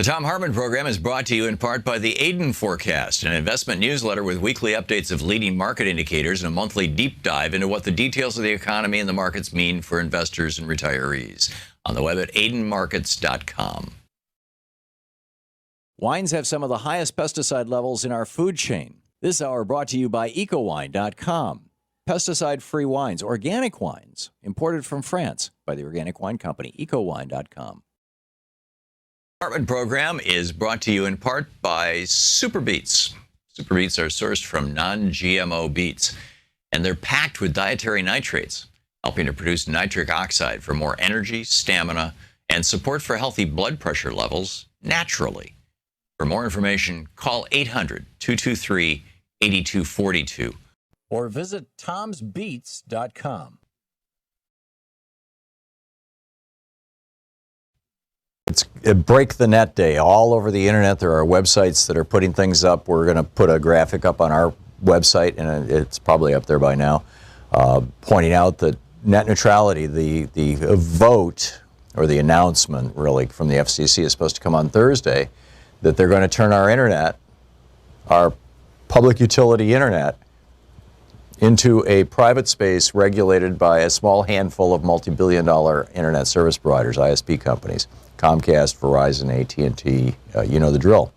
The Thom Hartmann Program is brought to you in part by the Aiden Forecast, an investment newsletter with weekly updates of leading market indicators and a monthly deep dive into what the details of the economy and the markets mean for investors and retirees. On the web at aidenmarkets.com. Wines have some of the highest pesticide levels in our food chain. This hour brought to you by ecowine.com. Pesticide-free wines, organic wines, imported from France by the Organic Wine Company, ecowine.com. Hartmann Program is brought to you in part by Super Beets. Super Beets are sourced from non-GMO beets, and they're packed with dietary nitrates, helping to produce nitric oxide for more energy, stamina, and support for healthy blood pressure levels naturally. For more information, call 800-223-8242 or visit tomsbeets.com. It's a Break the Net Day all over the internet. There are websites that are putting things up. We're going to put a graphic up on our website, and it's probably up there by now, pointing out that net neutrality, the vote or the announcement really from the FCC is supposed to come on Thursday, that they're going to turn our internet, our public utility internet, into a private space regulated by a small handful of multi-billion-dollar internet service providers, ISP companies. Comcast, Verizon, AT&T, you know the drill.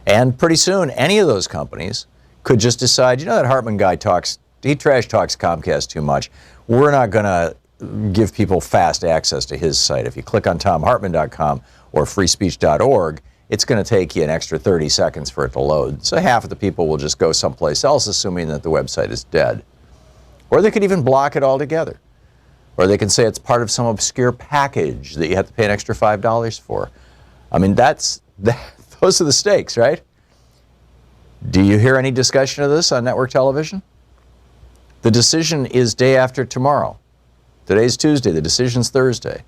And pretty soon, any of those companies could just decide, you know, that Hartmann guy he trash talks Comcast too much. We're not going to give people fast access to his site. If you click on thomhartmann.com or freespeech.org, it's going to take you an extra 30 seconds for it to load. So half of the people will just go someplace else, assuming that the website is dead. Or they could even block it altogether. Or they can say it's part of some obscure package that you have to pay an extra $5 for. I mean, those are the stakes, right? Do you hear any discussion of this on network television? The decision is day after tomorrow. Today's Tuesday, the decision's Thursday.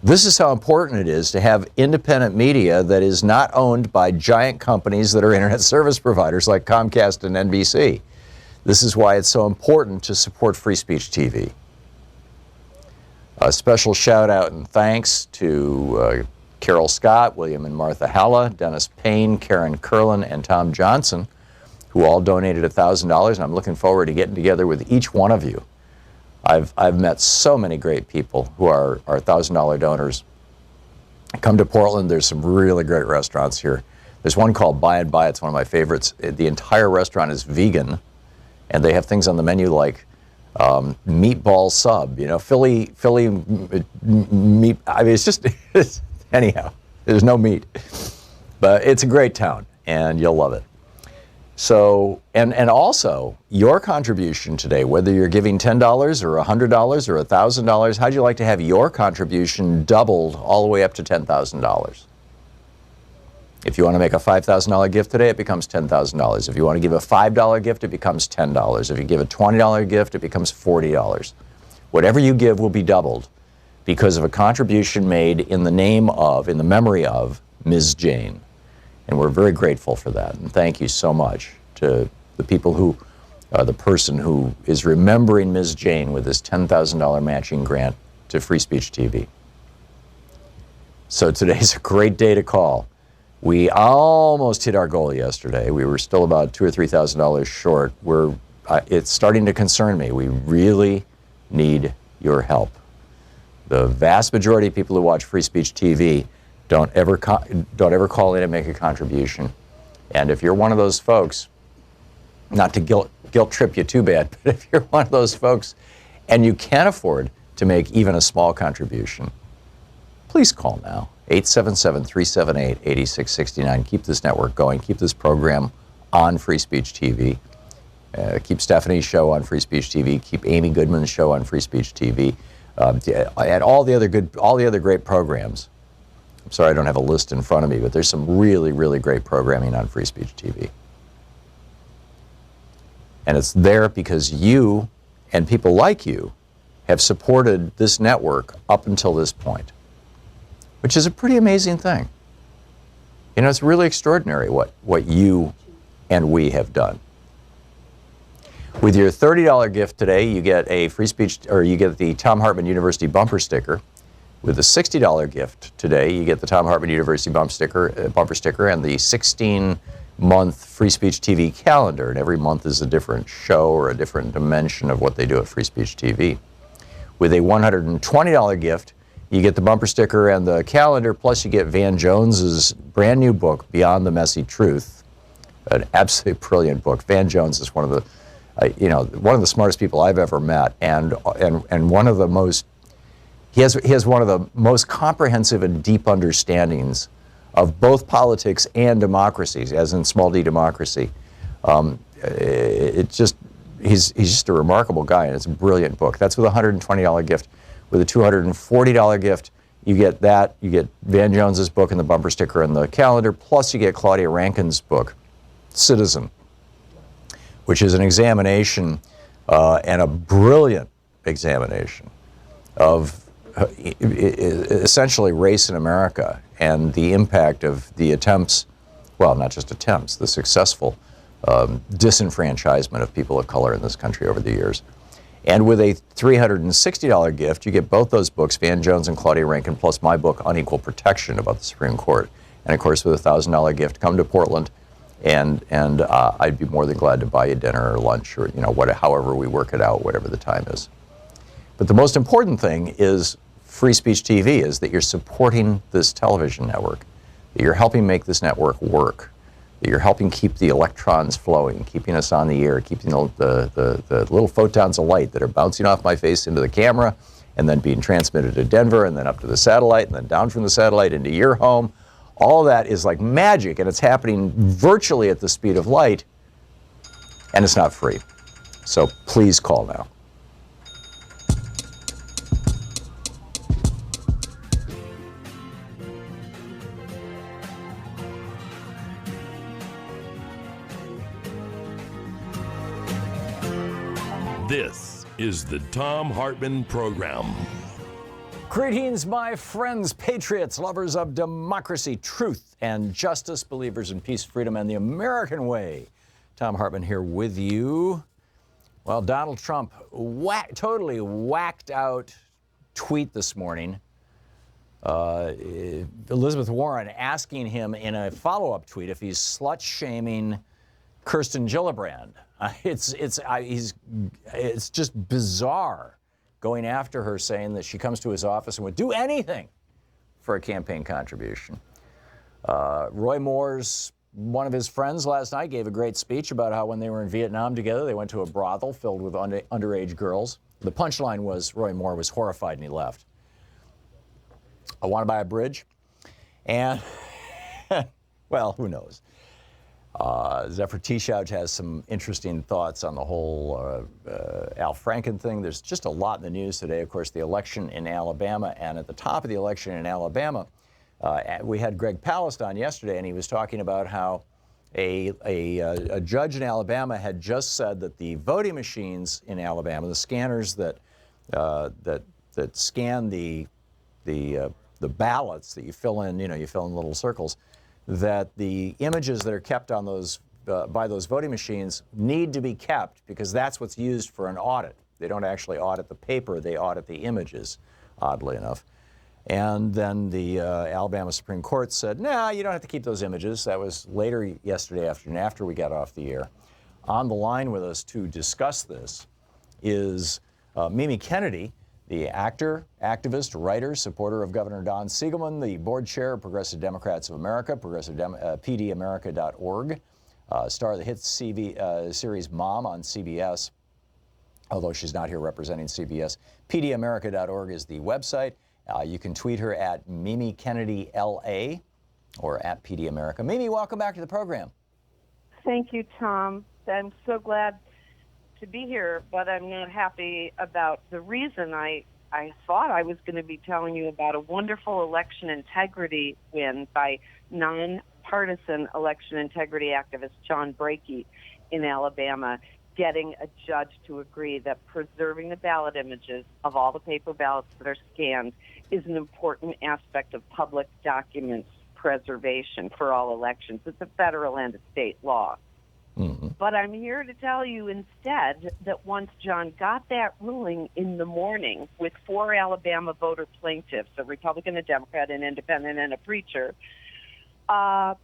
This is how important it is to have independent media that is not owned by giant companies that are internet service providers like Comcast and NBC. This is why it's so important to support Free Speech TV. A special shout out and thanks to Carol Scott, William and Martha Halla, Dennis Payne, Karen Curlin, and Tom Johnson, who all donated $1,000, and I'm looking forward to getting together with each one of you. I've met so many great people who are $1,000 donors. Come to Portland, there's some really great restaurants here. There's one called By and By, it's one of my favorites. The entire restaurant is vegan, and they have things on the menu like meatball sub, you know, Philly meat. I mean, it's just, anyhow, there's no meat. But it's a great town, and you'll love it. So, and also, your contribution today, whether you're giving $10 or $100 or $1,000, how'd you like to have your contribution doubled all the way up to $10,000? If you want to make a $5,000 gift today, it becomes $10,000. If you want to give a $5 gift, it becomes $10. If you give a $20 gift, it becomes $40. Whatever you give will be doubled because of a contribution made in the name of, in the memory of, Ms. Jane. And we're very grateful for that. And thank you so much to the people who, the person who is remembering Ms. Jane with this $10,000 matching grant to Free Speech TV. So today's a great day to call. We almost hit our goal yesterday. We were still about $2,000 or $3,000 short. It's starting to concern me. We really need your help. The vast majority of people who watch Free Speech TV don't ever call in and make a contribution. And if you're one of those folks, not to guilt trip you too bad, but if you're one of those folks and you can't afford to make even a small contribution, please call now. 877-378-8669. Keep this network going. Keep this program on Free Speech TV. Keep Stephanie's show on Free Speech TV. Keep Amy Goodman's show on Free Speech TV. And all the other great programs. I'm sorry I don't have a list in front of me, but there's some really, really great programming on Free Speech TV. And it's there because you and people like you have supported this network up until this point, which is a pretty amazing thing. You know, it's really extraordinary what you and we have done. With your $30 gift today, you get a Free Speech, or you get the Thom Hartmann University bumper sticker. With a $60 gift today, you get the Thom Hartmann University bumper sticker and the 16-month Free Speech TV calendar. And every month is a different show or a different dimension of what they do at Free Speech TV. With a $120 gift, you get the bumper sticker and the calendar, plus you get Van Jones's brand new book, Beyond the Messy Truth, an absolutely brilliant book. Van Jones is one of the smartest people I've ever met, and one of the most. He has one of the most comprehensive and deep understandings of both politics and democracies, as in small d democracy. He's just a remarkable guy, and it's a brilliant book. That's with a $120 gift. With a $240 gift, you get that. You get Van Jones's book and the bumper sticker and the calendar, plus you get Claudia Rankine's book, Citizen, which is an examination and a brilliant examination of essentially race in America and the impact of the attempts, well, not just attempts, the successful disenfranchisement of people of color in this country over the years. And with a $360 gift, you get both those books, Van Jones and Claudia Rankine, plus my book, Unequal Protection, about the Supreme Court. And of course, with a $1,000 gift, come to Portland, and I'd be more than glad to buy you dinner or lunch or however we work it out, whatever the time is. But the most important thing is Free Speech TV, is that you're supporting this television network, that you're helping make this network work, that you're helping keep the electrons flowing, keeping us on the air, keeping the little photons of light that are bouncing off my face into the camera and then being transmitted to Denver and then up to the satellite and then down from the satellite into your home. All of that is like magic, and it's happening virtually at the speed of light, and it's not free. So please call now. This is the Thom Hartmann Program. Greetings, my friends, patriots, lovers of democracy, truth, and justice, believers in peace, freedom, and the American way. Thom Hartmann here with you. Well, Donald Trump totally whacked out tweet this morning. Elizabeth Warren asking him in a follow-up tweet if he's slut-shaming Kirsten Gillibrand. It's just bizarre, going after her, saying that she comes to his office and would do anything for a campaign contribution. Roy Moore's, one of his friends last night, gave a great speech about how when they were in Vietnam together, they went to a brothel filled with underage girls. The punchline was Roy Moore was horrified and he left. I want to buy a bridge. And, well, who knows? Zephyr Teashout has some interesting thoughts on the whole Al Franken thing. There's just a lot in the news today. Of course, the election in Alabama, and at the top of the election in Alabama, we had Greg Palast on yesterday, and he was talking about how a judge in Alabama had just said that the voting machines in Alabama, the scanners that scan the ballots that you fill in, you fill in little circles, that the images that are kept on those by those voting machines need to be kept, because that's what's used for an audit. They don't actually audit the paper, they audit the images, oddly enough. And then the Alabama Supreme Court said, nah, you don't have to keep those images. That was later yesterday afternoon, after we got off the air. On the line with us to discuss this is Mimi Kennedy, the actor, activist, writer, supporter of Governor Don Siegelman, the board chair of Progressive Democrats of America, PDAmerica.org, star of the hit series Mom on CBS, although she's not here representing CBS. PDAmerica.org is the website. You can tweet her at Mimi Kennedy LA or at PDAmerica. Mimi, welcome back to the program. Thank you, Tom. I'm so glad to be here, but I'm not happy about the reason. I thought I was going to be telling you about a wonderful election integrity win by nonpartisan election integrity activist John Brakey in Alabama, getting a judge to agree that preserving the ballot images of all the paper ballots that are scanned is an important aspect of public documents preservation for all elections. It's a federal and a state law. But I'm here to tell you instead that once John got that ruling in the morning with 4 Alabama voter plaintiffs, a Republican, a Democrat, an independent, and a preacher, the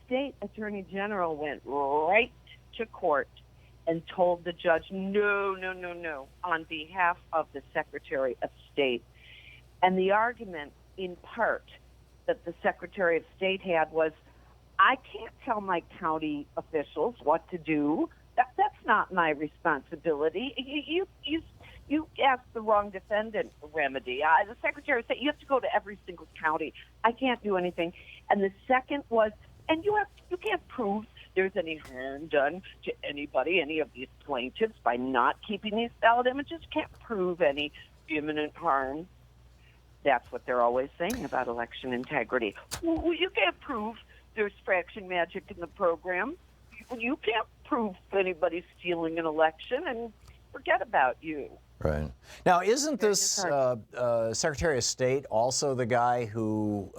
state attorney general went right to court and told the judge, no, no, no, no, on behalf of the Secretary of State. And the argument, in part, that the Secretary of State had was, I can't tell my county officials what to do. That's not my responsibility. You asked the wrong defendant remedy. The Secretary of State, you have to go to every single county. I can't do anything. And the second was, and you can't prove there's any harm done to anybody, any of these plaintiffs, by not keeping these ballot images. You can't prove any imminent harm. That's what they're always saying about election integrity. Well, you can't prove there's fraction magic in the program. You can't prove anybody's stealing an election, and forget about you. Right. Now, isn't this Secretary of State also the guy who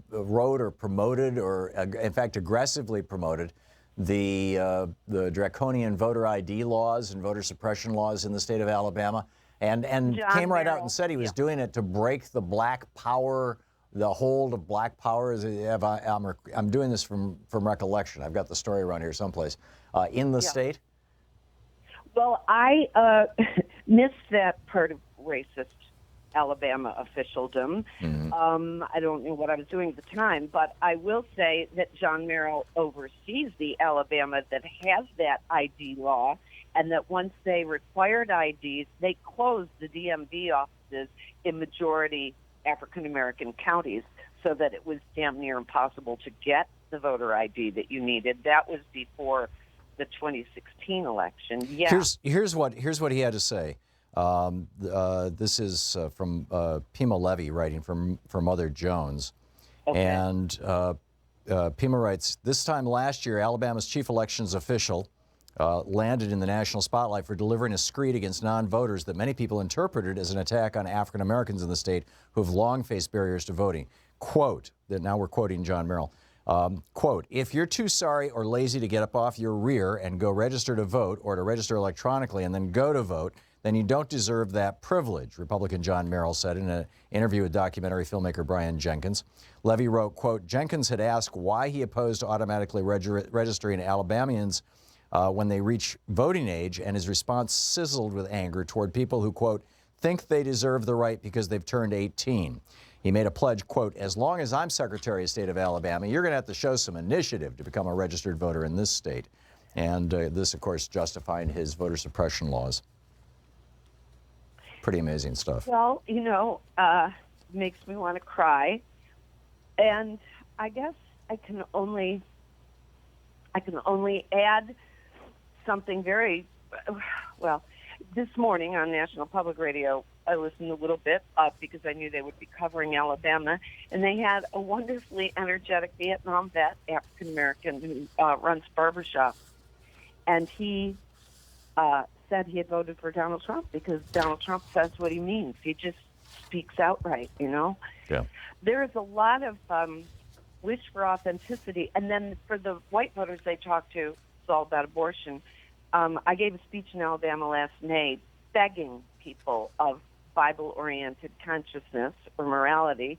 wrote or promoted, or in fact aggressively promoted, the draconian voter ID laws and voter suppression laws in the state of Alabama, and came right out and said he was doing it to break the black power, the hold of black power? I'm doing this from recollection. I've got the story around here someplace. In the state? Well, I missed that part of racist Alabama officialdom. I don't know what I was doing at the time, but I will say that John Merrill oversees the Alabama that has that ID law, and that once they required IDs, they closed the DMV offices in majority African-American counties so that it was damn near impossible to get the voter ID that you needed. That was before the 2016 election. Yeah. Here's what he had to say. This is from Pima Levy writing from Mother Jones. Okay. And Pima writes, this time last year, Alabama's chief elections official landed in the national spotlight for delivering a screed against non-voters that many people interpreted as an attack on African Americans in the state who have long faced barriers to voting. Quote, that now we're quoting John Merrill, quote, if you're too sorry or lazy to get up off your rear and go register to vote, or to register electronically and then go to vote, then you don't deserve that privilege, Republican John Merrill said in an interview with documentary filmmaker Brian Jenkins. Levy wrote, quote, Jenkins had asked why he opposed automatically registering Alabamians when they reach voting age, and his response sizzled with anger toward people who, quote, think they deserve the right because they've turned 18. He made a pledge, quote, as long as I'm Secretary of State of Alabama, you're going to have to show some initiative to become a registered voter in this state. And this, of course, justifying his voter suppression laws. Pretty amazing stuff. Well, makes me want to cry. And I guess I can only add something very, well, this morning on National Public Radio, I listened a little bit because I knew they would be covering Alabama, and they had a wonderfully energetic Vietnam vet, African-American, who runs barbershop, and he said he had voted for Donald Trump because Donald Trump says what he means. He just speaks outright, Yeah. There is a lot of wish for authenticity, and then for the white voters they talk to, it's all about abortion. I gave a speech in Alabama last May begging people of Bible-oriented consciousness or morality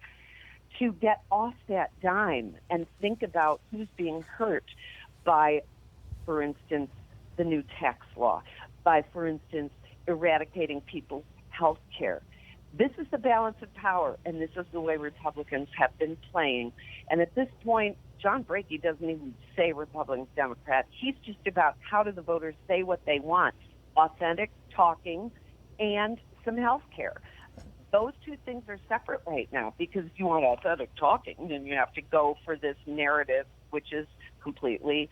to get off that dime and think about who's being hurt by, for instance, the new tax law, by, for instance, eradicating people's health care. This is the balance of power, and this is the way Republicans have been playing. And at this point, John Brakey doesn't even say Republican, Democrat. He's just about how do the voters say what they want, authentic talking and some health care. Those two things are separate right now because if you want authentic talking, then you have to go for this narrative, which is completely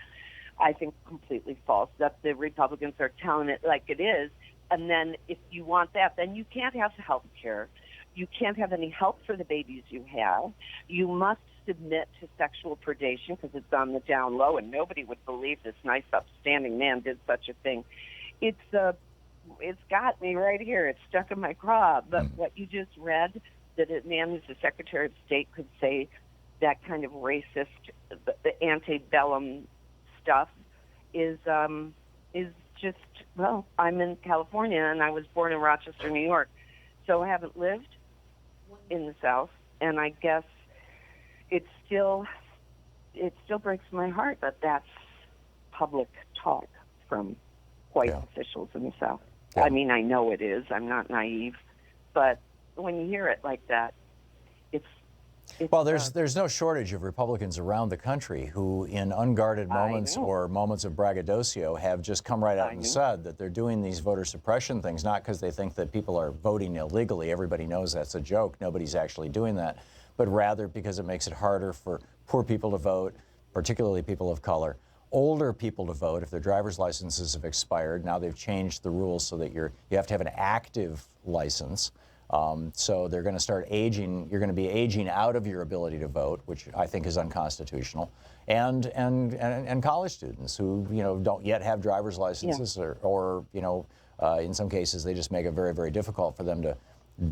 false, that the Republicans are telling it like it is. And then if you want that, then you can't have health care. You can't have any help for the babies you have. You must submit to sexual predation because it's on the down low, and nobody would believe this nice, upstanding man did such a thing. It's got me right here. It's stuck in my craw. But what you just read, that a man who's the Secretary of State could say that kind of racist, the antebellum stuff, is just, well, I'm in California and I was born in Rochester, New York, so I haven't lived in the South, and I guess it still breaks my heart that that's public talk from white officials in the South. Yeah. I mean, I know it is. I'm not naive, but when you hear it like that, it's well, there's no shortage of Republicans around the country who, in unguarded moments or moments of braggadocio, have just come right out and said that they're doing these voter suppression things, not because they think that people are voting illegally. Everybody knows that's a joke. Nobody's actually doing that. But rather because it makes it harder for poor people to vote, particularly people of color, older people to vote if their driver's licenses have expired. Now they've changed the rules so that you have to have an active license. So they're going to start aging. You're going to be aging out of your ability to vote, which I think is unconstitutional. And college students who don't yet have driver's licenses, or in some cases they just make it very, very difficult for them to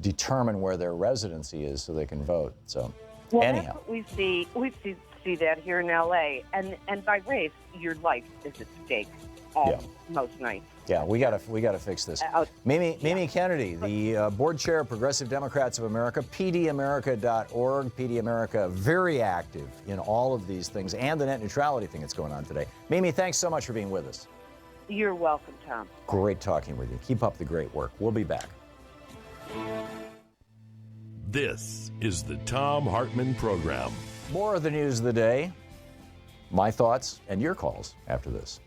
determine where their residency is so they can vote. So anyhow, that's what we see that here in L.A. and by race, your life is at stake most nights. Yeah, we gotta fix this. Mimi Kennedy, the board chair of Progressive Democrats of America, pdamerica.org. PD America, very active in all of these things and the net neutrality thing that's going on today. Mimi, thanks so much for being with us. You're welcome, Tom. Great talking with you. Keep up the great work. We'll be back. This is the Thom Hartmann Program. More of the news of the day, my thoughts, and your calls after this.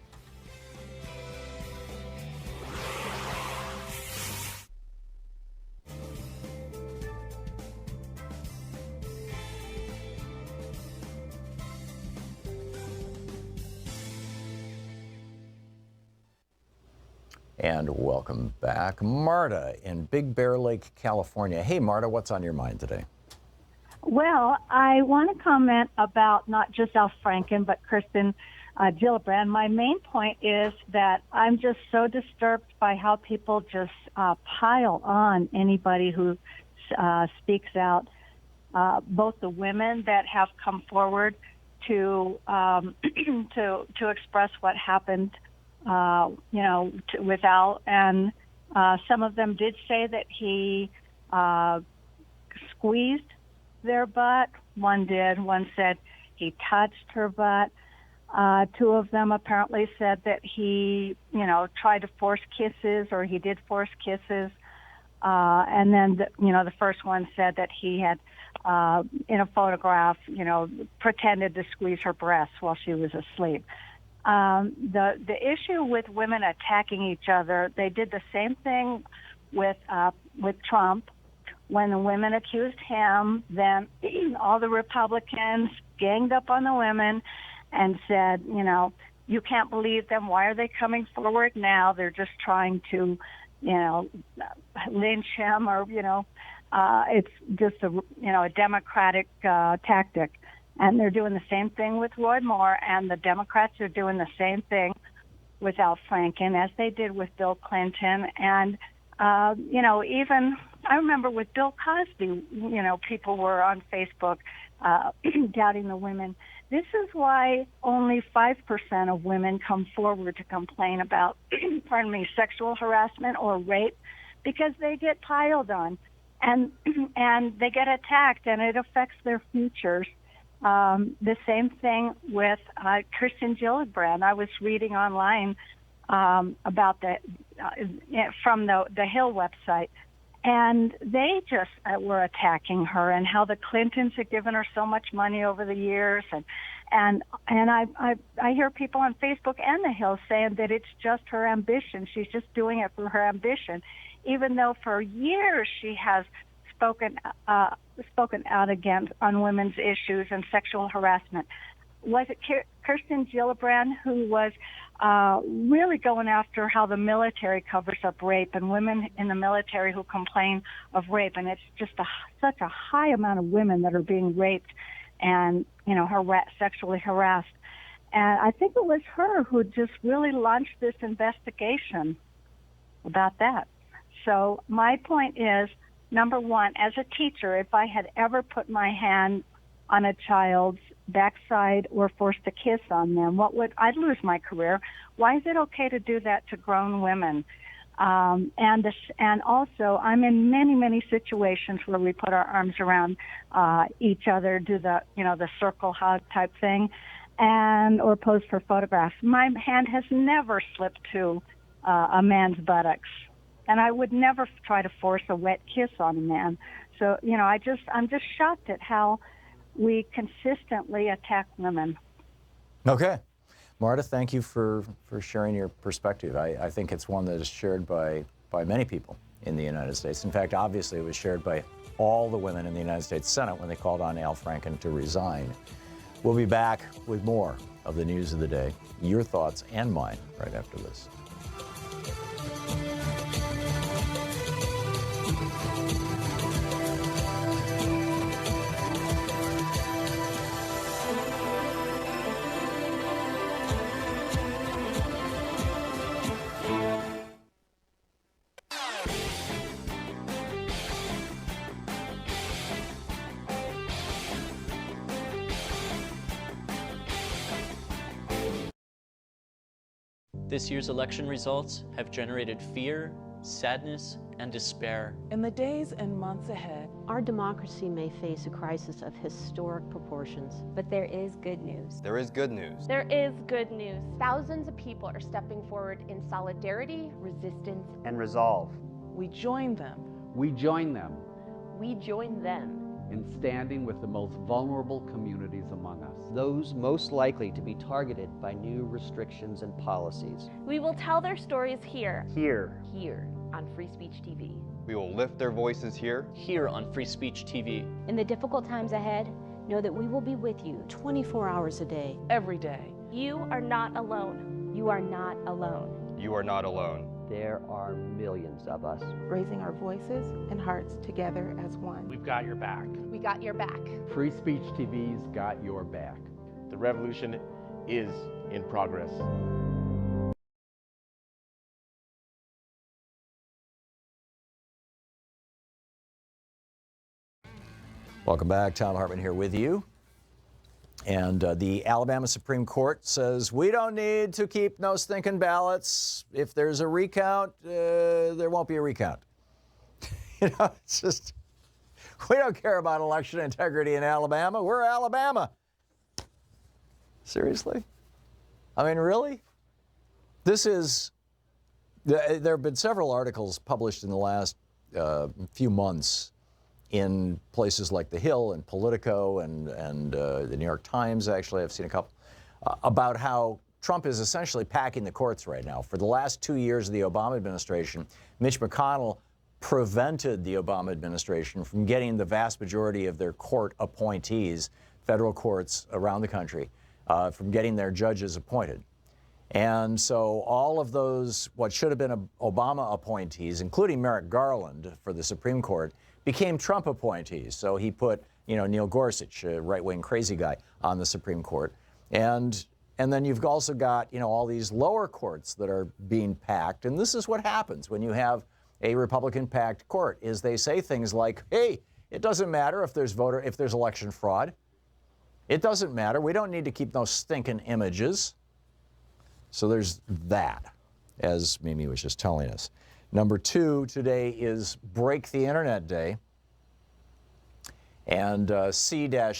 And welcome back. Marta in Big Bear Lake, California. Hey, Marta, what's on your mind today? Well, I want to comment about not just Al Franken, but Kirsten Gillibrand. My main point is that I'm just so disturbed by how people just pile on anybody who speaks out. Both the women that have come forward to to express what happened, with Al, and some of them did say that he squeezed their butt. One did. One said he touched her butt. Two of them apparently said that he, tried to force kisses, or he did force kisses. And then, the first one said that he had, in a photograph, pretended to squeeze her breasts while she was asleep. The issue with women attacking each other, they did the same thing with Trump. When the women accused him, then all the Republicans ganged up on the women and said, you can't believe them. Why are they coming forward now? They're just trying to, lynch him, or, it's just a Democratic tactic. And they're doing the same thing with Roy Moore, and the Democrats are doing the same thing with Al Franken as they did with Bill Clinton. And, even I remember with Bill Cosby, people were on Facebook doubting the women. This is why only 5% of women come forward to complain about, sexual harassment or rape, because they get piled on and they get attacked, and it affects their futures. The same thing with Kirsten Gillibrand. I was reading online about from the Hill website, and they just were attacking her, and how the Clintons had given her so much money over the years, and I hear people on Facebook and the Hill saying that it's just her ambition. She's just doing it for her ambition, even though for years she has spoken out against on women's issues and sexual harassment. Was it Kirsten Gillibrand who was really going after how the military covers up rape, and women in the military who complain of rape? And it's just such a high amount of women that are being raped and sexually harassed. And I think it was her who just really launched this investigation about that. So my point is, number one, as a teacher, if I had ever put my hand on a child's backside or forced a kiss on them. I'd lose my career. Why is it okay to do that to grown women? And also, I'm in many situations where we put our arms around each other, do the circle hug type thing, or pose for photographs. My hand has never slipped to a man's buttocks, and I would never try to force a wet kiss on a man. So, I'm just shocked at how we consistently attack women. Okay. Marta, thank you for sharing your perspective. I think it's one that is shared by many people in the United States. In fact, obviously, it was shared by all the women in the United States Senate when they called on Al Franken to resign. We'll be back with more of the news of the day, your thoughts and mine, right after this. This year's election results have generated fear, sadness, and despair. In the days and months ahead, our democracy may face a crisis of historic proportions. But there is good news. There is good news. There is good news. Thousands of people are stepping forward in solidarity, resistance, and resolve. We join them. We join them. We join them. In standing with the most vulnerable communities among us. Those most likely to be targeted by new restrictions and policies. We will tell their stories here. Here on Free Speech TV. We will lift their voices here on Free Speech TV. In the difficult times ahead, know that we will be with you 24 hours a day. Every day. You are not alone. You are not alone. You are not alone. There are millions of us. Raising our voices and hearts together as one. We've got your back. We got your back. Free Speech TV's got your back. The revolution is in progress. Welcome back. Thom Hartmann here with you. And the Alabama Supreme Court says we don't need to keep no stinking ballots. If there's a recount, there won't be a recount. It's just, we don't care about election integrity in Alabama. We're Alabama. Seriously? I mean, really? There have been several articles published in the last few months in places like The Hill and Politico and the New York Times, actually, I've seen a couple, about how Trump is essentially packing the courts right now. For the last 2 years of the Obama administration, Mitch McConnell prevented the Obama administration from getting the vast majority of their court appointees, federal courts around the country, from getting their judges appointed. And so all of those, what should have been Obama appointees, including Merrick Garland for the Supreme Court, became Trump appointees. So he put, Neil Gorsuch, a right-wing crazy guy, on the Supreme Court. And then you've also got, all these lower courts that are being packed. And this is what happens when you have a Republican-packed court, is they say things like, hey, it doesn't matter if there's election fraud. It doesn't matter. We don't need to keep those stinking images. So there's that, as Mimi was just telling us. Number 2 today is Break the Internet Day. And c-cyte.com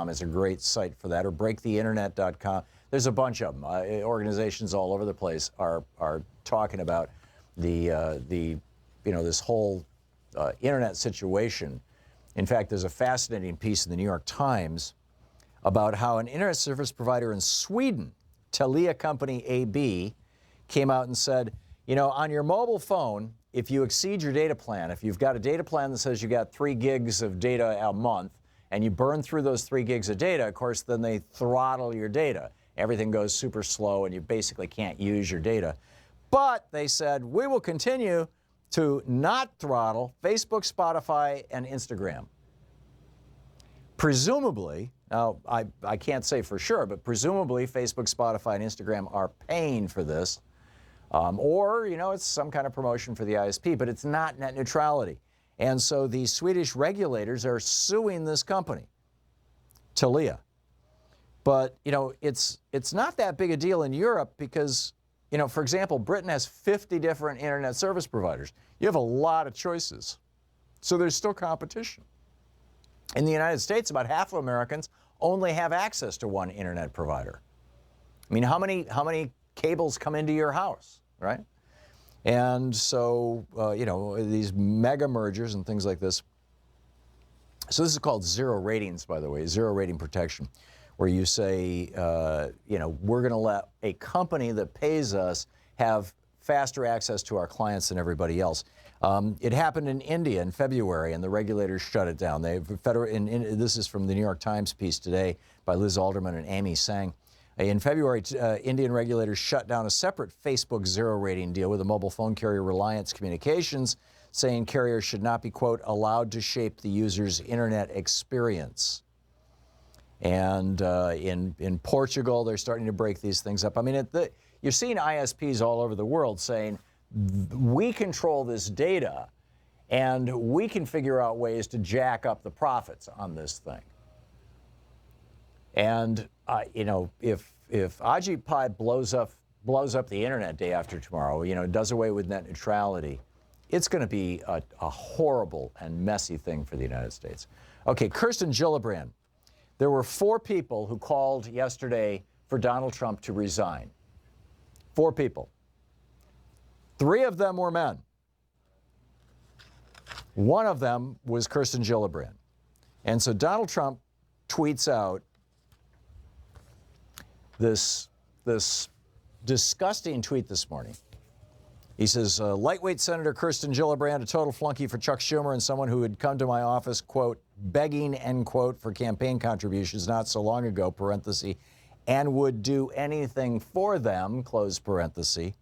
is a great site for that, or breaktheinternet.com. There's a bunch of them. Organizations all over the place are talking about this whole internet situation. In fact, there's a fascinating piece in the New York Times about how an internet service provider in Sweden, Telia Company AB, came out and said, on your mobile phone, if you exceed your data plan, if you've got a data plan that says you got 3 gigs of data a month, and you burn through those 3 gigs of data, of course, then they throttle your data. Everything goes super slow, and you basically can't use your data. But they said, we will continue to not throttle Facebook, Spotify, and Instagram. Presumably, now I can't say for sure, but presumably Facebook, Spotify, and Instagram are paying for this. Or, it's some kind of promotion for the ISP, but it's not net neutrality. And so the Swedish regulators are suing this company. Telia. But, you know, it's not that big a deal in Europe because, you know, for example, Britain has 50 different internet service providers. You have a lot of choices. So there's still competition. In the United States, about half of Americans only have access to one internet provider. I mean, how many cables come into your house, right? And so, you know, these mega mergers and things like this. So this is called zero ratings, by the way, zero rating protection, where you say, you know, we're going to let a company that pays us have faster access to our clients than everybody else. It happened in India in February, and the regulators shut it down. This is from the New York Times piece today by Liz Alderman and Amy Sang. In February, Indian regulators shut down a separate Facebook zero rating deal with the mobile phone carrier Reliance Communications, saying carriers should not be, quote, allowed to shape the user's internet experience. And in Portugal, they're starting to break these things up. I mean, you're seeing ISPs all over the world saying, we control this data, and we can figure out ways to jack up the profits on this thing. And you know, if Ajit Pai blows up the internet day after tomorrow, you know, does away with net neutrality, it's going to be a horrible and messy thing for the United States. Okay, Kirsten Gillibrand. There were 4 people who called yesterday for Donald Trump to resign. 4 people. 3 of them were men. 1 of them was Kirsten Gillibrand. And so Donald Trump tweets out this disgusting tweet this morning. He says, lightweight Senator Kirsten Gillibrand, a total flunky for Chuck Schumer and someone who had come to my office, quote, begging, end quote, for campaign contributions not so long ago, parenthesis, and would do anything for them, close parenthesis.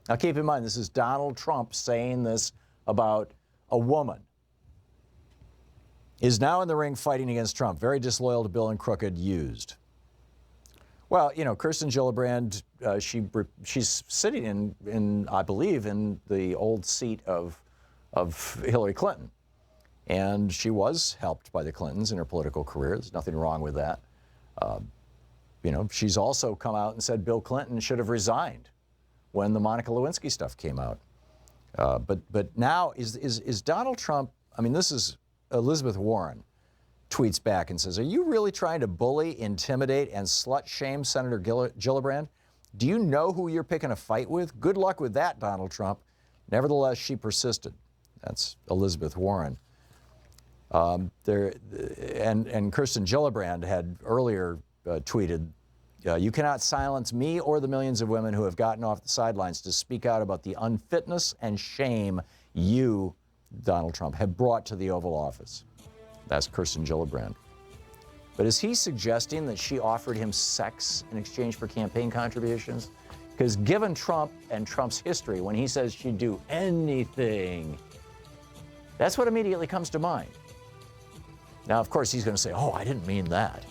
Now keep in mind, this is Donald Trump saying this about a woman. Is now in the ring fighting against Trump. Very disloyal to Bill and Crooked, used. Well, you know, Kirsten Gillibrand, she's sitting in I believe, in the old seat of Hillary Clinton. And she was helped by the Clintons in her political career. There's nothing wrong with that. You know, she's also come out and said Bill Clinton should have resigned when the Monica Lewinsky stuff came out. But now is Donald Trump, I mean, this is Elizabeth Warren tweets back and says, are you really trying to bully, intimidate, and slut-shame Senator Gillibrand? Do you know who you're picking a fight with? Good luck with that, Donald Trump. Nevertheless, she persisted. That's Elizabeth Warren. And Kirsten Gillibrand had earlier tweeted, you cannot silence me or the millions of women who have gotten off the sidelines to speak out about the unfitness and shame you, Donald Trump, have brought to the Oval Office. That's Kirsten Gillibrand. But is he suggesting that she offered him sex in exchange for campaign contributions? Because given Trump and Trump's history, when he says she'd do anything, that's what immediately comes to mind. Now, of course, he's going to say, oh, I didn't mean that.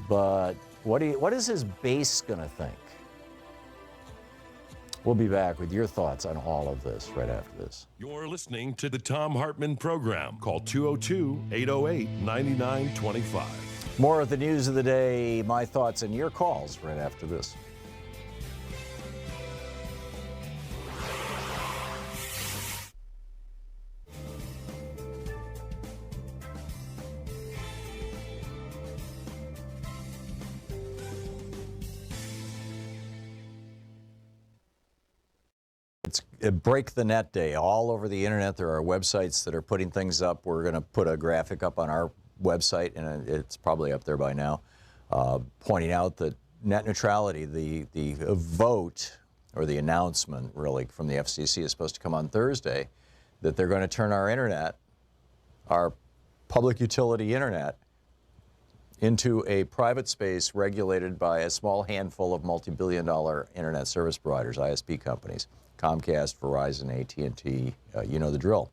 But what is his base going to think? We'll be back with your thoughts on all of this right after this. You're listening to the Thom Hartmann Program. Call 202-808-9925. More of the news of the day, my thoughts, and your calls right after this. It's Break the Net Day all over the internet. There are websites that are putting things up. We're going to put a graphic up on our website, and it's probably up there by now, pointing out that net neutrality, the vote or the announcement really from the FCC is supposed to come on Thursday, that they're going to turn our internet, our public utility internet, into a private space regulated by a small handful of multi-billion-dollar internet service providers, ISP companies. Comcast, Verizon, AT&T, you know the drill.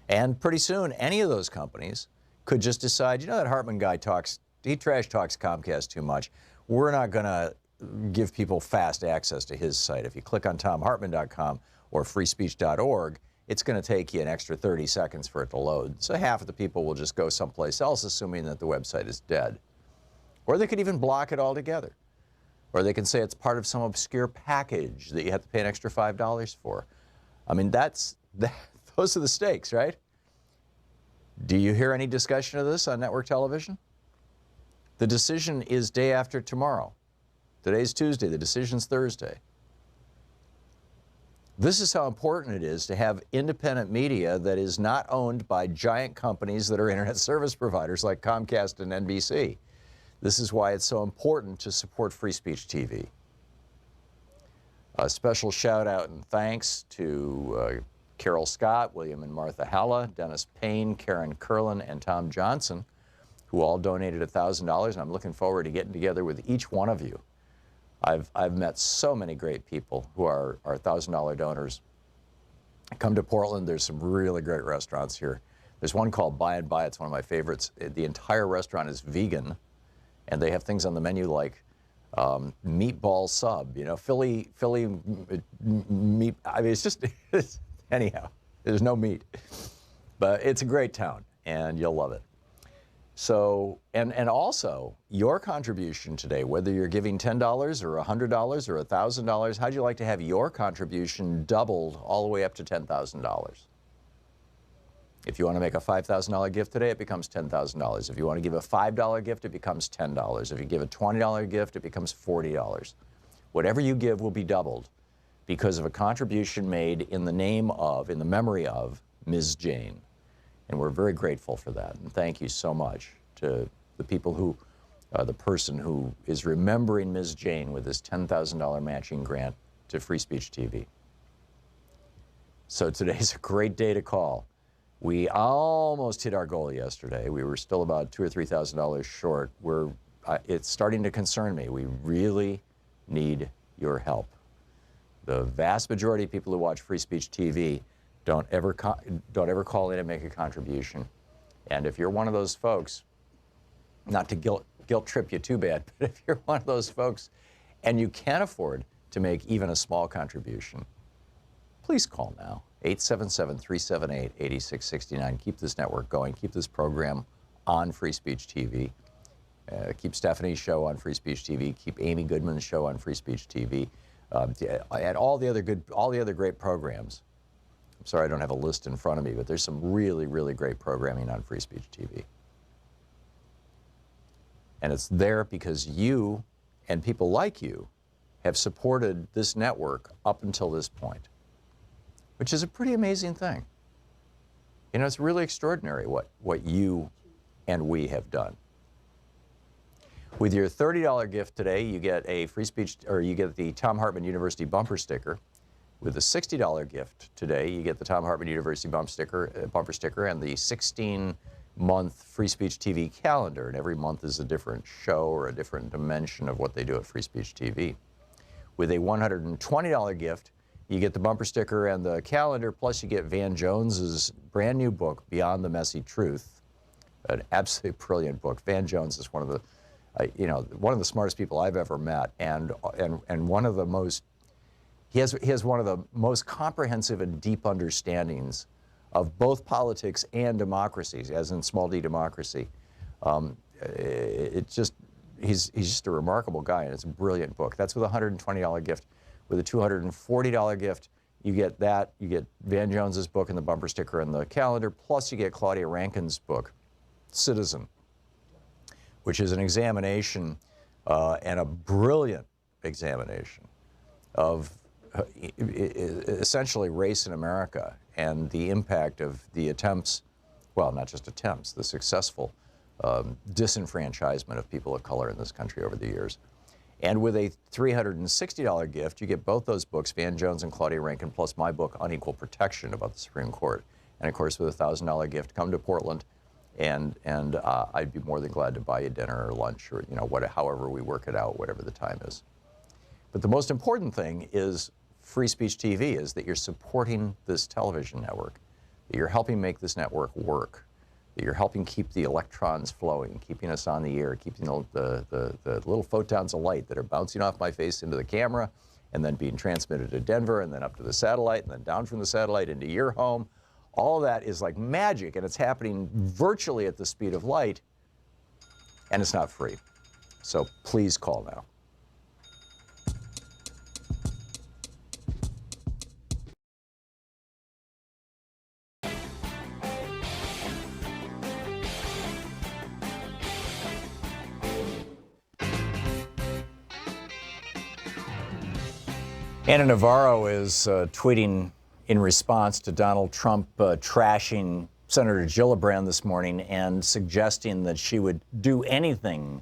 And pretty soon, any of those companies could just decide, you know, that Hartmann guy he trash talks Comcast too much. We're not going to give people fast access to his site. If you click on ThomHartmann.com or freespeech.org, it's going to take you an extra 30 seconds for it to load. So half of the people will just go someplace else, assuming that the website is dead. Or they could even block it altogether. Or they can say it's part of some obscure package that you have to pay an extra $5 for. I mean, those are the stakes, right? Do you hear any discussion of this on network television? The decision is day after tomorrow. Today's Tuesday, the decision's Thursday. This is how important it is to have independent media that is not owned by giant companies that are internet service providers like Comcast and NBC. This is why it's so important to support Free Speech TV. A special shout out and thanks to Carol Scott, William and Martha Halla, Dennis Payne, Karen Curlin, and Tom Johnson, who all donated $1,000, and I'm looking forward to getting together with each one of you. I've met so many great people who are $1,000 donors. Come to Portland, there's some really great restaurants here. There's one called By and By, it's one of my favorites. The entire restaurant is vegan, and they have things on the menu like meatball sub, you know, Philly meat. I mean, it's just, anyhow, there's no meat. But it's a great town, and you'll love it. So, and also, your contribution today, whether you're giving $10 or $100 or $1,000, how'd you like to have your contribution doubled all the way up to $10,000? If you want to make a $5,000 gift today, it becomes $10,000. If you want to give a $5 gift, it becomes $10. If you give a $20 gift, it becomes $40. Whatever you give will be doubled because of a contribution made in the name of, in the memory of, Ms. Jane. And we're very grateful for that. And thank you so much to the people who, the person who is remembering Ms. Jane with this $10,000 matching grant to Free Speech TV. So today's a great day to call. We almost hit our goal yesterday. We were still about $2,000 or $3,000 short. It's starting to concern me. We really need your help. The vast majority of people who watch Free Speech TV don't ever call in and make a contribution. And if you're one of those folks, not to guilt trip you too bad, but if you're one of those folks and you can't afford to make even a small contribution, please call now. 877-378-8669. Keep this network going. Keep this program on Free Speech TV. Keep Stephanie's show on Free Speech TV. Keep Amy Goodman's show on Free Speech TV. And all the other great programs. I'm sorry I don't have a list in front of me, but there's some really, really great programming on Free Speech TV. And it's there because you and people like you have supported this network up until this point, which is a pretty amazing thing. You know, it's really extraordinary what you and we have done. With your $30 gift today, you get a Free Speech, or you get the Thom Hartmann University bumper sticker. With a $60 gift today, you get the Thom Hartmann University bumper sticker and the 16-month Free Speech TV calendar. And every month is a different show or a different dimension of what they do at Free Speech TV. With a $120 gift, you get the bumper sticker and the calendar, plus you get Van Jones's brand new book, Beyond the Messy Truth, an absolutely brilliant book. Van Jones is one of the, one of the smartest people I've ever met, and one of the most. He has one of the most comprehensive and deep understandings of both politics and democracies, as in small d democracy. He's just a remarkable guy, and it's a brilliant book. That's with a $120 gift. With a $240 gift, you get that. You get Van Jones's book and the bumper sticker and the calendar, plus you get Claudia Rankin's book, Citizen, which is an examination and a brilliant examination of essentially race in America and the impact of the attempts, well, not just attempts, the successful disenfranchisement of people of color in this country over the years. And with a $360 gift, you get both those books, Van Jones and Claudia Rankin, plus my book, Unequal Protection, about the Supreme Court. And of course, with a $1,000 gift, come to Portland, and I'd be more than glad to buy you dinner or lunch or, however we work it out, whatever the time is. But the most important thing is Free Speech TV, is that you're supporting this television network, that you're helping make this network work, that you're helping keep the electrons flowing, keeping us on the air, keeping the little photons of light that are bouncing off my face into the camera and then being transmitted to Denver, and then up to the satellite, and then down from the satellite into your home. All that is like magic, and it's happening virtually at the speed of light, and it's not free. So please call now. Ana Navarro is tweeting in response to Donald Trump trashing Senator Gillibrand this morning and suggesting that she would do anything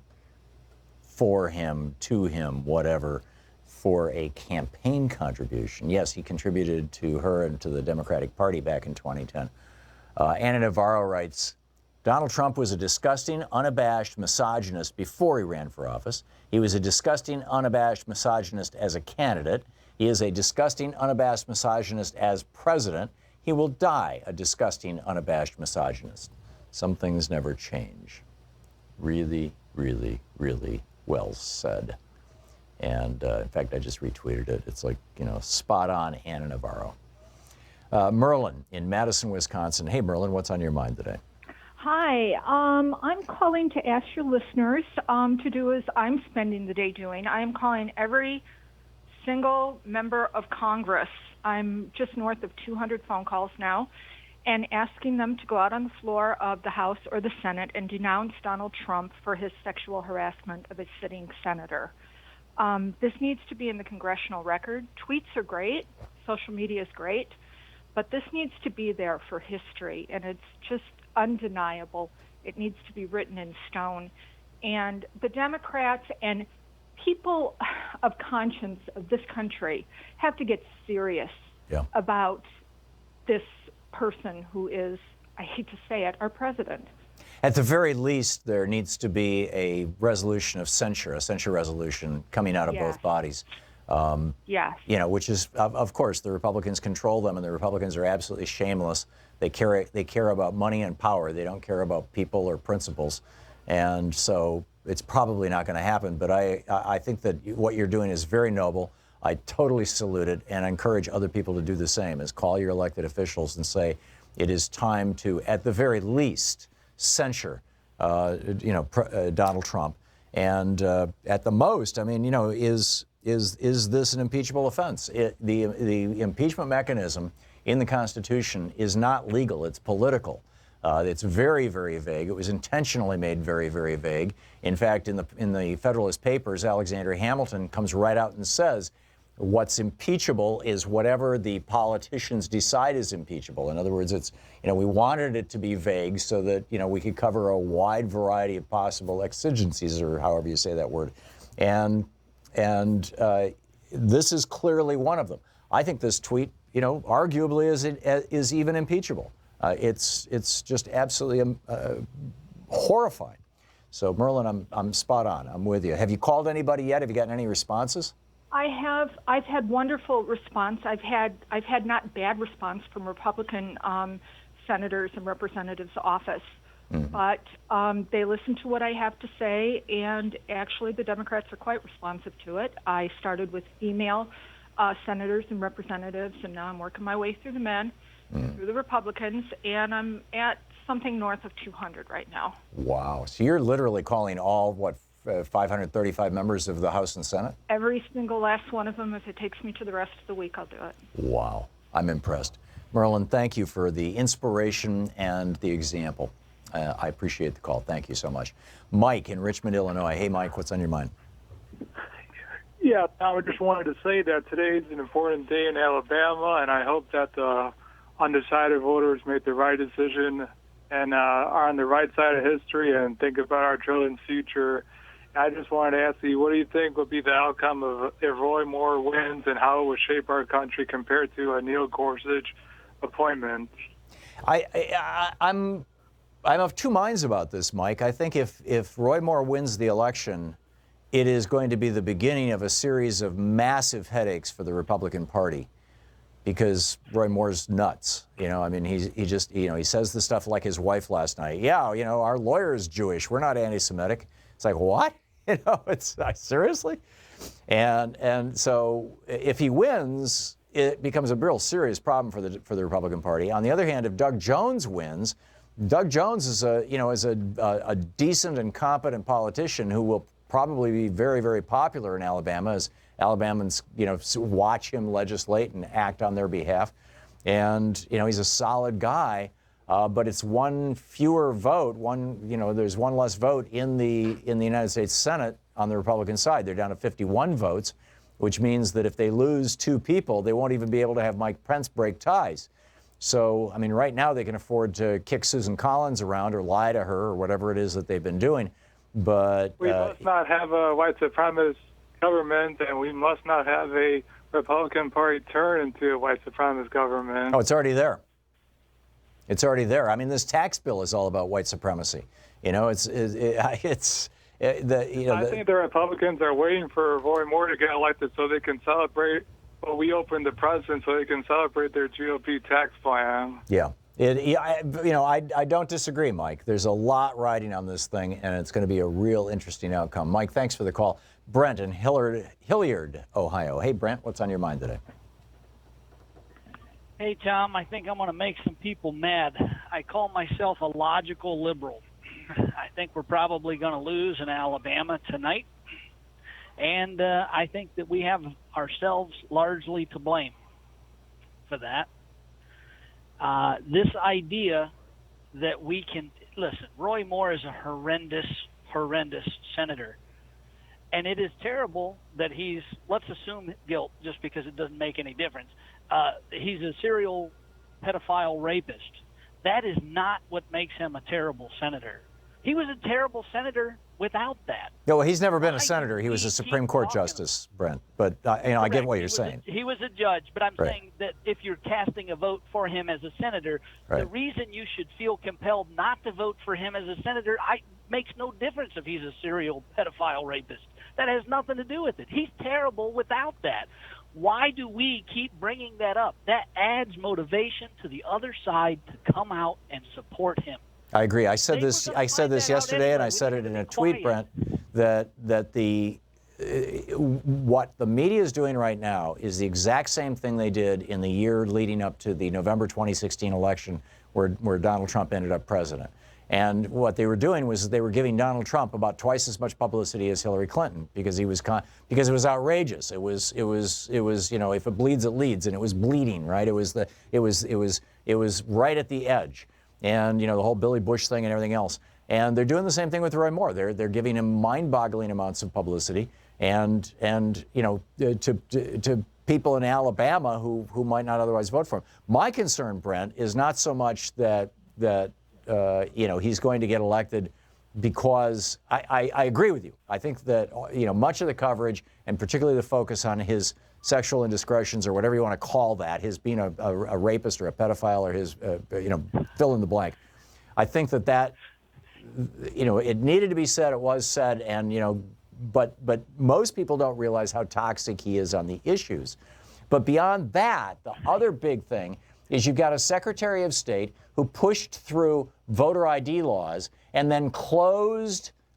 for him, to him, whatever, for a campaign contribution. Yes, he contributed to her and to the Democratic Party back in 2010. Ana Navarro writes, Donald Trump was a disgusting, unabashed misogynist before he ran for office. He was a disgusting, unabashed misogynist as a candidate. He is a disgusting, unabashed misogynist as president. He will die a disgusting, unabashed misogynist. Some things never change. Really, really, really well said. And in fact, I just retweeted it. It's like, spot on, Ana Navarro. Merlin in Madison, Wisconsin. Hey, Merlin, what's on your mind today? Hi, I'm calling to ask your listeners to do as I'm spending the day doing. I am calling every single member of Congress. I'm just north of 200 phone calls now, and asking them to go out on the floor of the House or the Senate and denounce Donald Trump for his sexual harassment of a sitting senator. This needs to be in the congressional record. Tweets are great. Social media is great. But this needs to be there for history, and it's just undeniable. It needs to be written in stone. And the Democrats and people of conscience of this country have to get serious about this person who is, I hate to say it, our president. At the very least, there needs to be a resolution of censure, a censure resolution coming out of both bodies. Yes. Which is, of course, the Republicans control them, and the Republicans are absolutely shameless. They care about money and power. They don't care about people or principles. And so it's probably not going to happen. But I think that what you're doing is very noble. I totally salute it, and I encourage other people to do the same, is call your elected officials and say it is time to, at the very least, censure Donald Trump. And at the most, I mean, is this an impeachable offense? The impeachment mechanism in the Constitution is not legal. It's political. It's very, very vague. It was intentionally made very, very vague. In fact, in the Federalist Papers, Alexander Hamilton comes right out and says, what's impeachable is whatever the politicians decide is impeachable. In other words, it's, we wanted it to be vague so that, we could cover a wide variety of possible exigencies, or however you say that word. And this is clearly one of them. I think this tweet, arguably is even impeachable. It's just absolutely horrifying. So, Merlin, I'm spot on. I'm with you. Have you called anybody yet? Have you gotten any responses? I have. I've had wonderful response. I've had not bad response from Republican senators and representatives' office. Mm-hmm. But they listen to what I have to say, and actually the Democrats are quite responsive to it. I started with female senators and representatives, and now I'm working my way through the men, through the Republicans, and I'm at something north of 200 right now. Wow. So you're literally calling all, 535 members of the House and Senate? Every single last one of them. If it takes me to the rest of the week, I'll do it. Wow. I'm impressed. Merlin, thank you for the inspiration and the example. I appreciate the call. Thank you so much. Mike in Richmond, Illinois. Hey, Mike, what's on your mind? Yeah, I just wanted to say that today is an important day in Alabama, and I hope that the undecided voters make the right decision and are on the right side of history and think about our children's future. I just wanted to ask you, what do you think would be the outcome of if Roy Moore wins, and how it would shape our country compared to a Neil Gorsuch appointment? I'm of two minds about this, Mike. I think if Roy Moore wins the election, it is going to be the beginning of a series of massive headaches for the Republican Party, because Roy Moore's nuts. I mean, he just, he says the stuff like his wife last night. Yeah, our lawyer is Jewish. We're not anti-Semitic. It's like, what? You know, it's seriously. And so if he wins, it becomes a real serious problem for the Republican Party. On the other hand, if Doug Jones wins, Doug Jones is a decent and competent politician who will probably be very, very popular in Alabama as Alabamans, watch him legislate and act on their behalf. And, he's a solid guy, but it's one fewer vote. There's one less vote in the United States Senate on the Republican side. They're down to 51 votes, which means that if they lose 2 people, they won't even be able to have Mike Pence break ties. So, I mean, right now they can afford to kick Susan Collins around or lie to her or whatever it is that they've been doing. But we must not have a white supremacist government, and we must not have a Republican Party turn into a white supremacist government. Oh, it's already there. It's already there. I mean, this tax bill is all about white supremacy. I think the Republicans are waiting for Roy Moore to get elected so they can celebrate. Well, we opened the president so they can celebrate their GOP tax plan. Yeah. I don't disagree, Mike. There's a lot riding on this thing, and it's going to be a real interesting outcome. Mike, thanks for the call. Brent in Hilliard, Ohio. Hey, Brent, what's on your mind today? Hey, Tom, I think I'm going to make some people mad. I call myself a logical liberal. I think we're probably going to lose in Alabama tonight, and I think that we have ourselves largely to blame for that. This idea that we can listen, Roy Moore is a horrendous senator, and it is terrible that let's assume guilt just because it doesn't make any difference. He's a serial pedophile rapist. That is not what makes him a terrible senator. He was a terrible senator without that. No, well, he's never been a senator. He was a Supreme Court justice, Brent. But I get what you're saying. He was a judge, but I'm saying that if you're casting a vote for him as a senator, the reason you should feel compelled not to vote for him as a senator makes no difference if he's a serial pedophile rapist. That has nothing to do with it. He's terrible without that. Why do we keep bringing that up? That adds motivation to the other side to come out and support him. I agree. I said this yesterday, and I said it in a tweet, Brent, that what the media is doing right now is the exact same thing they did in the year leading up to the November 2016 election, where Donald Trump ended up president. And what they were doing was they were giving Donald Trump about twice as much publicity as Hillary Clinton because it was outrageous. It was if it bleeds, it leads, and it was bleeding, right? It was right at the edge. And, the whole Billy Bush thing and everything else. And they're doing the same thing with Roy Moore. They're giving him mind-boggling amounts of publicity. And to people in Alabama who might not otherwise vote for him. My concern, Brent, is not so much that he's going to get elected because I agree with you. I think that, much of the coverage and particularly the focus on his sexual indiscretions or whatever you want to call that, his being a rapist or a pedophile or his, fill in the blank. I think that it needed to be said, it was said, and, but most people don't realize how toxic he is on the issues. But beyond that, the other big thing is you've got a Secretary of State who pushed through voter ID laws and then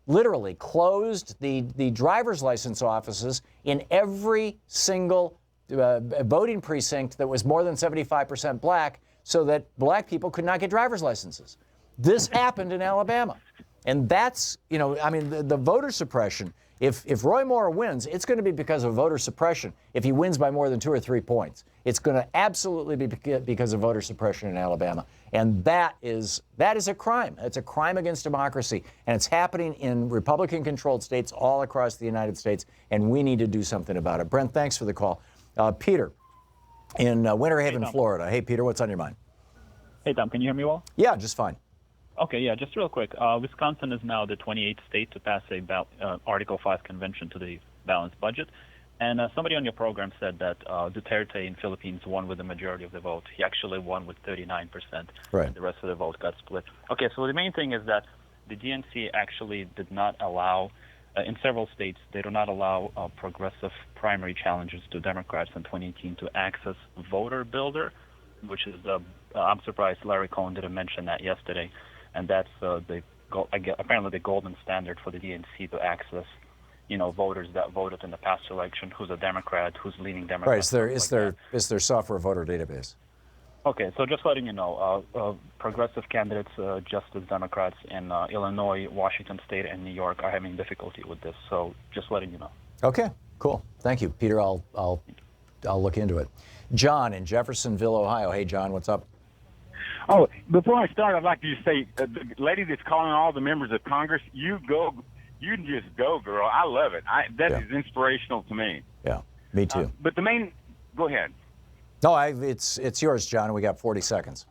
literally closed the driver's license offices in every single voting precinct that was more than 75% black so that black people could not get driver's licenses. This happened in Alabama. And that's, the voter suppression, if Roy Moore wins, it's going to be because of voter suppression if he wins by more than 2 or 3 points. It's going to absolutely be because of voter suppression in Alabama. And that is a crime. It's a crime against democracy. And it's happening in Republican-controlled states all across the United States, and we need to do something about it. Brent, thanks for the call. Peter in Winter Haven, Florida. Hey, Peter, what's on your mind? Hey, Tom, can you hear me well? Yeah, just fine. Okay, yeah, just real quick. Wisconsin is now the 28th state to pass a Article 5 convention to the balanced budget. And somebody on your program said that Duterte in Philippines won with the majority of the vote. He actually won with 39%. Right. The rest of the vote got split. Okay, so the main thing is that the DNC actually did not allow, in several states, they do not allow progressive primary challengers to Democrats in 2018 to access Voter Builder, which is, I'm surprised Larry Cohen didn't mention that yesterday. And that's apparently the golden standard for the DNC to access voters that voted in the past election, who's a Democrat, who's leaning Democrat. Right. Is there software voter database? Okay, so just letting you know, progressive candidates, Justice Democrats in Illinois, Washington State, and New York are having difficulty with this. So just letting you know. Okay, cool. Thank you, Peter. I'll look into it. John in Jeffersonville, Ohio. Hey, John, what's up? Oh, before I start, I'd like to just say, the lady that's calling all the members of Congress, you just go, girl. I love it. That is inspirational to me. Yeah, me too. But go ahead. No, it's yours, John. We got 40 seconds.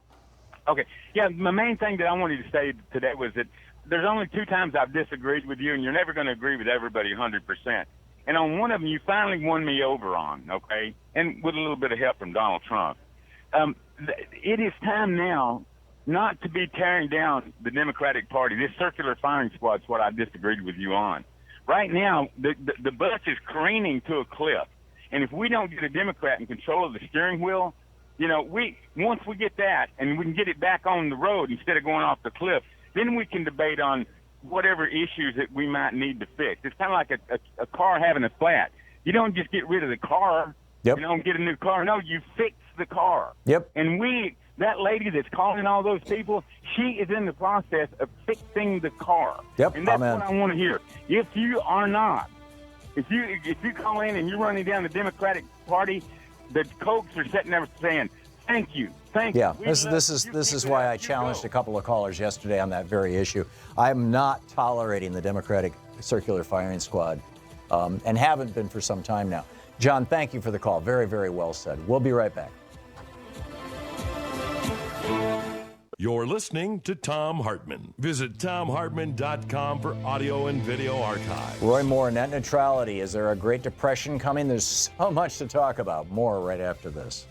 Okay. Yeah, the main thing that I wanted to say today was that there's only 2 times I've disagreed with you, and you're never going to agree with everybody 100%. And on one of them, you finally won me over on, okay, and with a little bit of help from Donald Trump. It is time now not to be tearing down the Democratic Party. This circular firing squad is what I disagreed with you on. Right now, the bus is careening to a cliff. And if we don't get a Democrat in control of the steering wheel, once we get that and we can get it back on the road instead of going off the cliff, then we can debate on whatever issues that we might need to fix. It's kind of like a car having a flat. You don't just get rid of the car. Yep. You don't get a new car. No, you fix the car. Yep. And that lady that's calling all those people, she is in the process of fixing the car. Yep. And that's what I want to hear. If you are not, if you call in and you're running down the Democratic Party, the Cokes are sitting there saying, "Thank you, thank you." Yeah, this is why I challenged a couple of callers yesterday on that very issue. I'm not tolerating the Democratic circular firing squad, and haven't been for some time now. John, thank you for the call. Very, very well said. We'll be right back. You're listening to Thom Hartmann. Visit thomhartmann.com for audio and video archives. Roy Moore, net neutrality. Is there a Great Depression coming? There's so much to talk about. More right after this.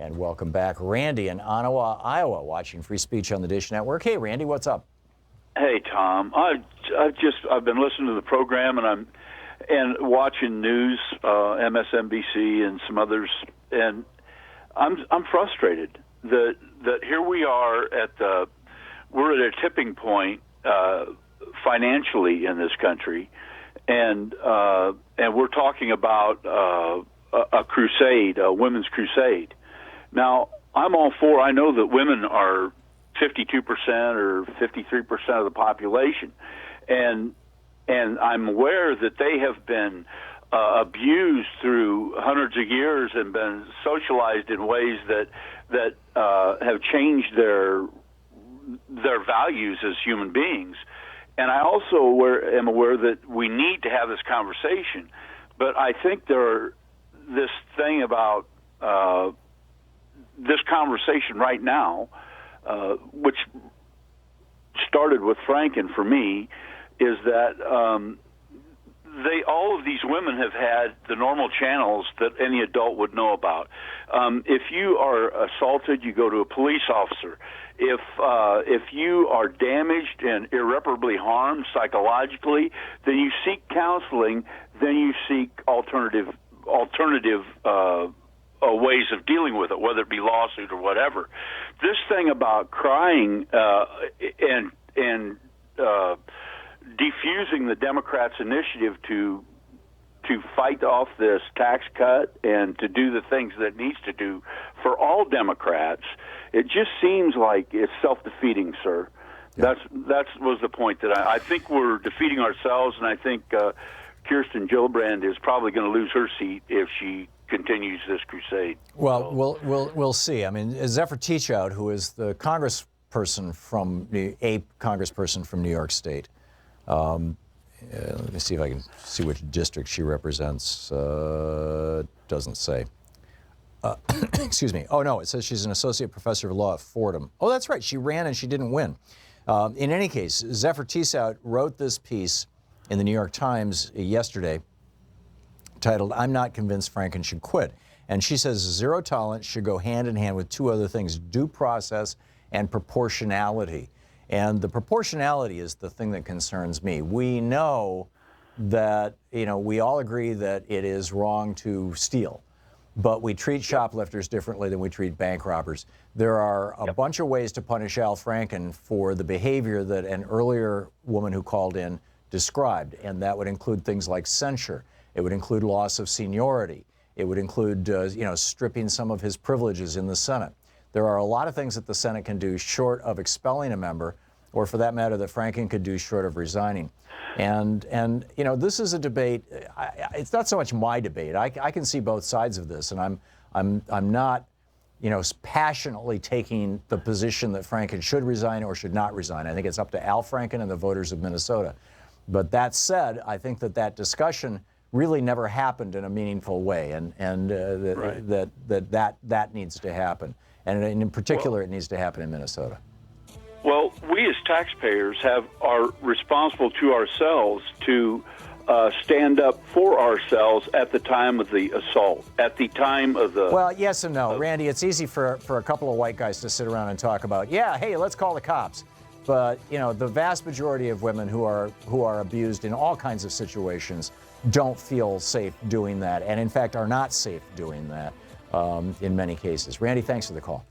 And welcome back. Randy in Ottawa, Iowa, watching Free Speech on the Dish Network. Hey, Randy, what's up? Hey, Tom. I've been listening to the program and watching news, MSNBC and some others, and I'm frustrated that here we are we're at a tipping point financially in this country, and we're talking about a crusade, a women's crusade. Now, I'm all for, I know that women are 52% or 53% of the population, and I'm aware that they have been abused through hundreds of years and been socialized in ways that have changed their values as human beings. And I also am aware that we need to have this conversation, but I think this thing about this conversation right now, which started with Franken for me, is that all of these women have had the normal channels that any adult would know about. If you are assaulted, you go to a police officer. If you are damaged and irreparably harmed psychologically, then you seek counseling. Then you seek alternative ways of dealing with it, whether it be lawsuit or whatever. This thing about crying and defusing the Democrats' initiative to fight off this tax cut and to do the things that it needs to do for all Democrats, it just seems like it's self-defeating, sir. Yeah. That was the point that I think we're defeating ourselves, and I think Kirsten Gillibrand is probably going to lose her seat if she continues this crusade. Well, we'll see. I mean, Zephyr Teachout, who is the congressperson from New York State. Let me see if I can see which district she represents. Doesn't say. Excuse me. Oh, no, it says she's an associate professor of law at Fordham. Oh, that's right. She ran and she didn't win. In any case, Zephyr Teachout wrote this piece in the New York Times yesterday titled, "I'm Not Convinced Franken Should Quit." And she says zero tolerance should go hand in hand with two other things, due process and proportionality. And the proportionality is the thing that concerns me. We know that, we all agree that it is wrong to steal, but we treat shoplifters differently than we treat bank robbers. There are a bunch of ways to punish Al Franken for the behavior that an earlier woman who called in described, and that would include things like censure. It would include loss of seniority. It would include, stripping some of his privileges in the Senate. There are a lot of things that the Senate can do short of expelling a member, or for that matter, that Franken could do short of resigning. And this is a debate. It's not so much my debate. I can see both sides of this, and I'm not, passionately taking the position that Franken should resign or should not resign. I think it's up to Al Franken and the voters of Minnesota. But that said, I think that discussion really never happened in a meaningful way, and that needs to happen, and in particular, it needs to happen in Minnesota. Well, we as taxpayers are responsible to ourselves to stand up for ourselves at the time of the assault, at the time of the... Well, yes and no. Randy, it's easy for a couple of white guys to sit around and talk about, hey, let's call the cops. But, the vast majority of women who are abused in all kinds of situations don't feel safe doing that, and in fact are not safe doing that in many cases. Randy, thanks for the call.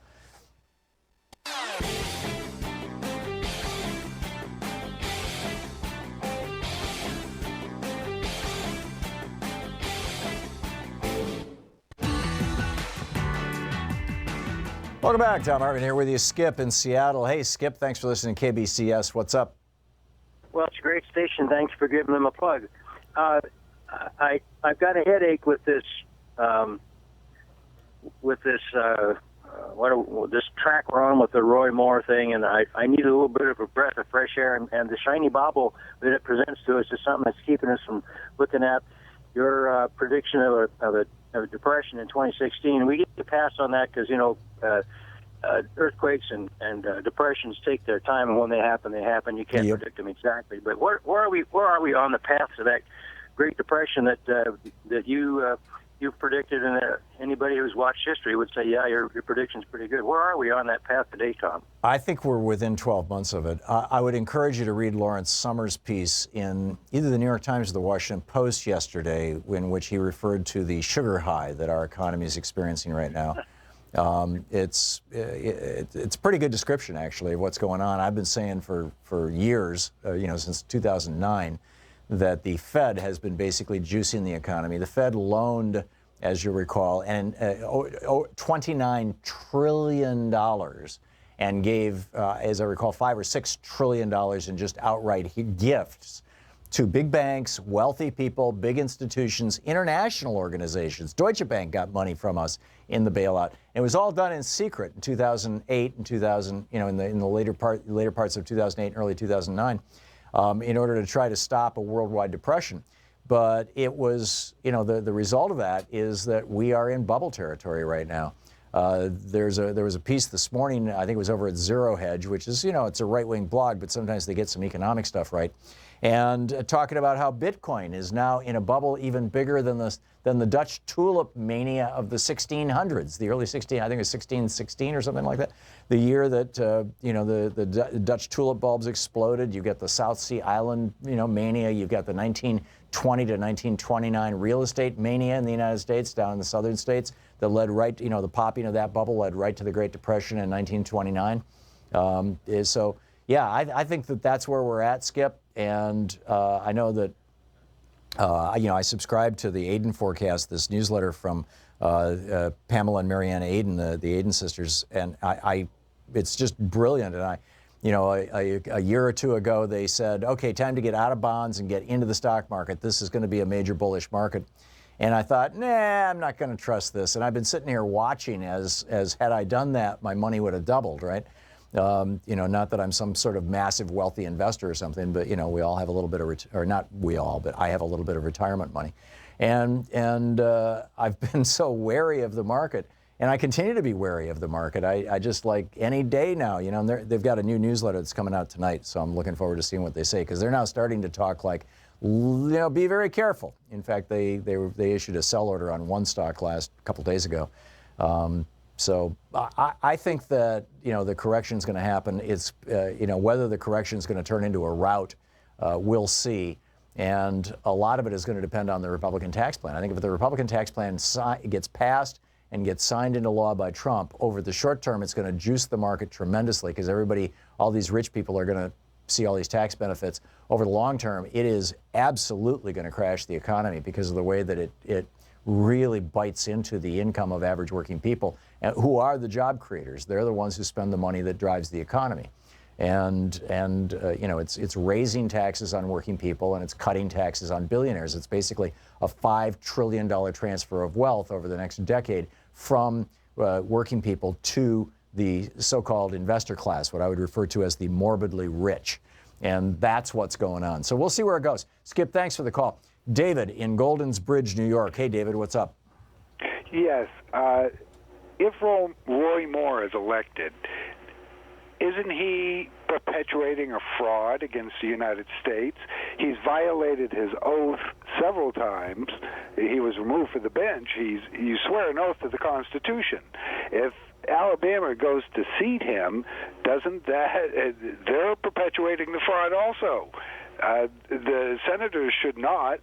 Welcome back. Thom Hartmann here with you. Skip in Seattle. Hey, Skip, thanks for listening to KBCS. What's up? Well, it's a great station. Thanks for giving them a plug. I've got a headache with this this track we're on with the Roy Moore thing, and I need a little bit of a breath of fresh air. And the shiny bauble that it presents to us is something that's keeping us from looking at your prediction of a depression in 2016. We get to pass on that because earthquakes and depressions take their time, and when they happen, they happen. You can't predict them exactly. But where are we on the path to that Great Depression that you've predicted? And anybody who's watched history would say, yeah, your prediction's pretty good. Where are we on that path today, Tom? I think we're within 12 months of it. I would encourage you to read Lawrence Summers' piece in either the New York Times or the Washington Post yesterday, in which he referred to the sugar high that our economy is experiencing right now. It's a pretty good description, actually, of what's going on. I've been saying for years, since 2009, that the Fed has been basically juicing the economy. The Fed loaned, as you recall, $29 trillion and gave, as I recall, $5 or $6 trillion in just outright gifts to big banks, wealthy people, big institutions, international organizations. Deutsche Bank got money from us in the bailout. It was all done in secret in 2008 and 2000, in the later parts of 2008 and early 2009, in order to try to stop a worldwide depression. But it was, the result of that is that we are in bubble territory right now. There was a piece this morning, I think it was over at Zero Hedge, which is, it's a right-wing blog, but sometimes they get some economic stuff right. And talking about how Bitcoin is now in a bubble even bigger than the Dutch tulip mania of the 1600s, the early 16, I think it was 1616 or something like that. The year that the Dutch tulip bulbs exploded. You get the South Sea Island mania. You've got the 1920 to 1929 real estate mania in the United States, down in the southern states, that led right, the popping of that bubble led right to the Great Depression in 1929. So yeah, I think that's where we're at, Skip. And I know that, I subscribe to the Aiden Forecast, this newsletter from Pamela and Marianne Aiden, the Aiden sisters, and it's just brilliant. And a year or two ago, they said, okay, time to get out of bonds and get into the stock market. This is going to be a major bullish market. And I thought, nah, I'm not going to trust this. And I've been sitting here watching as had I done that, my money would have doubled, right? Not that I'm some sort of massive wealthy investor or something, but, we all have a little bit of, or not we all, but I have a little bit of retirement money. And I've been so wary of the market, and I continue to be wary of the market. I just, like, any day now, they've got a new newsletter that's coming out tonight, so I'm looking forward to seeing what they say, because they're now starting to talk like, be very careful. In fact, they issued a sell order on one stock a couple days ago. So I think that, the correction is going to happen. It's, whether the correction is going to turn into a rout, we'll see. And a lot of it is going to depend on the Republican tax plan. I think if the Republican tax plan gets passed and gets signed into law by Trump, over the short term, it's going to juice the market tremendously because all these rich people are going to see all these tax benefits. Over the long term, it is absolutely going to crash the economy because of the way that it really bites into the income of average working people, who are the job creators. They're the ones who spend the money that drives the economy. And it's raising taxes on working people and it's cutting taxes on billionaires. It's basically a $5 trillion transfer of wealth over the next decade from working people to the so-called investor class, what I would refer to as the morbidly rich. And that's what's going on. So we'll see where it goes. Skip, thanks for the call. David in Goldens Bridge, New York. Hey, David, what's up? Yes. If Roy Moore is elected, isn't he perpetuating a fraud against the United States? He's violated his oath several times. He was removed from the bench. You swear an oath to the Constitution. If Alabama goes to seat him, doesn't that they're perpetuating the fraud also? The senators should not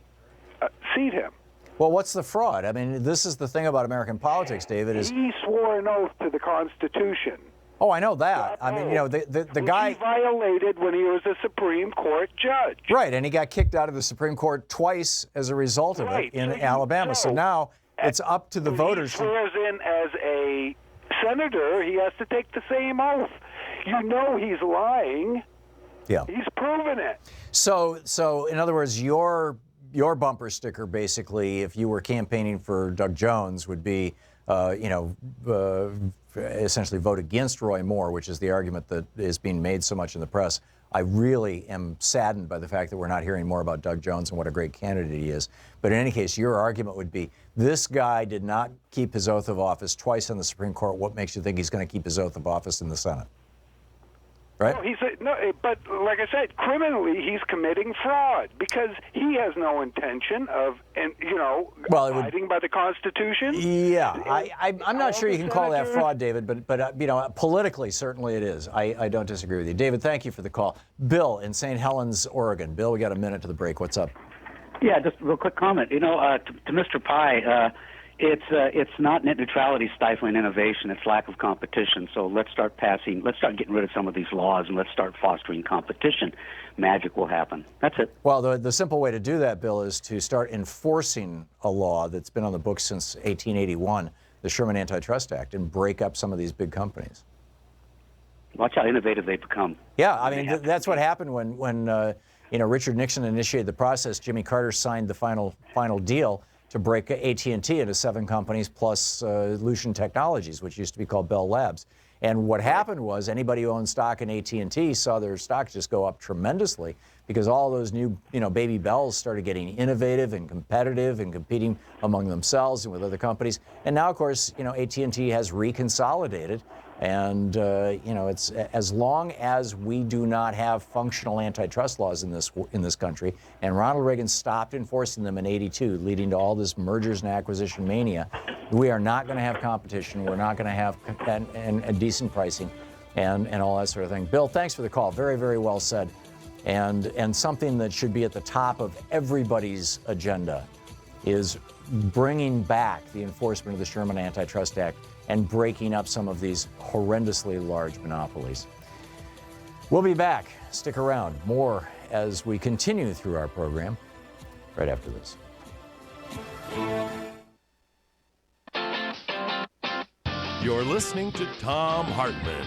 seat him. Well, what's the fraud? I mean, this is the thing about American politics, David. Is he swore an oath to the Constitution? Oh, I know that. I mean, the guy he violated when he was a Supreme Court judge. Right, and he got kicked out of the Supreme Court twice as a result of it in Alabama. So now it's up to the voters. He swears in as a senator, he has to take the same oath. You know he's lying. Yeah. He's proven it. So in other words, your bumper sticker, basically, if you were campaigning for Doug Jones, would be, essentially vote against Roy Moore, which is the argument that is being made so much in the press. I really am saddened by the fact that we're not hearing more about Doug Jones and what a great candidate he is. But in any case, your argument would be, this guy did not keep his oath of office twice on the Supreme Court. What makes you think he's going to keep his oath of office in the Senate? Right? But like I said, criminally, he's committing fraud because he has no intention of, abiding by the Constitution. Yeah, I'm not sure you can call that fraud, David, but politically, certainly it is. I don't disagree with you. David, thank you for the call. Bill in St. Helens, Oregon. Bill, we got a minute to the break. What's up? Yeah, just a real quick comment. To Mr. Pai, it's not net neutrality stifling innovation, it's lack of competition. So let's start getting rid of some of these laws and let's start fostering competition. Magic will happen. That's it. Well, the simple way to do that, Bill, is to start enforcing a law that's been on the books since 1881, the Sherman Antitrust Act, and break up some of these big companies. Watch how innovative they become. Yeah, I mean, that's what happened when Richard Nixon initiated the process. Jimmy Carter signed the final deal to break AT&T into 7 companies plus Lucian Technologies, which used to be called Bell Labs. And what happened was anybody who owned stock in AT&T saw their stock just go up tremendously because all those new, baby bells started getting innovative and competitive and competing among themselves and with other companies. And now, of course, AT&T has reconsolidated. And, it's as long as we do not have functional antitrust laws in this country, and Ronald Reagan stopped enforcing them in '82, leading to all this mergers and acquisition mania, we are not going to have competition. We're not going to have and decent pricing and all that sort of thing. Bill, thanks for the call. Very, very well said. And something that should be at the top of everybody's agenda is bringing back the enforcement of the Sherman Antitrust Act and breaking up some of these horrendously large monopolies. We'll be back. Stick around. More as we continue through our program right after this. You're listening to Thom Hartmann.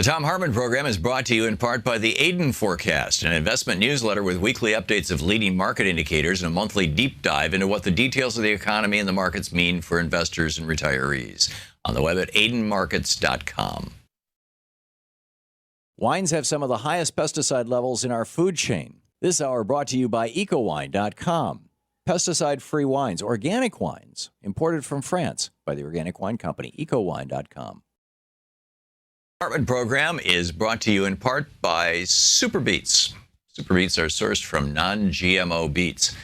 The Thom Hartmann Program is brought to you in part by the Aiden Forecast, an investment newsletter with weekly updates of leading market indicators and a monthly deep dive into what the details of the economy and the markets mean for investors and retirees. On the web at aidenmarkets.com. Wines have some of the highest pesticide levels in our food chain. This hour brought to you by ecowine.com. Pesticide-free wines, organic wines, imported from France by the Organic Wine Company, ecowine.com. The Hartmann Program is brought to you in part by Super Beets. Super Beets are sourced from non-GMO beets,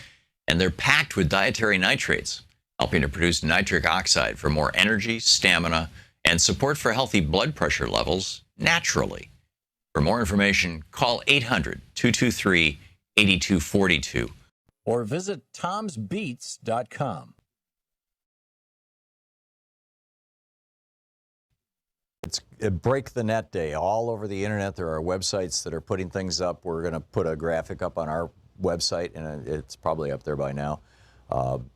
and they're packed with dietary nitrates, helping to produce nitric oxide for more energy, stamina, and support for healthy blood pressure levels naturally. For more information, call 800-223-8242 or visit tomsbeets.com. It's a Break the Net Day. All over the internet, there are websites that are putting things up. We're going to put a graphic up on our website, and it's probably up there by now,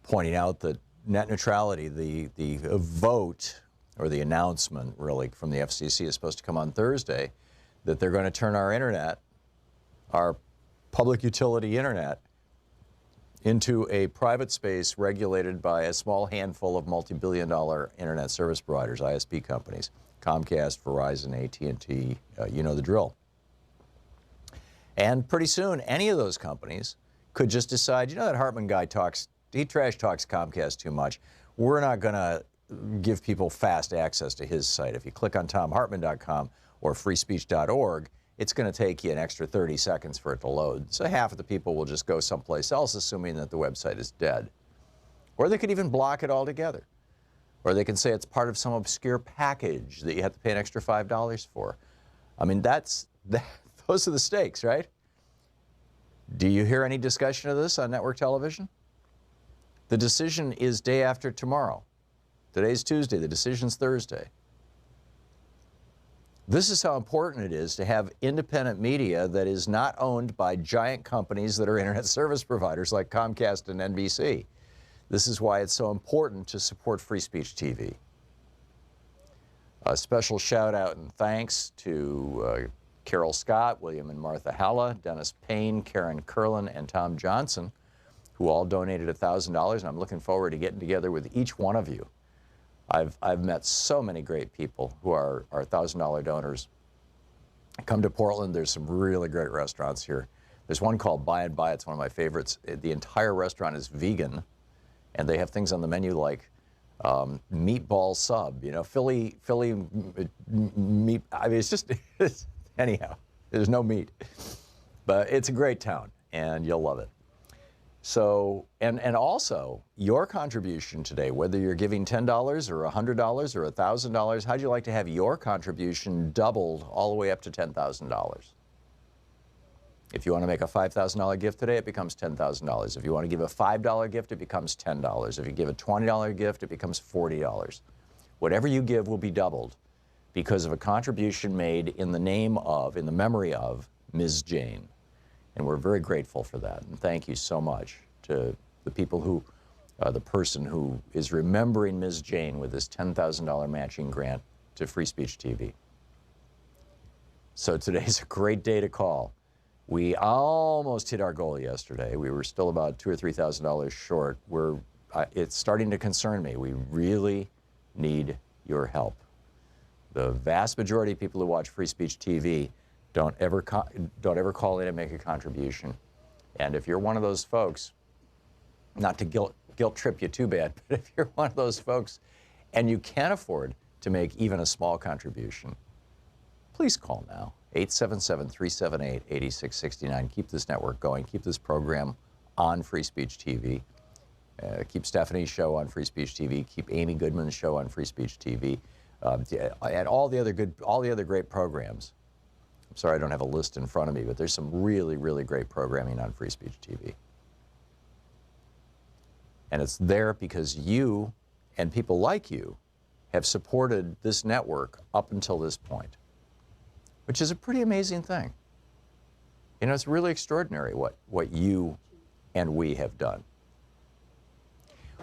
pointing out that net neutrality, the vote, or the announcement, really, from the FCC is supposed to come on Thursday, that they're going to turn our internet, our public utility internet, into a private space regulated by a small handful of multi-billion-dollar internet service providers, ISP companies, Comcast, Verizon, AT&T, you know the drill. And pretty soon, any of those companies could just decide, you know, that Hartmann guy he trash talks Comcast too much. We're not going to give people fast access to his site. If you click on ThomHartmann.com or freespeech.org, it's going to take you an extra 30 seconds for it to load. So half of the people will just go someplace else, assuming that the website is dead. Or they could even block it altogether. Or they can say it's part of some obscure package that you have to pay an extra $5 for. I mean, those are the stakes, right? Do you hear any discussion of this on network television? The decision is day after tomorrow. Today's Tuesday. The decision's Thursday. This is how important it is to have independent media that is not owned by giant companies that are internet service providers like Comcast and NBC. This is why it's so important to support Free Speech TV. A special shout out and thanks to Carol Scott, William and Martha Halla, Dennis Payne, Karen Curlin, and Tom Johnson, who all donated $1,000, and I'm looking forward to getting together with each one of you. I've met so many great people who are $1,000 donors. Come to Portland. There's some really great restaurants here. There's one called By and By. It's one of my favorites. The entire restaurant is vegan, and they have things on the menu like meatball sub, you know, Philly meat. I mean, it's just, anyhow, there's no meat. But it's a great town, and you'll love it. So, and also, your contribution today, whether you're giving $10 or $100 or $1,000, how'd you like to have your contribution doubled all the way up to $10,000? If you want to make a $5,000 gift today, it becomes $10,000. If you want to give a $5 gift, it becomes $10. If you give a $20 gift, it becomes $40. Whatever you give will be doubled because of a contribution made in the name of, in the memory of, Ms. Jane. And we're very grateful for that. And thank you so much to the people who, the person who is remembering Ms. Jane with this $10,000 matching grant to Free Speech TV. So today's a great day to call. We almost hit our goal yesterday. We were still about $2,000 or $3,000 short. It's starting to concern me. We really need your help. The vast majority of people who watch Free Speech TV don't ever call in and make a contribution. And if you're one of those folks, not to guilt trip you too bad, but if you're one of those folks and you can't afford to make even a small contribution, please call now, 877-378-8669. Keep this network going. Keep this program on Free Speech TV. Keep Stephanie's show on Free Speech TV. Keep Amy Goodman's show on Free Speech TV. And all the other great programs. I'm sorry I don't have a list in front of me, but there's some really, really great programming on Free Speech TV. And it's there because you and people like you have supported this network up until this point, which is a pretty amazing thing. You know, it's really extraordinary what you and we have done.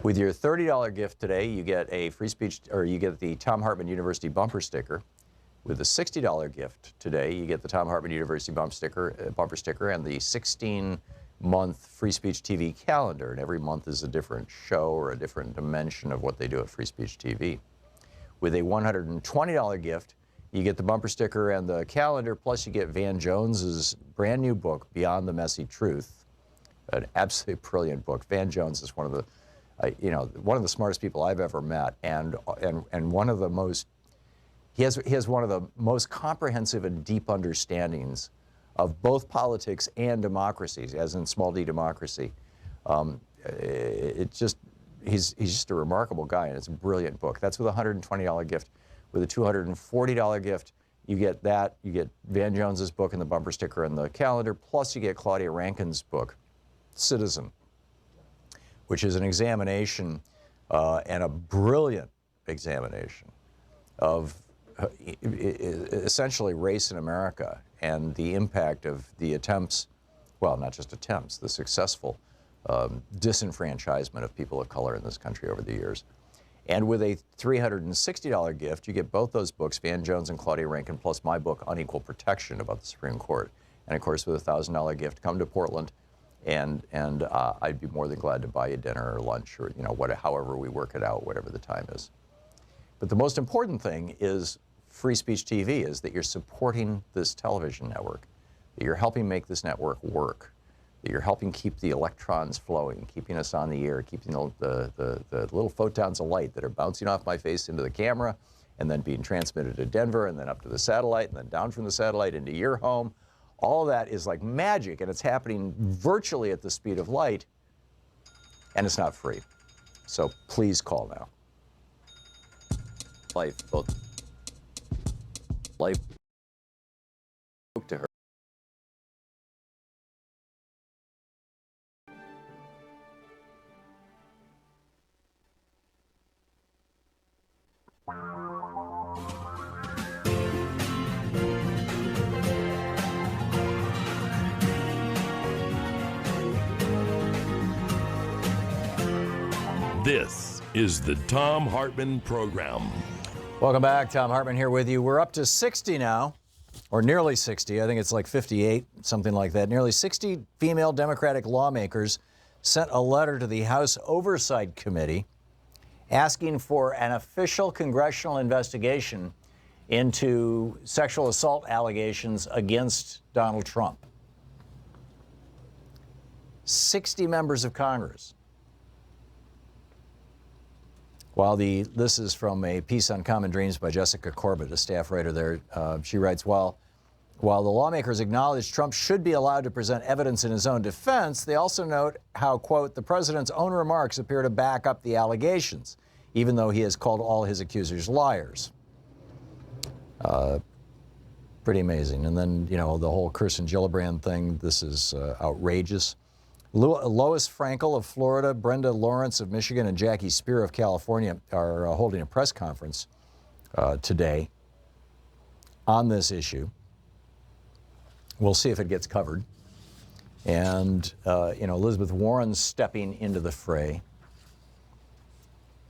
With your $30 gift today, you get a Free Speech, or you get the Thom Hartmann University bumper sticker. With a $60 gift today, you get the Thom Hartmann University bumper sticker and the 16-month Free Speech TV calendar. And every month is a different show or a different dimension of what they do at Free Speech TV. With a $120 gift, you get the bumper sticker and the calendar, plus you get Van Jones's brand new book, Beyond the Messy Truth, an absolutely brilliant book. Van Jones is one of the smartest people I've ever met, and one of the most. He has one of the most comprehensive and deep understandings of both politics and democracies, as in small d democracy. He's just a remarkable guy, and it's a brilliant book. That's with a $120 gift. With a $240 gift, you get that. You get Van Jones's book and the bumper sticker and the calendar, plus you get Claudia Rankine's book, Citizen, which is an examination and a brilliant examination of essentially race in America and the impact of the attempts, well, not just attempts, the successful disenfranchisement of people of color in this country over the years. And with a $360 gift, you get both those books, Van Jones and Claudia Rankine, plus my book, Unequal Protection, about the Supreme Court. And of course, with a $1,000 gift, come to Portland, and I'd be more than glad to buy you dinner or lunch or, however we work it out, whatever the time is. But the most important thing is Free Speech TV, is that you're supporting this television network, that you're helping make this network work, that you're helping keep the electrons flowing, keeping us on the air, keeping the little photons of light that are bouncing off my face into the camera and then being transmitted to Denver and then up to the satellite and then down from the satellite into your home. All of that is like magic, and it's happening virtually at the speed of light, and it's not free. So please call now. Life spoke to her. This is the Thom Hartmann Program. Welcome back. Thom Hartmann here with you. We're up to 60 now, or nearly 60. I think it's like 58, something like that. Nearly 60 female Democratic lawmakers sent a letter to the House Oversight Committee asking for an official congressional investigation into sexual assault allegations against Donald Trump. 60 members of Congress. This is from a piece on Common Dreams by Jessica Corbett, a staff writer there. She writes, while the lawmakers acknowledge Trump should be allowed to present evidence in his own defense, they also note how, quote, the president's own remarks appear to back up the allegations, even though he has called all his accusers liars. Pretty amazing. And then, the whole Kirsten Gillibrand thing, this is outrageous. Lois Frankel of Florida, Brenda Lawrence of Michigan, and Jackie Spear of California are holding a press conference today on this issue. We'll see if it gets covered. And, Elizabeth Warren's stepping into the fray.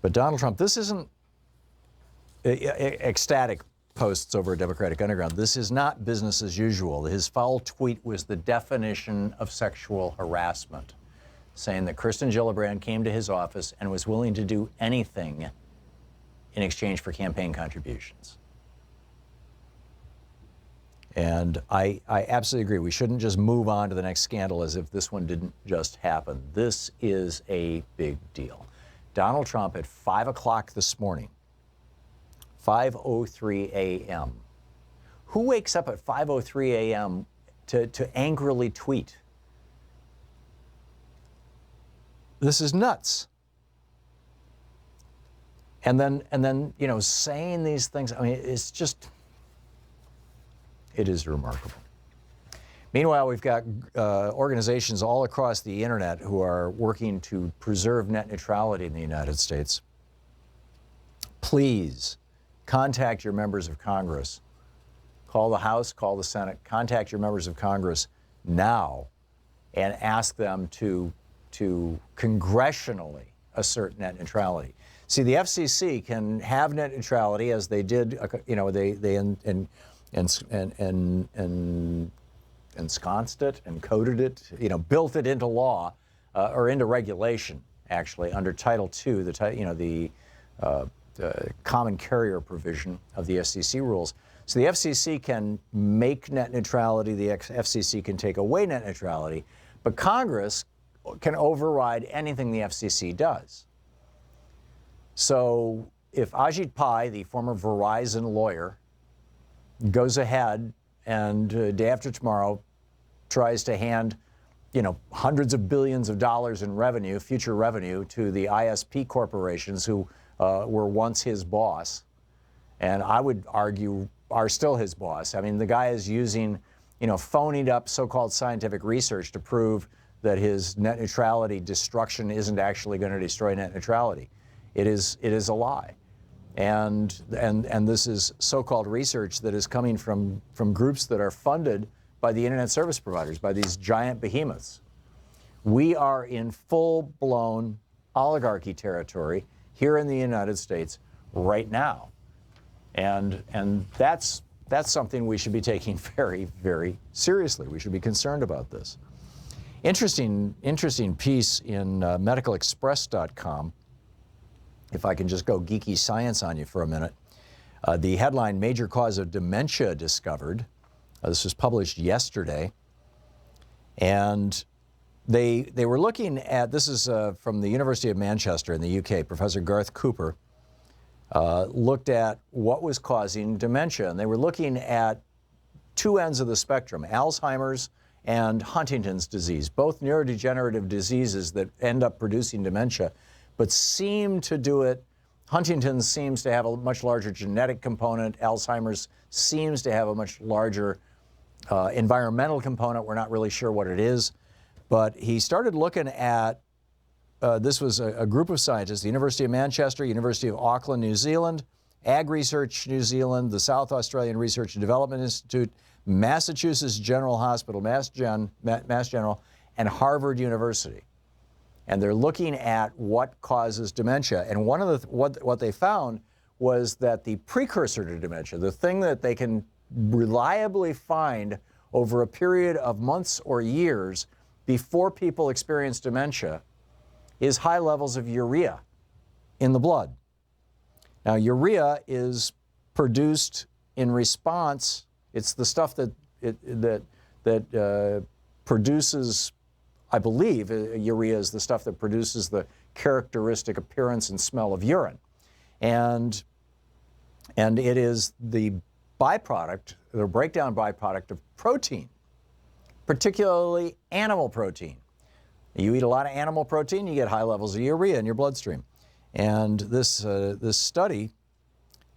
But Donald Trump, this isn't ecstatic posts over a Democratic underground. This is not business as usual. His foul tweet was the definition of sexual harassment, saying that Kirsten Gillibrand came to his office and was willing to do anything in exchange for campaign contributions. And I absolutely agree. We shouldn't just move on to the next scandal as if this one didn't just happen. This is a big deal. Donald Trump at 5 o'clock this morning, 5:03 a.m. Who wakes up at 5:03 a.m. to angrily tweet? This is nuts. And then saying these things, I mean, it is remarkable. Meanwhile, we've got organizations all across the internet who are working to preserve net neutrality in the United States. Please contact your members of Congress. Call the House, call the Senate, contact your members of Congress now and ask them to congressionally assert net neutrality. See, the FCC can have net neutrality as they did, they ensconced it, encoded it, built it into law or into regulation, actually, under Title II, the common carrier provision of the FCC rules. So the FCC can make net neutrality, the FCC can take away net neutrality, but Congress can override anything the FCC does. So if Ajit Pai, the former Verizon lawyer, goes ahead and day after tomorrow tries to hand, hundreds of billions of dollars in revenue, future revenue, to the ISP corporations who were once his boss, and I would argue are still his boss. I mean, the guy is using, phonied up so-called scientific research to prove that his net neutrality destruction isn't actually going to destroy net neutrality. It is a lie. And this is so-called research that is coming from groups that are funded by the internet service providers, by these giant behemoths. We are in full-blown oligarchy territory here in the United States right now. And that's something we should be taking very, very seriously. We should be concerned about this. Interesting piece in medicalexpress.com. If I can just go geeky science on you for a minute. The headline, Major Cause of Dementia Discovered. This was published yesterday. And they were looking at, this is from the University of Manchester in the UK, Professor Garth Cooper looked at what was causing dementia. And they were looking at two ends of the spectrum, Alzheimer's and Huntington's disease, both neurodegenerative diseases that end up producing dementia, but seem to do it. Huntington's seems to have a much larger genetic component. Alzheimer's seems to have a much larger environmental component. We're not really sure what it is. But he started looking at, this was a group of scientists, the University of Manchester, University of Auckland, New Zealand, Ag Research New Zealand, the South Australian Research and Development Institute, Massachusetts General Hospital, Mass General, and Harvard University. And they're looking at what causes dementia. And one of what they found was that the precursor to dementia, the thing that they can reliably find over a period of months or years before people experience dementia, is high levels of urea in the blood. Now, urea is produced in response. It's the stuff that produces, I believe, urea is the stuff that produces the characteristic appearance and smell of urine. And it is the byproduct, the breakdown byproduct of protein, particularly animal protein. You eat a lot of animal protein, you get high levels of urea in your bloodstream. And this study,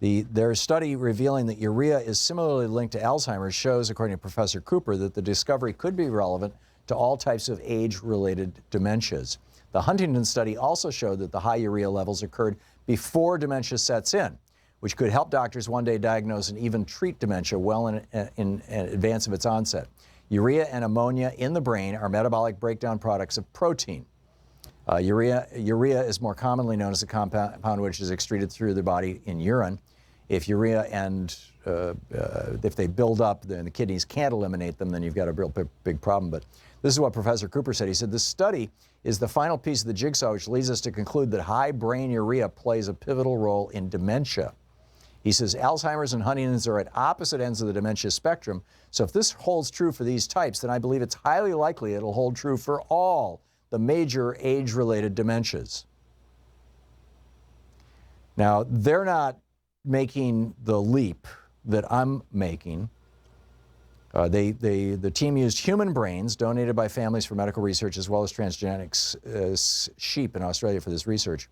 their study revealing that urea is similarly linked to Alzheimer's shows, according to Professor Cooper, that the discovery could be relevant to all types of age-related dementias. The Huntington study also showed that the high urea levels occurred before dementia sets in, which could help doctors one day diagnose and even treat dementia well in advance of its onset. Urea and ammonia in the brain are metabolic breakdown products of protein. Urea is more commonly known as a compound which is excreted through the body in urine. If urea and if they build up, then the kidneys can't eliminate them, then you've got a real big problem. But this is what Professor Cooper said. He said, this study is the final piece of the jigsaw which leads us to conclude that high brain urea plays a pivotal role in dementia. He says Alzheimer's and Huntington's are at opposite ends of the dementia spectrum. So if this holds true for these types, then I believe it's highly likely it'll hold true for all the major age-related dementias. Now, they're not making the leap that I'm making. The team used human brains donated by families for medical research as well as transgenic sheep in Australia for this research.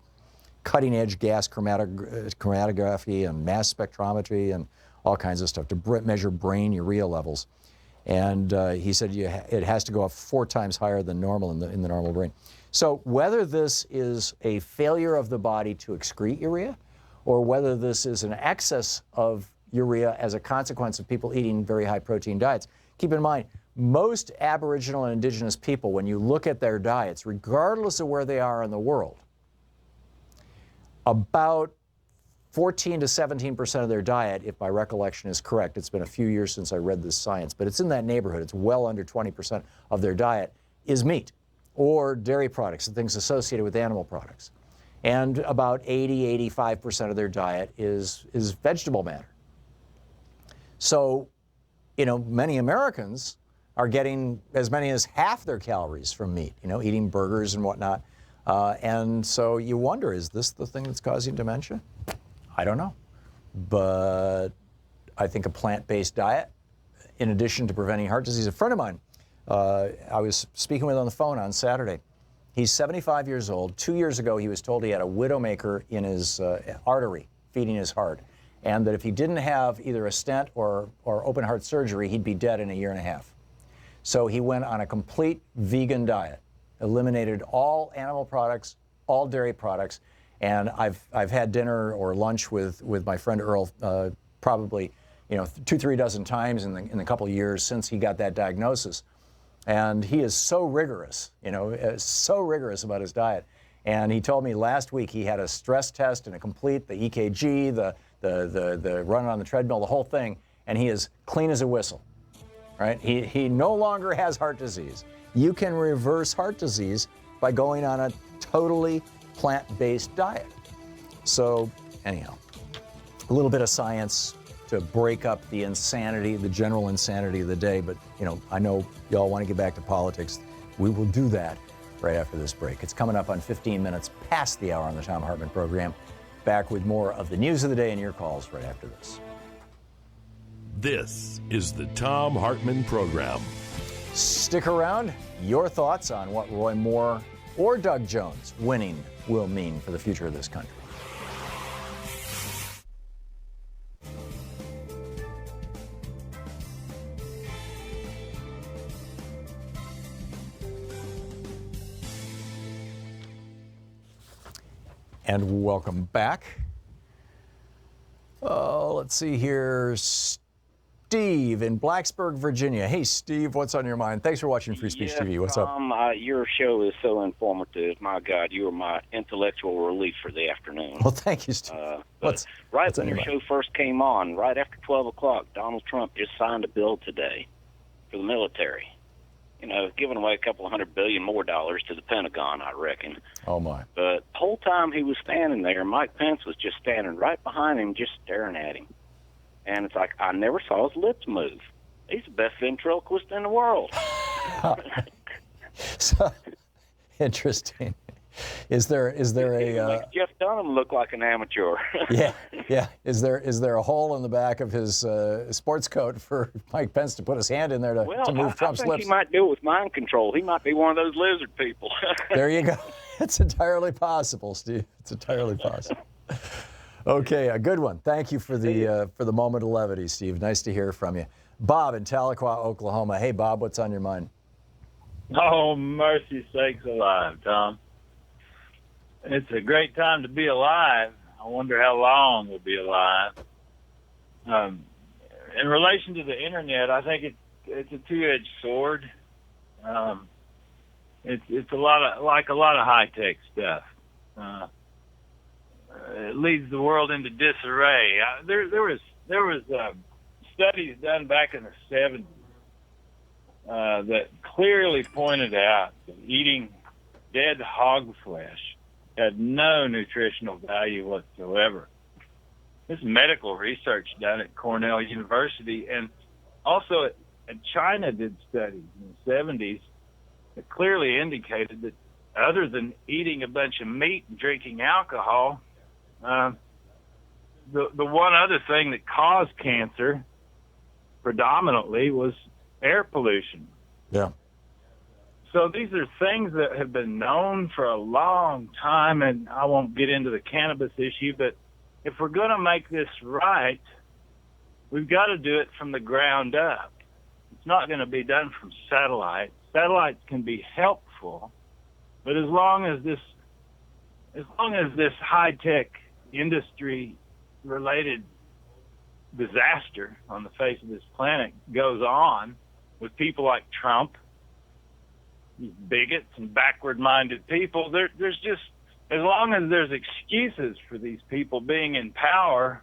Cutting-edge gas chromatography and mass spectrometry and all kinds of stuff to measure brain urea levels. And he said it has to go up 4 times higher than normal in the normal brain. So whether this is a failure of the body to excrete urea or whether this is an excess of urea as a consequence of people eating very high protein diets, keep in mind, most Aboriginal and Indigenous people, when you look at their diets, regardless of where they are in the world, about 14 to 17% of their diet, if my recollection is correct. It's been a few years since I read this science, but it's in that neighborhood. It's well under 20% of their diet is meat or dairy products and things associated with animal products. And about 80, 85% of their diet is vegetable matter. So, you know, many Americans are getting as many as half their calories from meat, you know, eating burgers and whatnot. And so you wonder, is this the thing that's causing dementia? I don't know. But I think a plant-based diet, in addition to preventing heart disease, a friend of mine, I was speaking with on the phone on Saturday. He's 75 years old. 2 years ago, he was told he had a widowmaker in his artery feeding his heart, and that if he didn't have either a stent or open heart surgery, he'd be dead in a year and a half. So he went on a complete vegan diet, eliminated all animal products, all dairy products, and I've had dinner or lunch with my friend Earl probably 2-3 dozen times in the couple of years since he got that diagnosis. And he is so rigorous, so rigorous about his diet. And he told me last week he had a stress test and a complete, the EKG, the run on the treadmill, the whole thing, and he is clean as a whistle, right? He no longer has heart disease. You can reverse heart disease by going on a totally plant-based diet. So anyhow, a little bit of science to break up the insanity, the general insanity of the day. But, I know y'all want to get back to politics. We will do that right after this break. It's coming up on 15 minutes past the hour on the Thom Hartmann Program. Back with more of the news of the day and your calls right after this. This is the Thom Hartmann Program. Stick around. Your thoughts on what Roy Moore or Doug Jones winning will mean for the future of this country. And welcome back. Let's see here. Steve in Blacksburg, Virginia. Hey, Steve, what's on your mind? Thanks for watching Free Speech TV. What's up? Your show is so informative. My God, you are my intellectual relief for the afternoon. Well, thank you, Steve. What's when your show first came on, right after 12 o'clock, Donald Trump just signed a bill today for the military. Giving away a couple $100 billion more to the Pentagon, I reckon. Oh, my. But the whole time he was standing there, Mike Pence was just standing right behind him, just staring at him. And it's like, I never saw his lips move. He's the best ventriloquist in the world. So, interesting. Is there a makes Jeff Dunham look like an amateur? yeah. Is there a hole in the back of his sports coat for Mike Pence to put his hand in there to move Trump's I think lips? He might do it with mind control. He might be one of those lizard people. There you go. It's entirely possible, Steve. It's entirely possible. Okay, a good one. Thank you for the moment of levity, Steve. Nice to hear from you. Bob in Tahlequah, Oklahoma. Hey, Bob, what's on your mind? Oh, mercy sakes alive, Tom. It's a great time to be alive. I wonder how long we'll be alive. In relation to the internet, I think it's a two-edged sword. It's a lot of high-tech stuff. It leads the world into disarray. There was studies done back in the 70s that clearly pointed out that eating dead hog flesh had no nutritional value whatsoever. This is medical research done at Cornell University, and also China did studies in the 70s that clearly indicated that other than eating a bunch of meat and drinking alcohol, the one other thing that caused cancer predominantly was air pollution. Yeah. So these are things that have been known for a long time, and I won't get into the cannabis issue, but if we're going to make this right, we've got to do it from the ground up. It's not going to be done from satellites. Satellites can be helpful, but as long as this high-tech industry-related disaster on the face of this planet goes on with people like Trump, these bigots and backward-minded people, there's just as long as there's excuses for these people being in power,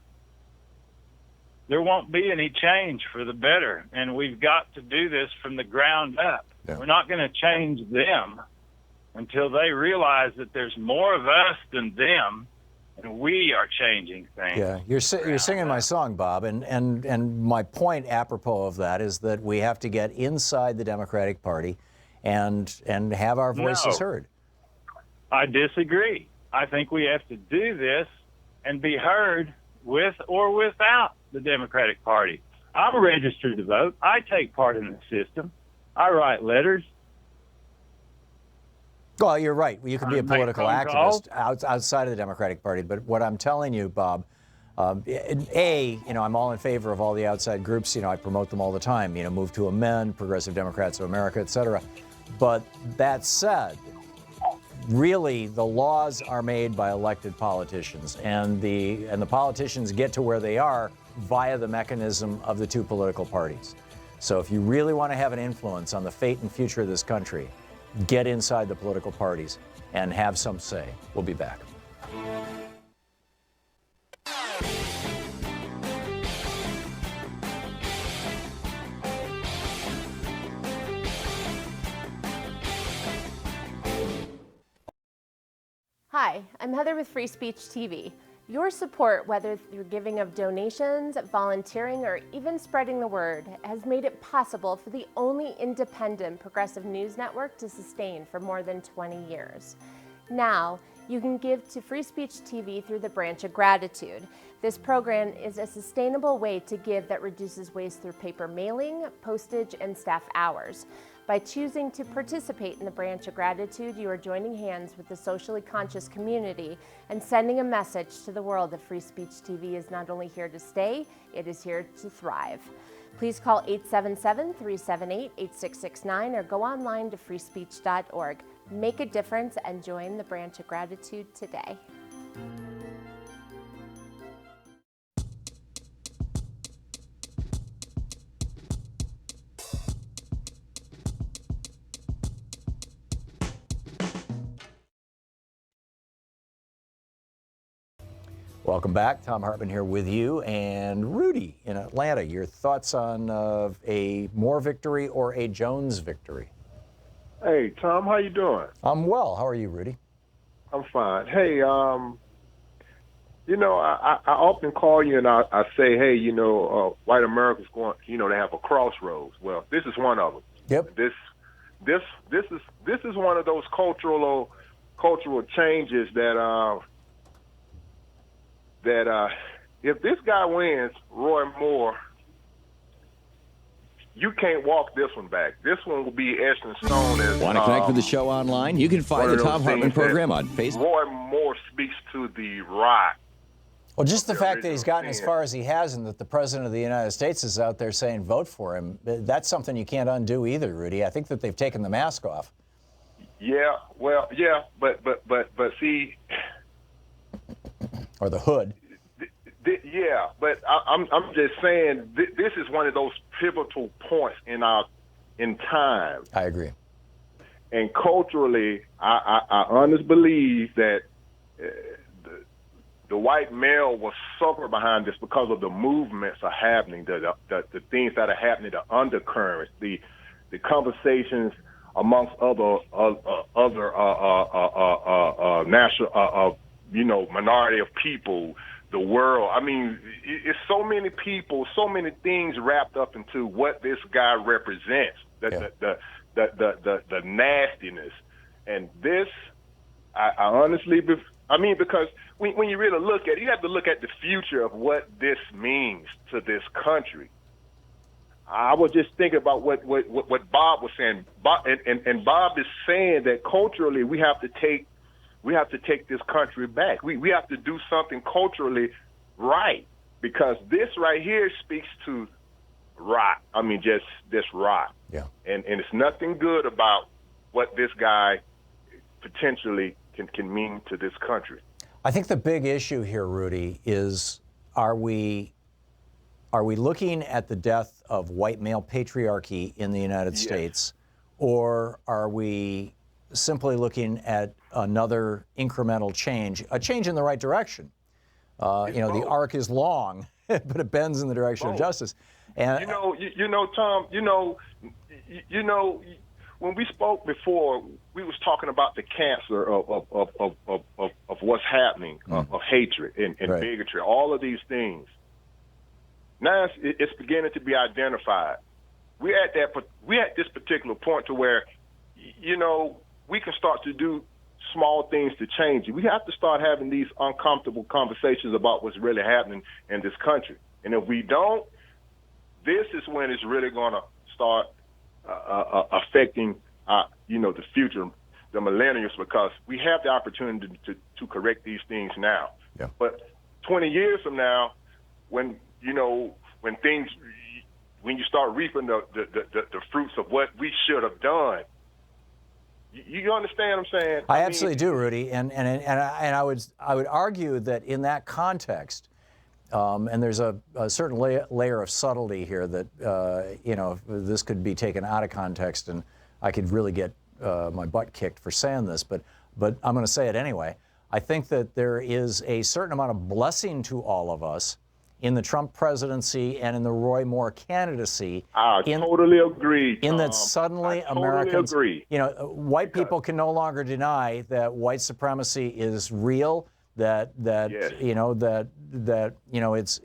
there won't be any change for the better. And we've got to do this from the ground up. Yeah. We're not going to change them until they realize that there's more of us than them, and we are changing things. Yeah, you're singing my song, Bob, and my point apropos of that is that we have to get inside the Democratic Party and have our voices heard. I disagree. I think we have to do this and be heard with or without the Democratic Party. I'm registered to vote. I take part in the system. I write letters. Well, you're right. You can be a political activist outside of the Democratic Party. But what I'm telling you, Bob, I'm all in favor of all the outside groups. I promote them all the time. Move to Amend, Progressive Democrats of America, et cetera. But that said, really, the laws are made by elected politicians, and the politicians get to where they are via the mechanism of the two political parties. So if you really want to have an influence on the fate and future of this country, get inside the political parties and have some say. We'll be back. Hi, I'm Heather with Free Speech TV. Your support, whether through giving of donations, volunteering, or even spreading the word, has made it possible for the only independent progressive news network to sustain for more than 20 years. Now, you can give to Free Speech TV through the Branch of Gratitude. This program is a sustainable way to give that reduces waste through paper mailing, postage, and staff hours. By choosing to participate in the Branch of Gratitude, you are joining hands with the socially conscious community and sending a message to the world that Free Speech TV is not only here to stay, it is here to thrive. Please call 877-378-8669 or go online to freespeech.org. Make a difference and join the Branch of Gratitude today. Welcome back. Thom Hartmann here with you. And Rudy in Atlanta, your thoughts on a Moore victory or a Jones victory? Hey, Tom, how you doing? I'm well. How are you, Rudy? I'm fine. Hey, I often call you and I say, hey, white America's going, to have a crossroads. Well, this is one of them. Yep. This is one of those cultural changes that if this guy wins, Roy Moore, you can't walk this one back. This one will be etched in stone. Want to connect with the show online? You can find the Thom Hartmann Program on Facebook. Roy Moore speaks to the rock. Well, just the fact that he's gotten as far as he has and that the President of the United States is out there saying vote for him, that's something you can't undo either, Rudy. I think that they've taken the mask off. Yeah, well, yeah, but see... Or the hood. Yeah, but I'm just saying this is one of those pivotal points in time. I agree. And culturally, I honestly believe that the white male will suffer behind this because of the movements are happening, the things that are happening, the undercurrents, the conversations amongst other national minority of people. The world. I mean, it's so many people, so many things wrapped up into what this guy represents. The nastiness, and this, I honestly, because when you really look at it, you have to look at the future of what this means to this country. I was just thinking about what Bob was saying. Bob is saying that culturally we have to take this country back. We have to do something culturally right, because this right here speaks to rot. I mean, just this rot. Yeah. And it's nothing good about what this guy potentially can mean to this country. I think the big issue here, Rudy, is are we looking at the death of white male patriarchy in the United States, or are we simply looking at another incremental change, a change in the right direction. The arc is long, but it bends in the direction of justice. And Tom, when we spoke before, we was talking about the cancer of what's happening, of hatred and bigotry, all of these things. Now it's beginning to be identified. We're at this particular point to where, we can start to do small things to change it. We have to start having these uncomfortable conversations about what's really happening in this country. And if we don't, this is when it's really going to start affecting, the future, the millennials, because we have the opportunity to correct these things now. Yeah. But 20 years from now, when you start reaping the fruits of what we should have done, you understand what I'm saying? I absolutely do, Rudy, and I would argue that in that context, and there's a certain layer of subtlety here that this could be taken out of context, and I could really get my butt kicked for saying this, but I'm going to say it anyway. I think that there is a certain amount of blessing to all of us in the Trump presidency and in the Roy Moore candidacy. I totally agree, Tom. In that suddenly Americans, white people can no longer deny that white supremacy is real, that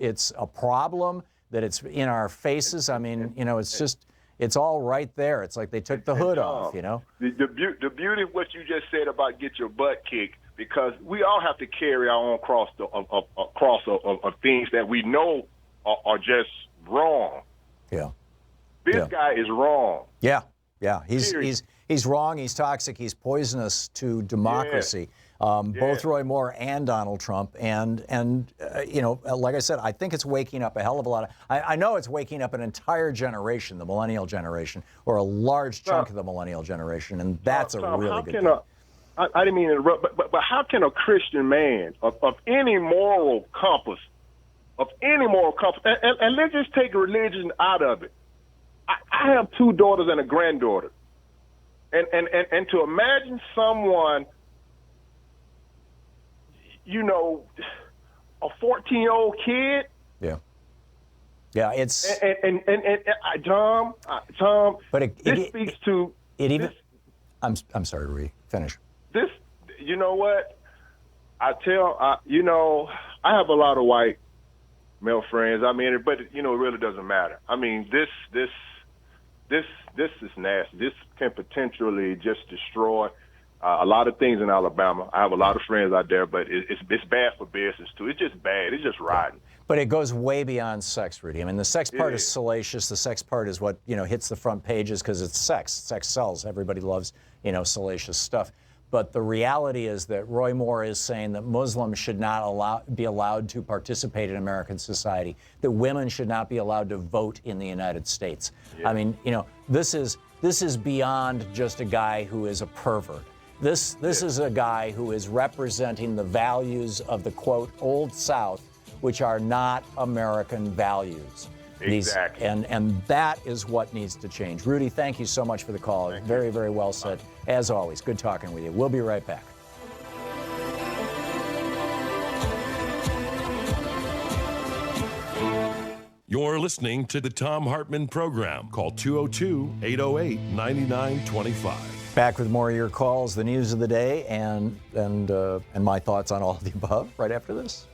it's a problem, that it's in our faces. I mean, it's all right there. It's like they took the hood off, The beauty of what you just said about get your butt kicked, because we all have to carry our own cross of things that we know are just wrong. Yeah. This guy is wrong. Yeah. He's wrong. He's toxic. He's poisonous to democracy. Both Roy Moore and Donald Trump. And like I said, I think it's waking up a hell of a lot. I know it's waking up an entire generation, the millennial generation, or a large chunk of the millennial generation, and that's a really good thing. I didn't mean to interrupt, but how can a Christian man of any moral compass, and let's just take religion out of it. I have 2 daughters and a granddaughter, and to imagine someone, a 14-year-old kid. Yeah, it's and Tom. But this speaks to it. Even I'm sorry, Ree. Finish. This, you know what? I have a lot of white male friends. But it really doesn't matter. This is nasty. This can potentially just destroy a lot of things in Alabama. I have a lot of friends out there, but it's bad for business too. It's just bad. It's just rotten. But it goes way beyond sex, Rudy. The sex part is salacious. The sex part is what hits the front pages because it's sex. Sex sells. Everybody loves salacious stuff. But the reality is that Roy Moore is saying that Muslims should not be allowed to participate in American society, that women should not be allowed to vote in the United States. Yeah. This is beyond just a guy who is a pervert. This is a guy who is representing the values of the, quote, Old South, which are not American values. Exactly. And that is what needs to change. Rudy, thank you so much for the call. Very, very well said. As always, good talking with you. We'll be right back. You're listening to the Thom Hartmann Program. Call 202-808-9925. Back with more of your calls, the news of the day, and my thoughts on all of the above right after this.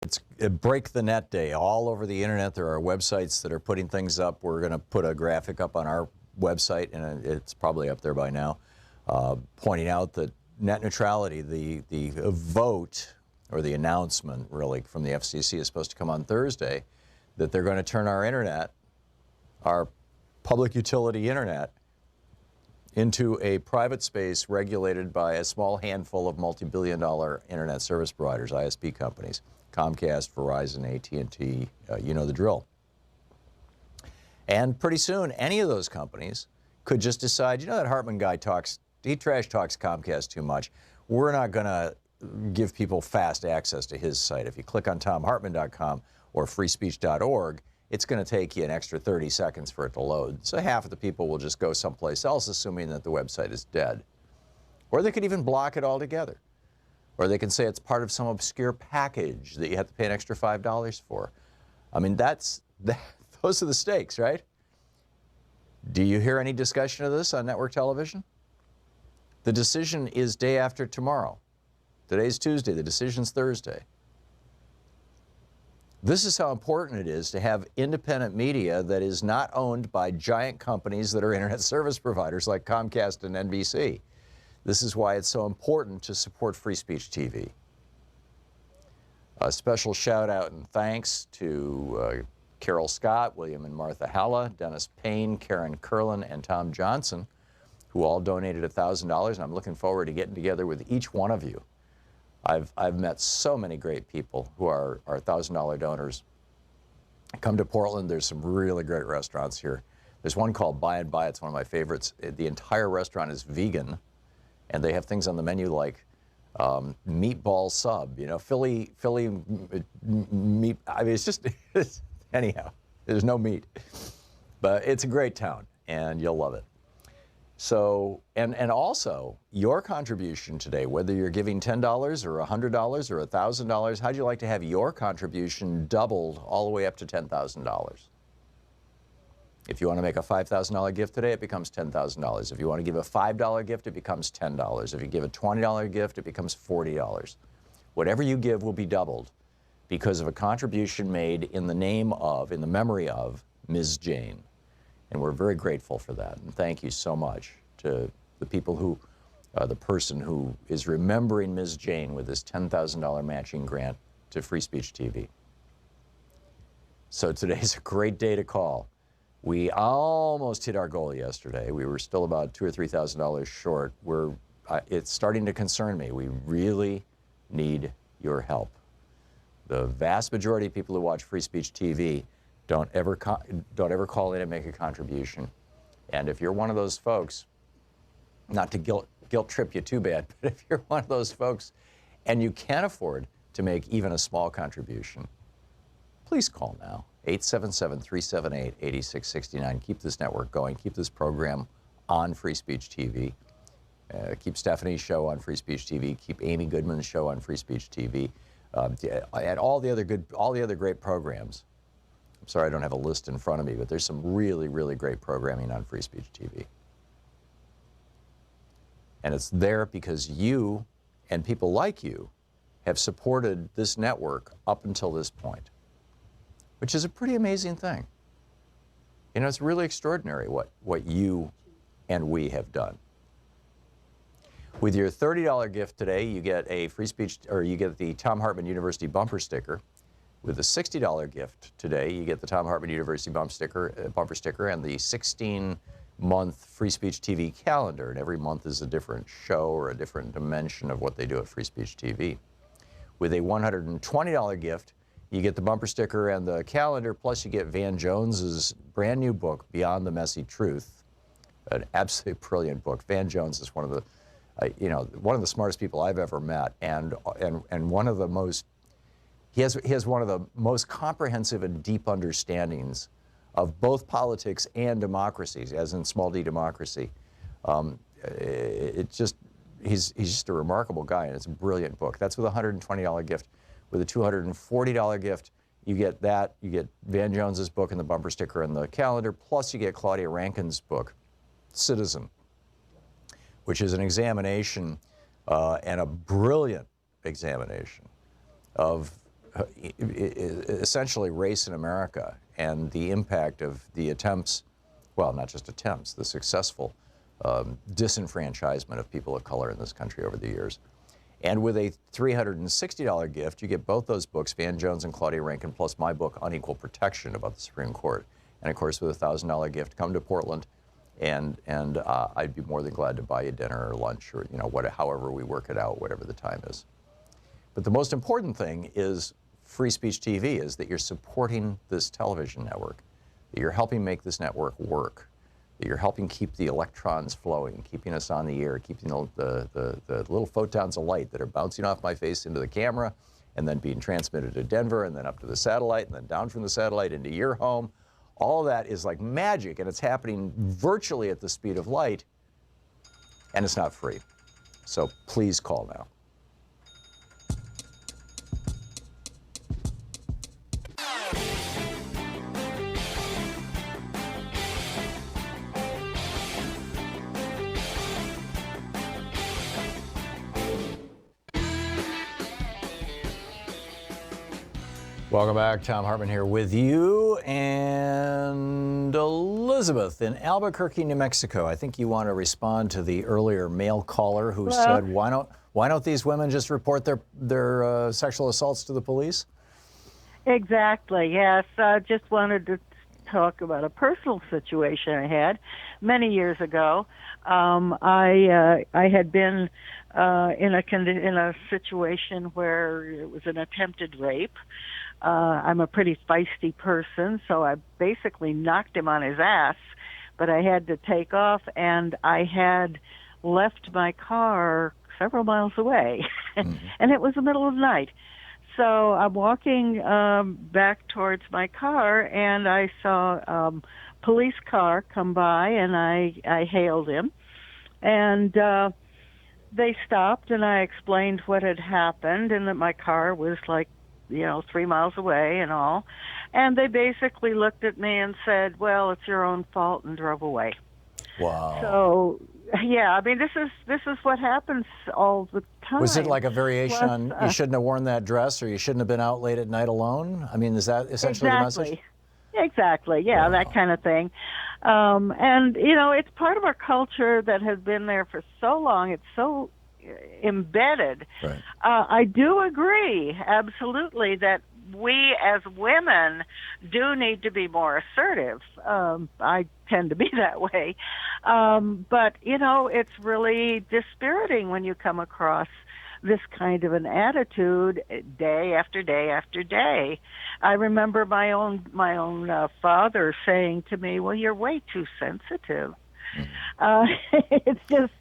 It's Break the Net Day. All over the internet, there are websites that are putting things up. We're going to put a graphic up on our website, and it's probably up there by now, pointing out that net neutrality, the vote, or the announcement, really, from the FCC is supposed to come on Thursday, that they're going to turn our internet, our public utility internet, into a private space regulated by a small handful of multi-billion-dollar internet service providers, ISP companies. Comcast, Verizon, AT&T, you know the drill. And pretty soon, any of those companies could just decide, that Hartmann guy he trash talks Comcast too much. we're not going to give people fast access to his site. If you click on thomhartmann.com or freespeech.org, it's going to take you an extra 30 seconds for it to load. So half of the people will just go someplace else, assuming that the website is dead. Or they could even block it altogether. Or they can say it's part of some obscure package that you have to pay an extra $5 for. I mean, those are the stakes, right? Do you hear any discussion of this on network television? The decision is day after tomorrow. Today's Tuesday, the decision's Thursday. This is how important it is to have independent media that is not owned by giant companies that are internet service providers like Comcast and NBC. This is why it's so important to support Free Speech TV. A special shout out and thanks to Carol Scott, William and Martha Halla, Dennis Payne, Karen Curlin, and Tom Johnson, who all donated $1,000, and I'm looking forward to getting together with each one of you. I've met so many great people who are $1,000 donors. Come to Portland, there's some really great restaurants here. There's one called By and By, it's one of my favorites. The entire restaurant is vegan, and they have things on the menu like meatball sub, you know, Philly meat. I mean, it's just, anyhow, there's no meat. But it's a great town, and you'll love it. So, and also, your contribution today, whether you're giving $10 or $100 or $1,000, how'd you like to have your contribution doubled all the way up to $10,000? If you want to make a $5,000 gift today, it becomes $10,000. If you want to give a $5 gift, it becomes $10. If you give a $20 gift, it becomes $40. Whatever you give will be doubled because of a contribution made in the name of, in the memory of, Ms. Jane. And we're very grateful for that. And thank you so much to the people who, the person who is remembering Ms. Jane with this $10,000 matching grant to Free Speech TV. So today's a great day to call. We almost hit our goal yesterday. We were still about $2,000 or $3,000 short. It's starting to concern me. We really need your help. The vast majority of people who watch Free Speech TV don't ever call in and make a contribution. And if you're one of those folks, not to guilt trip you too bad, but if you're one of those folks and you can't afford to make even a small contribution, please call now. 877-378-8669. Keep this network going. Keep this program on Free Speech TV. Keep Stephanie's show on Free Speech TV. Keep Amy Goodman's show on Free Speech TV. And all the other great programs. I'm sorry I don't have a list in front of me, but there's some really, really great programming on Free Speech TV. And it's there because you and people like you have supported this network up until this point, which is a pretty amazing thing. You know, it's really extraordinary what you and we have done. With your $30 gift today, you get a Free Speech, or you get the Thom Hartmann University bumper sticker. With a $60 gift today, you get the Thom Hartmann University bumper sticker and the 16-month Free Speech TV calendar. And every month is a different show or a different dimension of what they do at Free Speech TV. With a $120 gift, you get the bumper sticker and the calendar, plus you get Van Jones's brand new book, Beyond the Messy Truth, an absolutely brilliant book. Van Jones is one of the, one of the smartest people I've ever met, and one of the most. He has one of the most comprehensive and deep understandings of both politics and democracies, as in small d democracy. He's just a remarkable guy, and it's a brilliant book. That's with a $120 gift. With a $240 gift, you get that. You get Van Jones's book and the bumper sticker and the calendar, plus you get Claudia Rankin's book, Citizen, which is an examination and a brilliant examination of essentially race in America and the impact of the attempts, well, not just attempts, the successful disenfranchisement of people of color in this country over the years. And with a $360 gift, you get both those books, Van Jones and Claudia Rankin, plus my book, Unequal Protection, about the Supreme Court. And of course, with a $1,000 gift, come to Portland, and I'd be more than glad to buy you dinner or lunch or, however we work it out, whatever the time is. But the most important thing is Free Speech TV, is that you're supporting this television network, that you're helping make this network work, that you're helping keep the electrons flowing, keeping us on the air, keeping the little photons of light that are bouncing off my face into the camera and then being transmitted to Denver and then up to the satellite and then down from the satellite into your home. All that is like magic, and it's happening virtually at the speed of light, and it's not free. So please call now. Welcome back. Thom Hartmann here with you and Elizabeth in Albuquerque, New Mexico. I think you want to respond to the earlier male caller who said, why don't these women just report their sexual assaults to the police? Exactly, yes. I just wanted to talk about a personal situation I had many years ago. I had been in a situation where it was an attempted rape. I'm a pretty feisty person, so I basically knocked him on his ass, but I had to take off, and I had left my car several miles away, and it was the middle of the night. So I'm walking back towards my car, and I saw a police car come by, and I hailed him, and they stopped, and I explained what had happened, and that my car was 3 miles away and all. And they basically looked at me and said, well, it's your own fault, and drove away. Wow. So, yeah, I mean, this is what happens all the time. Was it like a variation on you shouldn't have worn that dress or you shouldn't have been out late at night alone? I mean, is that essentially the message? Exactly, yeah, wow. That kind of thing. And, it's part of our culture that has been there for so long. It's so embedded. Right. I do agree, absolutely, that we as women do need to be more assertive. I tend to be that way. But, it's really dispiriting when you come across this kind of an attitude day after day after day. I remember my own father saying to me, well, you're way too sensitive. It's just...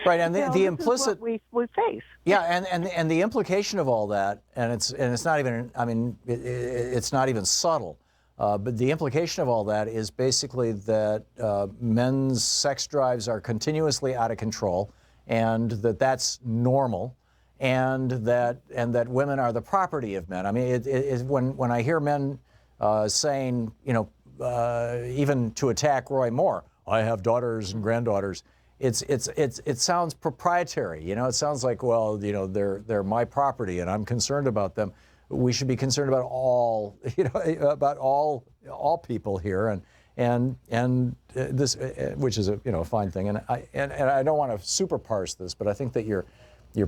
Right, and the implicit we face. Yeah, and the implication of all that, and it's not even, I mean, it's not even subtle, but the implication of all that is basically that men's sex drives are continuously out of control, and that's normal, and that women are the property of men. I mean, when I hear men saying, even to attack Roy Moore, I have daughters and granddaughters. It sounds proprietary, It sounds like, well, they're my property, and I'm concerned about them. We should be concerned about all, about all people here, and this, which is a fine thing. And I don't want to super parse this, but I think that your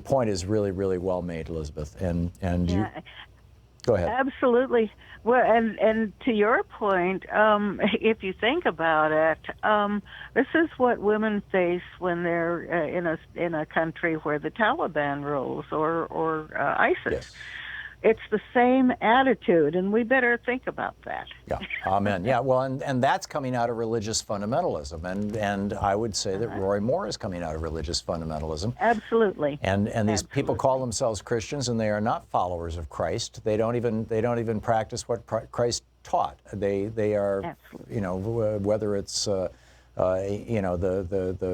point is really, really well made, Elizabeth. And you. Go ahead. Absolutely. Well, and to your point, if you think about it, this is what women face when they're in a country where the Taliban rules or ISIS. Yes. It's the same attitude, and we better think about that. Yeah, amen. Yeah, well, and that's coming out of religious fundamentalism, and I would say that Roy Moore is coming out of religious fundamentalism. Absolutely. And these people call themselves Christians, and they are not followers of Christ. They don't even practice what Christ taught. They are, whether it's the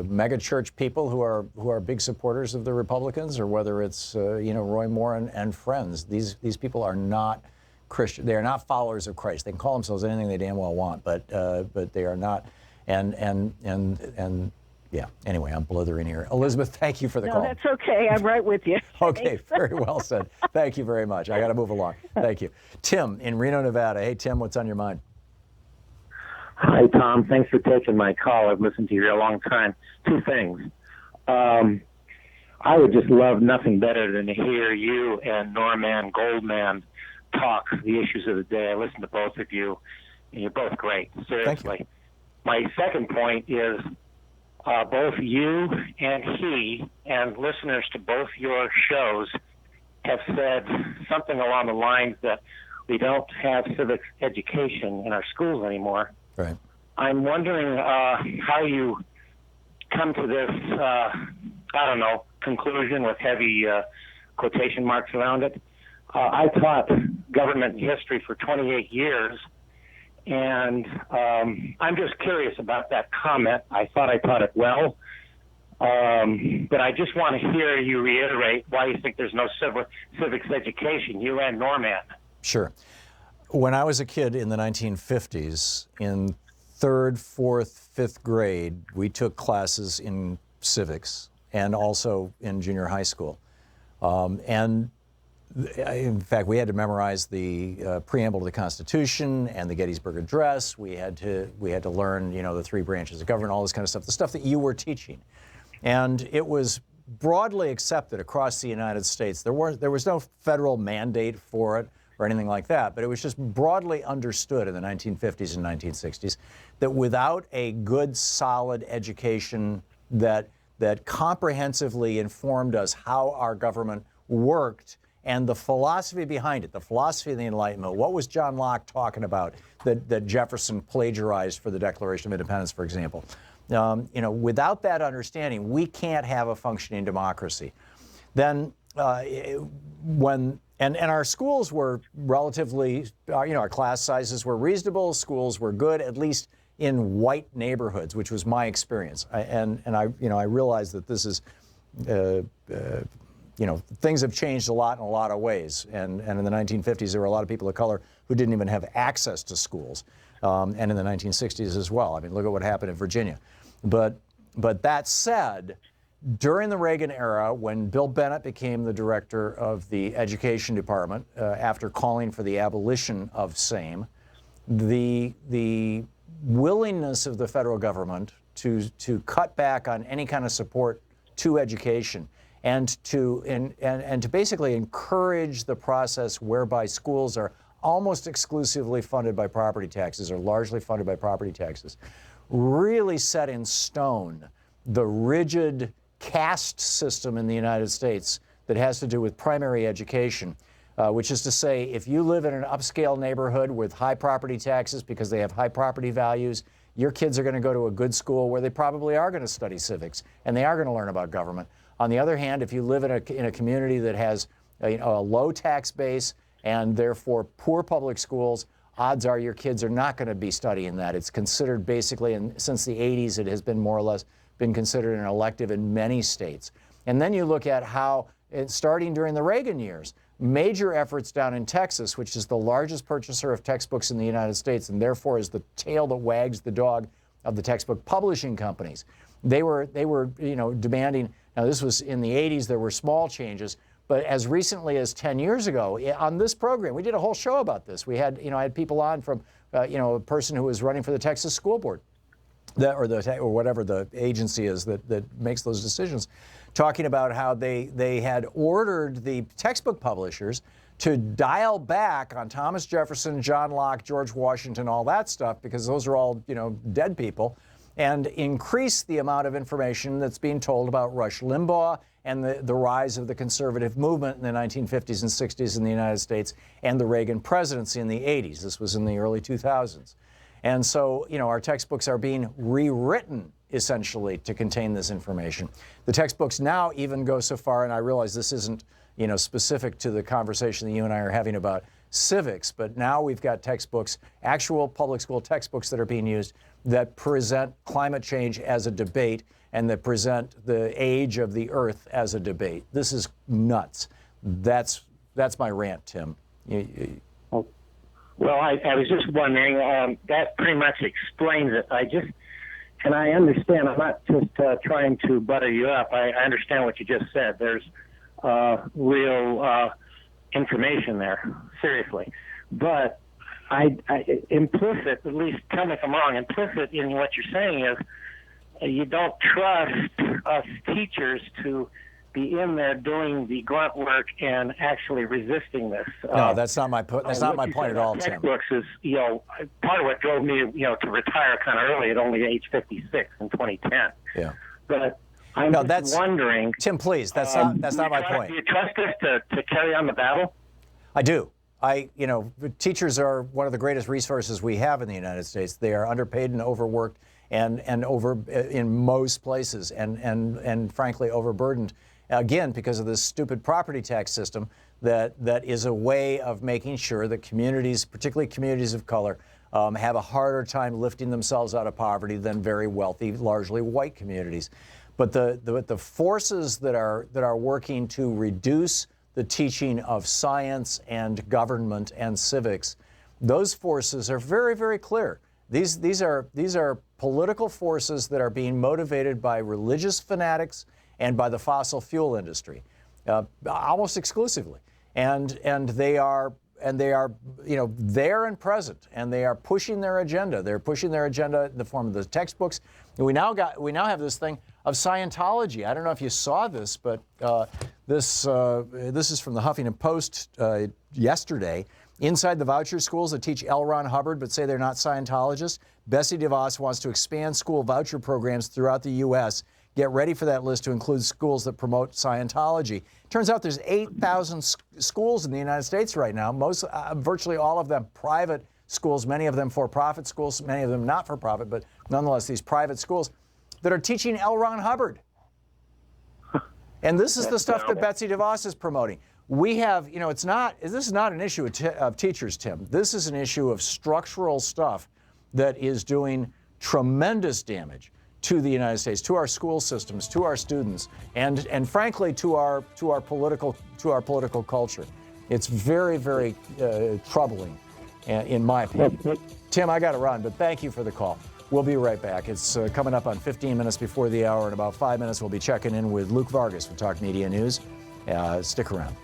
mega church people who are big supporters of the Republicans, or whether it's Roy Moore and friends. These people are not Christian. They are not followers of Christ. They can call themselves anything they damn well want, but they are not. And yeah. Anyway, I'm blithering here. Elizabeth, thank you for the call. No, that's okay. I'm right with you. Okay, very well said. Thank you very much. I got to move along. Thank you. Tim in Reno, Nevada. Hey, Tim, what's on your mind? Hi, Tom. Thanks for taking my call. I've listened to you for a long time. Two things. I would just love nothing better than to hear you and Norman Goldman talk the issues of the day. I listen to both of you, and you're both great. Seriously. My second point is both you and he and listeners to both your shows have said something along the lines that we don't have civics education in our schools anymore. Right. I'm wondering how you come to this, conclusion with heavy quotation marks around it. I taught government history for 28 years, and I'm just curious about that comment. I thought I taught it well, but I just want to hear you reiterate why you think there's no civics education, you and Norman. Sure. When I was a kid in the 1950s, in 3rd, 4th, 5th grade, we took classes in civics and also in junior high school. And in fact, we had to memorize the preamble to the Constitution and the Gettysburg Address. We had to learn, the 3 branches of government, all this kind of stuff, the stuff that you were teaching. And it was broadly accepted across the United States. There was no federal mandate for it or anything like that, but it was just broadly understood in the 1950s and 1960s that without a good, solid education that comprehensively informed us how our government worked and the philosophy behind it, the philosophy of the Enlightenment, what was John Locke talking about that Jefferson plagiarized for the Declaration of Independence, for example. Without that understanding, we can't have a functioning democracy. Then And our schools were relatively, our class sizes were reasonable, schools were good, at least in white neighborhoods, which was my experience. I realize that this is, things have changed a lot in a lot of ways. And in the 1950s, there were a lot of people of color who didn't even have access to schools. And in the 1960s as well. I mean, look at what happened in Virginia. But that said, during the Reagan era, when Bill Bennett became the director of the Education Department, after calling for the abolition of SAME, the willingness of the federal government to cut back on any kind of support to education and to basically encourage the process whereby schools are almost exclusively funded by property taxes or largely funded by property taxes, really set in stone the rigid caste system in the United States that has to do with primary education, which is to say, if you live in an upscale neighborhood with high property taxes because they have high property values, your kids are going to go to a good school where they probably are going to study civics and they are going to learn about government. On the other hand, if you live in a community that has a low tax base and therefore poor public schools, odds are your kids are not going to be studying that. It's considered basically, and since the 80s, it has been more or less been considered an elective in many states. And then you look at how, starting during the Reagan years, major efforts down in Texas, which is the largest purchaser of textbooks in the United States and therefore is the tail that wags the dog of the textbook publishing companies. They were demanding, now this was in the 80s, there were small changes, but as recently as 10 years ago, on this program, we did a whole show about this. We had, I had people on from, a person who was running for the Texas School Board, or whatever the agency is that makes those decisions, talking about how they had ordered the textbook publishers to dial back on Thomas Jefferson, John Locke, George Washington, all that stuff, because those are all, dead people, and increase the amount of information that's being told about Rush Limbaugh and the rise of the conservative movement in the 1950s and 60s in the United States and the Reagan presidency in the 80s. This was in the early 2000s. And so, our textbooks are being rewritten, essentially, to contain this information. The textbooks now even go so far, and I realize this isn't, specific to the conversation that you and I are having about civics, but now we've got textbooks, actual public school textbooks that are being used that present climate change as a debate and that present the age of the Earth as a debate. This is nuts. That's my rant, Tim. Well, I was just wondering, that pretty much explains it. And I understand, I'm not just trying to butter you up. I understand what you just said. There's real information there, seriously. But implicit, at least tell me if I'm wrong, implicit in what you're saying is you don't trust us teachers to be in there doing the grunt work and actually resisting this. No, that's not my point at all, Tim. Textbooks is, part of what drove me, to retire kind of early at only age 56 in 2010. Yeah. But I'm just wondering, Tim, please, that's not my point. Do you trust us to carry on the battle? I do. teachers are one of the greatest resources we have in the United States. They are underpaid and overworked and in most places and frankly overburdened, again, because of this stupid property tax system that is a way of making sure that communities, particularly communities of color, have a harder time lifting themselves out of poverty than very wealthy, largely white communities. But the forces that are working to reduce the teaching of science and government and civics, those forces are very, very clear. These are political forces that are being motivated by religious fanatics and by the fossil fuel industry, almost exclusively. And they are there and present, and they are pushing their agenda. They're pushing their agenda in the form of the textbooks. And we now have this thing of Scientology. I don't know if you saw this, but this is from the Huffington Post yesterday. Inside the voucher schools that teach L. Ron Hubbard but say they're not Scientologists, Betsy DeVos wants to expand school voucher programs throughout the U.S. Get ready for that list to include schools that promote Scientology. Turns out there's 8,000 schools in the United States right now, virtually all of them private schools, many of them for-profit schools, many of them not for-profit, but nonetheless these private schools that are teaching L. Ron Hubbard. And this is the stuff that Betsy DeVos is promoting. We have, this is not an issue of teachers, Tim. This is an issue of structural stuff that is doing tremendous damage to the United States, to our school systems, to our students, and frankly to our political culture. It's very, very troubling, in my opinion. Tim, I got to run, but thank you for the call. We'll be right back. It's coming up on 15 minutes before the hour. In about 5 minutes, we'll be checking in with Luke Vargas from Talk Media News. Stick around.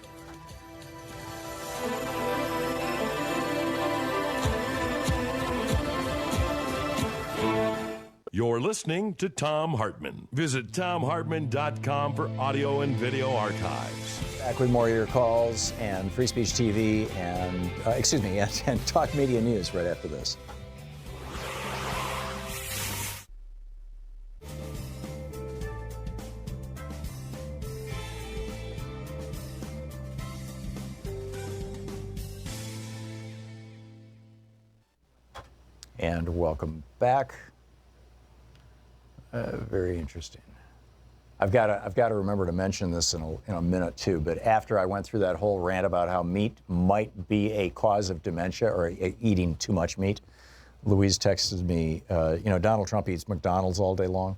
You're listening to Thom Hartmann. Visit ThomHartmann.com for audio and video archives. Back with more of your calls and Free Speech TV and Talk Media News right after this. And welcome back. Very interesting. I've got to remember to mention this in a minute too. But after I went through that whole rant about how meat might be a cause of dementia or eating too much meat, Louise texted me. Donald Trump eats McDonald's all day long.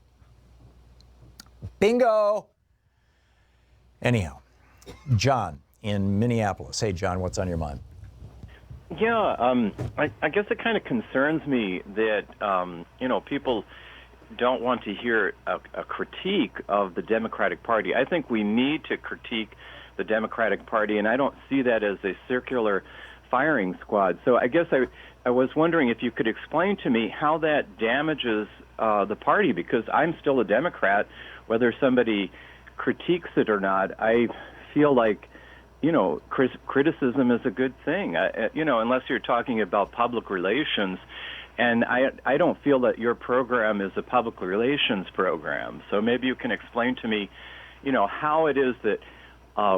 Bingo. Anyhow, John in Minneapolis. Hey, John, what's on your mind? Yeah, I guess it kind of concerns me that people don't want to hear a critique of the Democratic Party. I think we need to critique the Democratic Party, and I don't see that as a circular firing squad. So I guess I was wondering if you could explain to me how that damages the party, because I'm still a Democrat, whether somebody critiques it or not. I feel like, criticism is a good thing, unless you're talking about public relations. And I don't feel that your program is a public relations program. So maybe you can explain to me, how it is that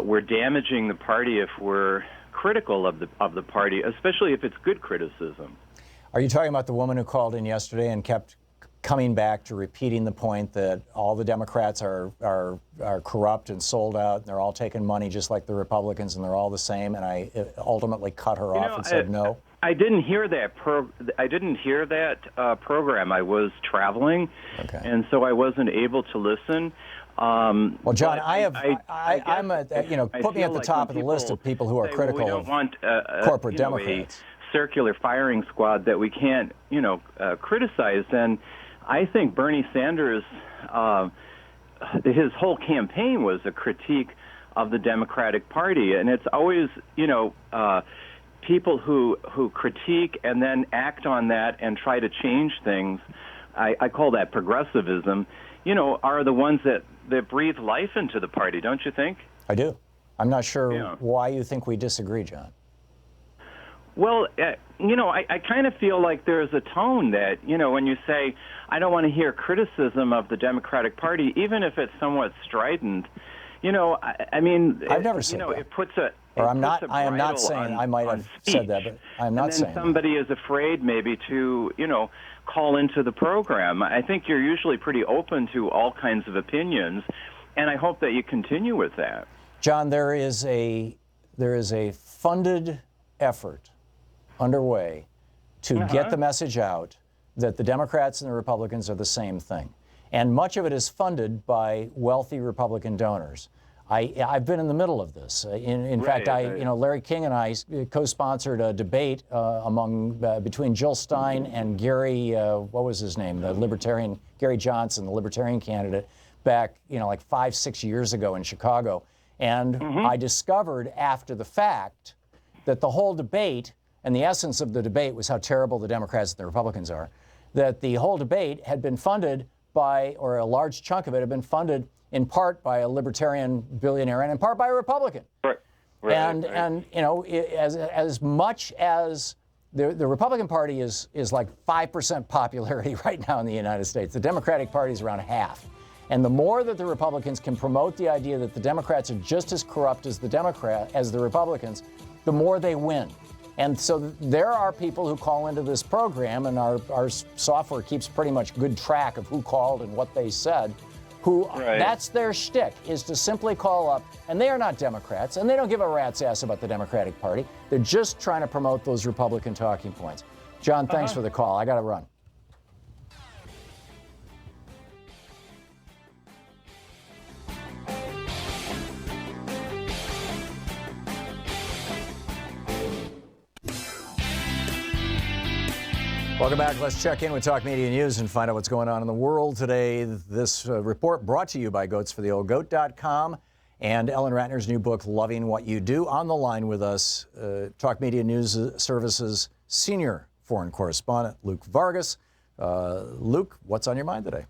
we're damaging the party if we're critical of the party, especially if it's good criticism. Are you talking about the woman who called in yesterday and kept coming back to repeating the point that all the Democrats are corrupt and sold out, and they're all taking money just like the Republicans, and they're all the same? And I ultimately cut her off and said no. I didn't hear that program. I was traveling, and so I wasn't able to listen. Well, John, put me at the top of the list of people who are critical of corporate Democrats. A circular firing squad that we can't, criticize. And I think Bernie Sanders, his whole campaign was a critique of the Democratic Party, and it's always, people who critique and then act on that and try to change things, I call that progressivism, are the ones that breathe life into the party, don't you think? I do. I'm not sure why you think we disagree, John. Well, I kind of feel like there's a tone that, when you say, I don't want to hear criticism of the Democratic Party, even if it's somewhat strident, You know, I mean, I've never said that. It puts a or I'm not. I am not saying. I might have said that, but I'm not saying. And then somebody is afraid maybe to, call into the program. I think you're usually pretty open to all kinds of opinions, and I hope that you continue with that. John, there is a funded effort underway to get the message out that the Democrats and the Republicans are the same thing. And much of it is funded by wealthy Republican donors. I've been in the middle of this. In fact, Larry King and I co-sponsored a debate between Jill Stein and Gary, what was his name, the Libertarian, Gary Johnson, the Libertarian candidate, back, like 5-6 years ago in Chicago. And I discovered after the fact that the whole debate, and the essence of the debate was how terrible the Democrats and the Republicans are, that the whole debate had been funded by, or a large chunk of it had been funded in part by a libertarian billionaire and in part by a Republican. Right. And as much as the Republican Party is like 5% popularity right now in the United States, the Democratic Party is around half. And the more that the Republicans can promote the idea that the Democrats are just as corrupt as the Republicans, the more they win. And so there are people who call into this program, and our software keeps pretty much good track of who called and what they said, that's their shtick, is to simply call up, and they are not Democrats, and they don't give a rat's ass about the Democratic Party. They're just trying to promote those Republican talking points. John, thanks for the call. I got to run. Welcome back. Let's check in with Talk Media News and find out what's going on in the world today. This report brought to you by goatsfortheoldgoat.com and Ellen Ratner's new book, Loving What You Do. On the line with us, Talk Media News Service's senior foreign correspondent, Luke Vargas. Luke, what's on your mind today?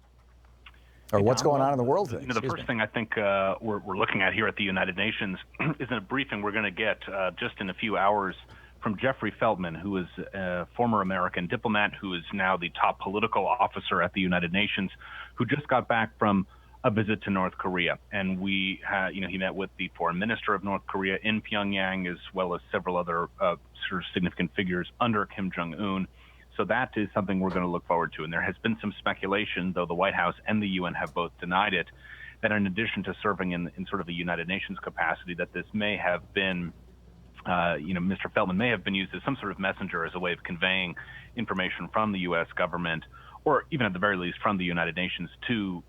Or what's going on in the world today? The first thing I think we're looking at here at the United Nations is a briefing we're going to get just in a few hours from Jeffrey Feltman, who is a former American diplomat, who is now the top political officer at the United Nations, who just got back from a visit to North Korea. And he met with the foreign minister of North Korea in Pyongyang, as well as several other sort of significant figures under Kim Jong-un. So that is something we're going to look forward to. And there has been some speculation, though the White House and the UN have both denied it, that in addition to serving in sort of a United Nations capacity, that this may have been Mr. Feltman may have been used as some sort of messenger, as a way of conveying information from the U.S. government, or even at the very least from the United Nations, to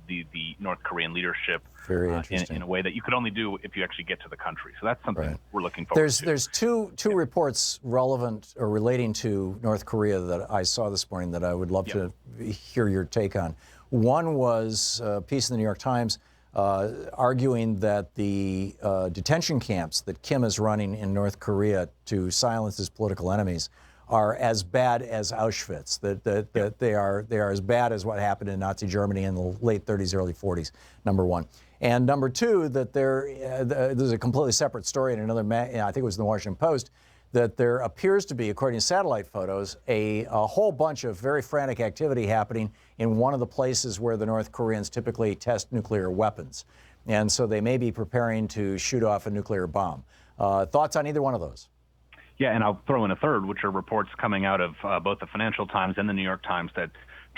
the North Korean leadership. Very interesting. In a way that you could only do if you actually get to the country. So that's something we're looking forward to. There's two reports relevant or relating to North Korea that I saw this morning that I would love to hear your take on. One was a piece in the New York Times arguing that the detention camps that Kim is running in North Korea to silence his political enemies are as bad as Auschwitz, that they are as bad as what happened in Nazi Germany in the late 30s, early 40s, number one. And number two, that there's a completely separate story in another, I think it was in the Washington Post, that there appears to be, according to satellite photos, a whole bunch of very frantic activity happening in one of the places where the North Koreans typically test nuclear weapons. And so they may be preparing to shoot off a nuclear bomb. Thoughts on either one of those? Yeah, and I'll throw in a third, which are reports coming out of both the Financial Times and the New York Times that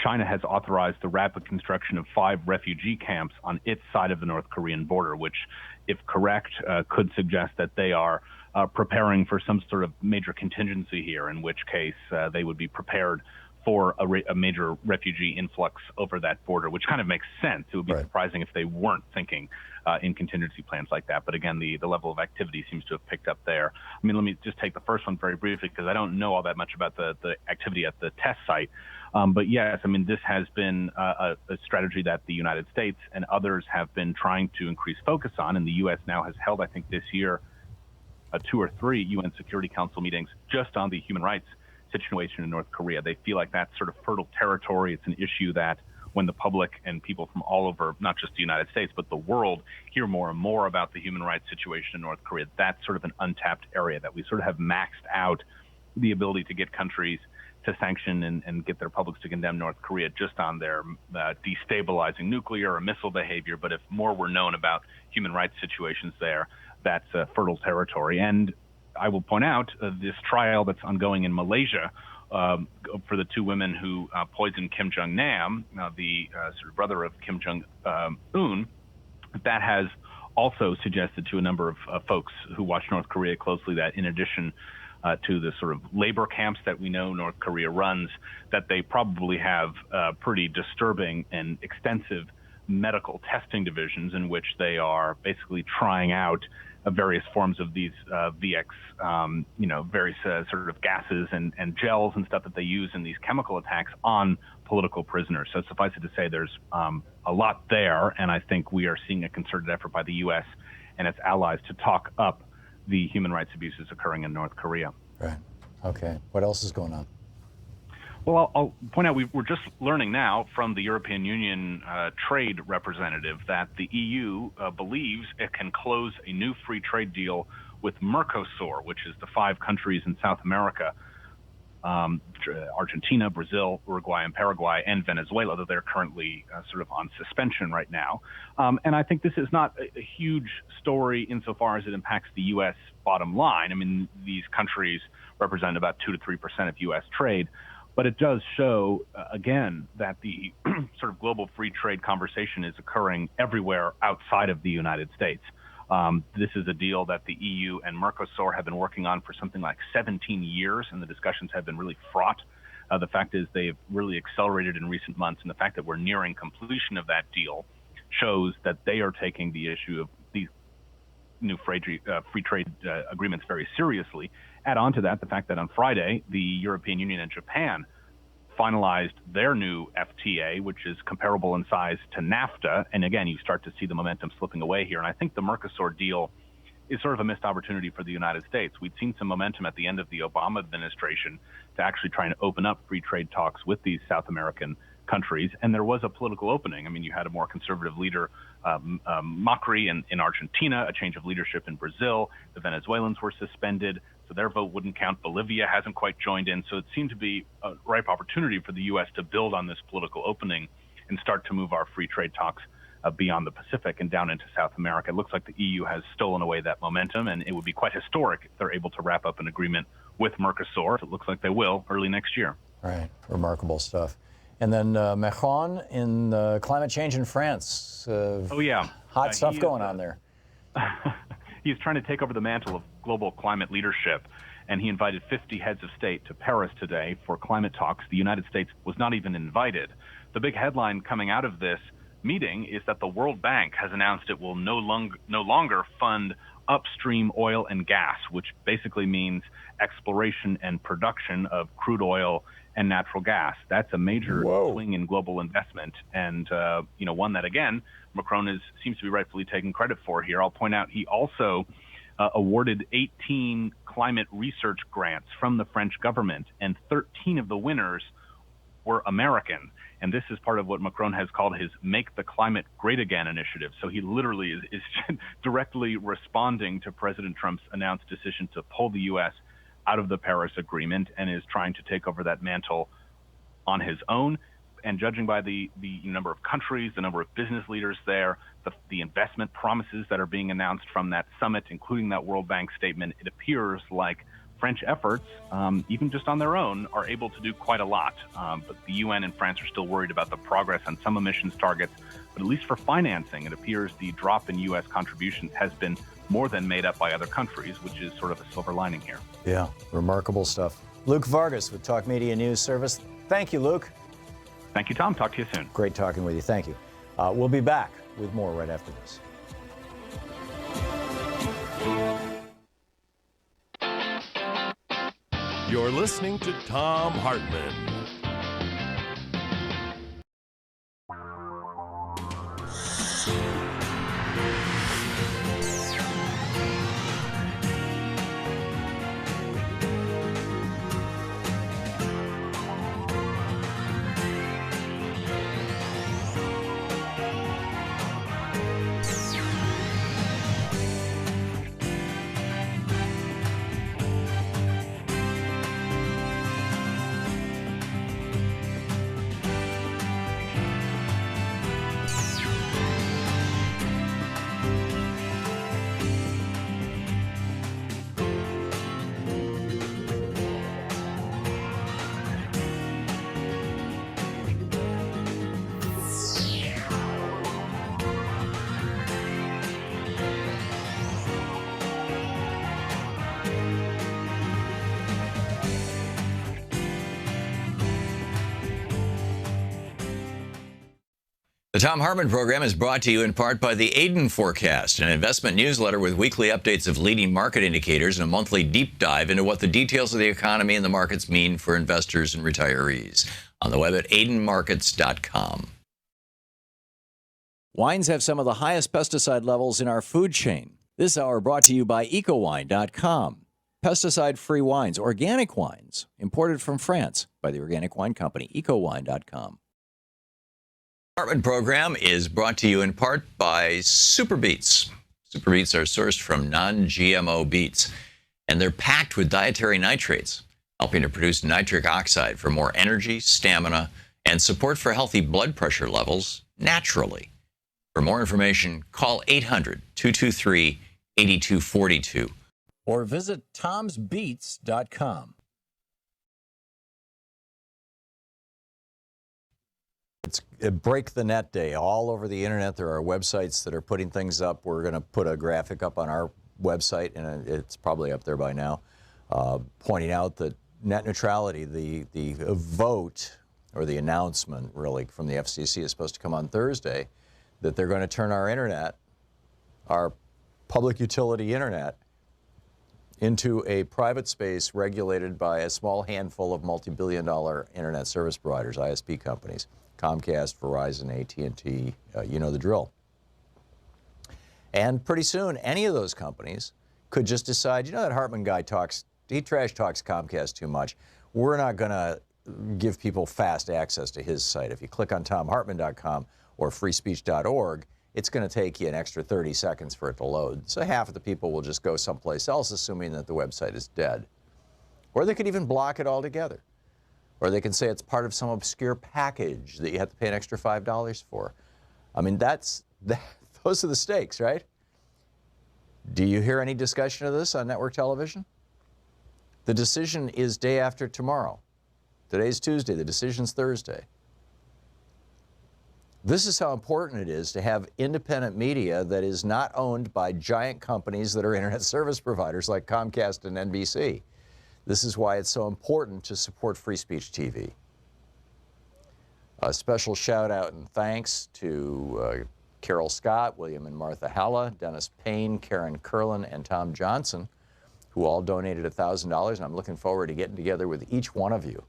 China has authorized the rapid construction of 5 refugee camps on its side of the North Korean border, which, if correct, could suggest that they are preparing for some sort of major contingency here, in which case they would be prepared for a major refugee influx over that border, which kind of makes sense. It would be surprising if they weren't thinking in contingency plans like that. But again, the level of activity seems to have picked up there. I mean, let me just take the first one very briefly, because I don't know all that much about the activity at the test site. But yes, I mean, this has been a strategy that the United States and others have been trying to increase focus on. And the U.S. now has held, I think, this year, 2 or 3 UN Security Council meetings just on the human rights situation in North Korea. They feel like that's sort of fertile territory. It's an issue that when the public and people from all over, not just the United States, but the world, hear more and more about the human rights situation in North Korea, that's sort of an untapped area that we sort of have maxed out the ability to get countries to sanction and get their publics to condemn North Korea just on their destabilizing nuclear or missile behavior. But if more were known about human rights situations there, that's fertile territory. And I will point out this trial that's ongoing in Malaysia for the two women who poisoned Kim Jong-nam, the sort of brother of Kim Jong-un, that has also suggested to a number of folks who watch North Korea closely that in addition to the sort of labor camps that we know North Korea runs, that they probably have pretty disturbing and extensive medical testing divisions in which they are basically trying out various forms of these VX, various sort of gases and gels and stuff that they use in these chemical attacks on political prisoners. So suffice it to say, there's a lot there, and I think we are seeing a concerted effort by the U.S. and its allies to talk up the human rights abuses occurring in North Korea. Right. Okay. What else is going on? Well, I'll point out we're just learning now from the European Union trade representative that the EU believes it can close a new free trade deal with Mercosur, which is the 5 countries in South America, Argentina, Brazil, Uruguay, and Paraguay, and Venezuela, that they're currently sort of on suspension right now. And I think this is not a huge story insofar as it impacts the U.S. bottom line. I mean, these countries represent about 2 to 3% of U.S. trade. But it does show, again, that the sort of global free trade conversation is occurring everywhere outside of the United States. This is a deal that the EU and Mercosur have been working on for something like 17 years, and the discussions have been really fraught. The fact is they've really accelerated in recent months, and the fact that we're nearing completion of that deal shows that they are taking the issue of these new free trade agreements very seriously. Add on to that the fact that on Friday, the European Union and Japan finalized their new FTA, which is comparable in size to NAFTA. And again, you start to see the momentum slipping away here. And I think the Mercosur deal is sort of a missed opportunity for the United States. We'd seen some momentum at the end of the Obama administration to actually try and open up free trade talks with these South American countries, and there was a political opening. I mean, you had a more conservative leader, Macri, in Argentina, a change of leadership in Brazil. The Venezuelans were suspended, so their vote wouldn't count. Bolivia hasn't quite joined in, so it seemed to be a ripe opportunity for the U.S. to build on this political opening and start to move our free trade talks beyond the Pacific and down into South America. It looks like the EU has stolen away that momentum, and it would be quite historic if they're able to wrap up an agreement with Mercosur. It looks like they will early next year. Right. Remarkable stuff. And then Macron in climate change in France. Hot stuff going on there. He's trying to take over the mantle of global climate leadership, and he invited 50 heads of state to Paris today for climate talks. The United States was not even invited. The big headline coming out of this meeting is that the World Bank has announced it will no longer fund upstream oil and gas, which basically means exploration and production of crude oil and natural gas. That's a major swing in global investment, and one that, again, Macron seems to be rightfully taking credit for here. I'll point out he also awarded 18 climate research grants from the French government, and 13 of the winners were American. And this is part of what Macron has called his Make the Climate Great Again initiative. So he literally is directly responding to President Trump's announced decision to pull the U.S. out of the Paris Agreement, and is trying to take over that mantle on his own. And judging by the number of countries, the number of business leaders there, the investment promises that are being announced from that summit, including that World Bank statement, it appears like French efforts, even just on their own, are able to do quite a lot. But the UN and France are still worried about the progress on some emissions targets. But at least for financing, it appears the drop in U.S. contributions has been more than made up by other countries, which is sort of a silver lining here. Yeah, remarkable stuff. Luke Vargas with Talk Media News Service. Thank you, Luke. Thank you, Tom. Talk to you soon. Great talking with you. Thank you. We'll be back with more right after this. You're listening to Thom Hartmann. The Thom Hartmann Program is brought to you in part by the Aiden Forecast, an investment newsletter with weekly updates of leading market indicators and a monthly deep dive into what the details of the economy and the markets mean for investors and retirees. On the web at aidenmarkets.com. Wines have some of the highest pesticide levels in our food chain. This hour brought to you by ecowine.com. Pesticide-free wines, organic wines, imported from France by the Organic Wine Company, ecowine.com. Hartmann Program is brought to you in part by Super Beets. Super Beets are sourced from non-GMO beets, and they're packed with dietary nitrates, helping to produce nitric oxide for more energy, stamina, and support for healthy blood pressure levels naturally. For more information, call 800-223-8242 or visit tomsbeets.com. It's a Break the Net Day. All over the internet, there are websites that are putting things up. We're going to put a graphic up on our website, and it's probably up there by now, pointing out that net neutrality, the vote, or the announcement, really, from the FCC is supposed to come on Thursday, that they're going to turn our internet, our public utility internet, into a private space regulated by a small handful of multi-billion-dollar internet service providers, ISP companies. Comcast, Verizon, AT&T, you know the drill. And pretty soon, any of those companies could just decide, you know, that Hartmann guy he trash talks Comcast too much. We're not going to give people fast access to his site. If you click on thomhartmann.com or freespeech.org, it's going to take you an extra 30 seconds for it to load. So half of the people will just go someplace else, assuming that the website is dead. Or they could even block it altogether. Or they can say it's part of some obscure package that you have to pay an extra $5 for. I mean, those are the stakes, right? Do you hear any discussion of this on network television? The decision is day after tomorrow. Today's Tuesday. The decision's Thursday. This is how important it is to have independent media that is not owned by giant companies that are internet service providers like Comcast and NBC. This is why it's so important to support Free Speech TV. A special shout out and thanks to Carol Scott, William and Martha Halla, Dennis Payne, Karen Curlin, and Tom Johnson, who all donated $1,000, and I'm looking forward to getting together with each one of you.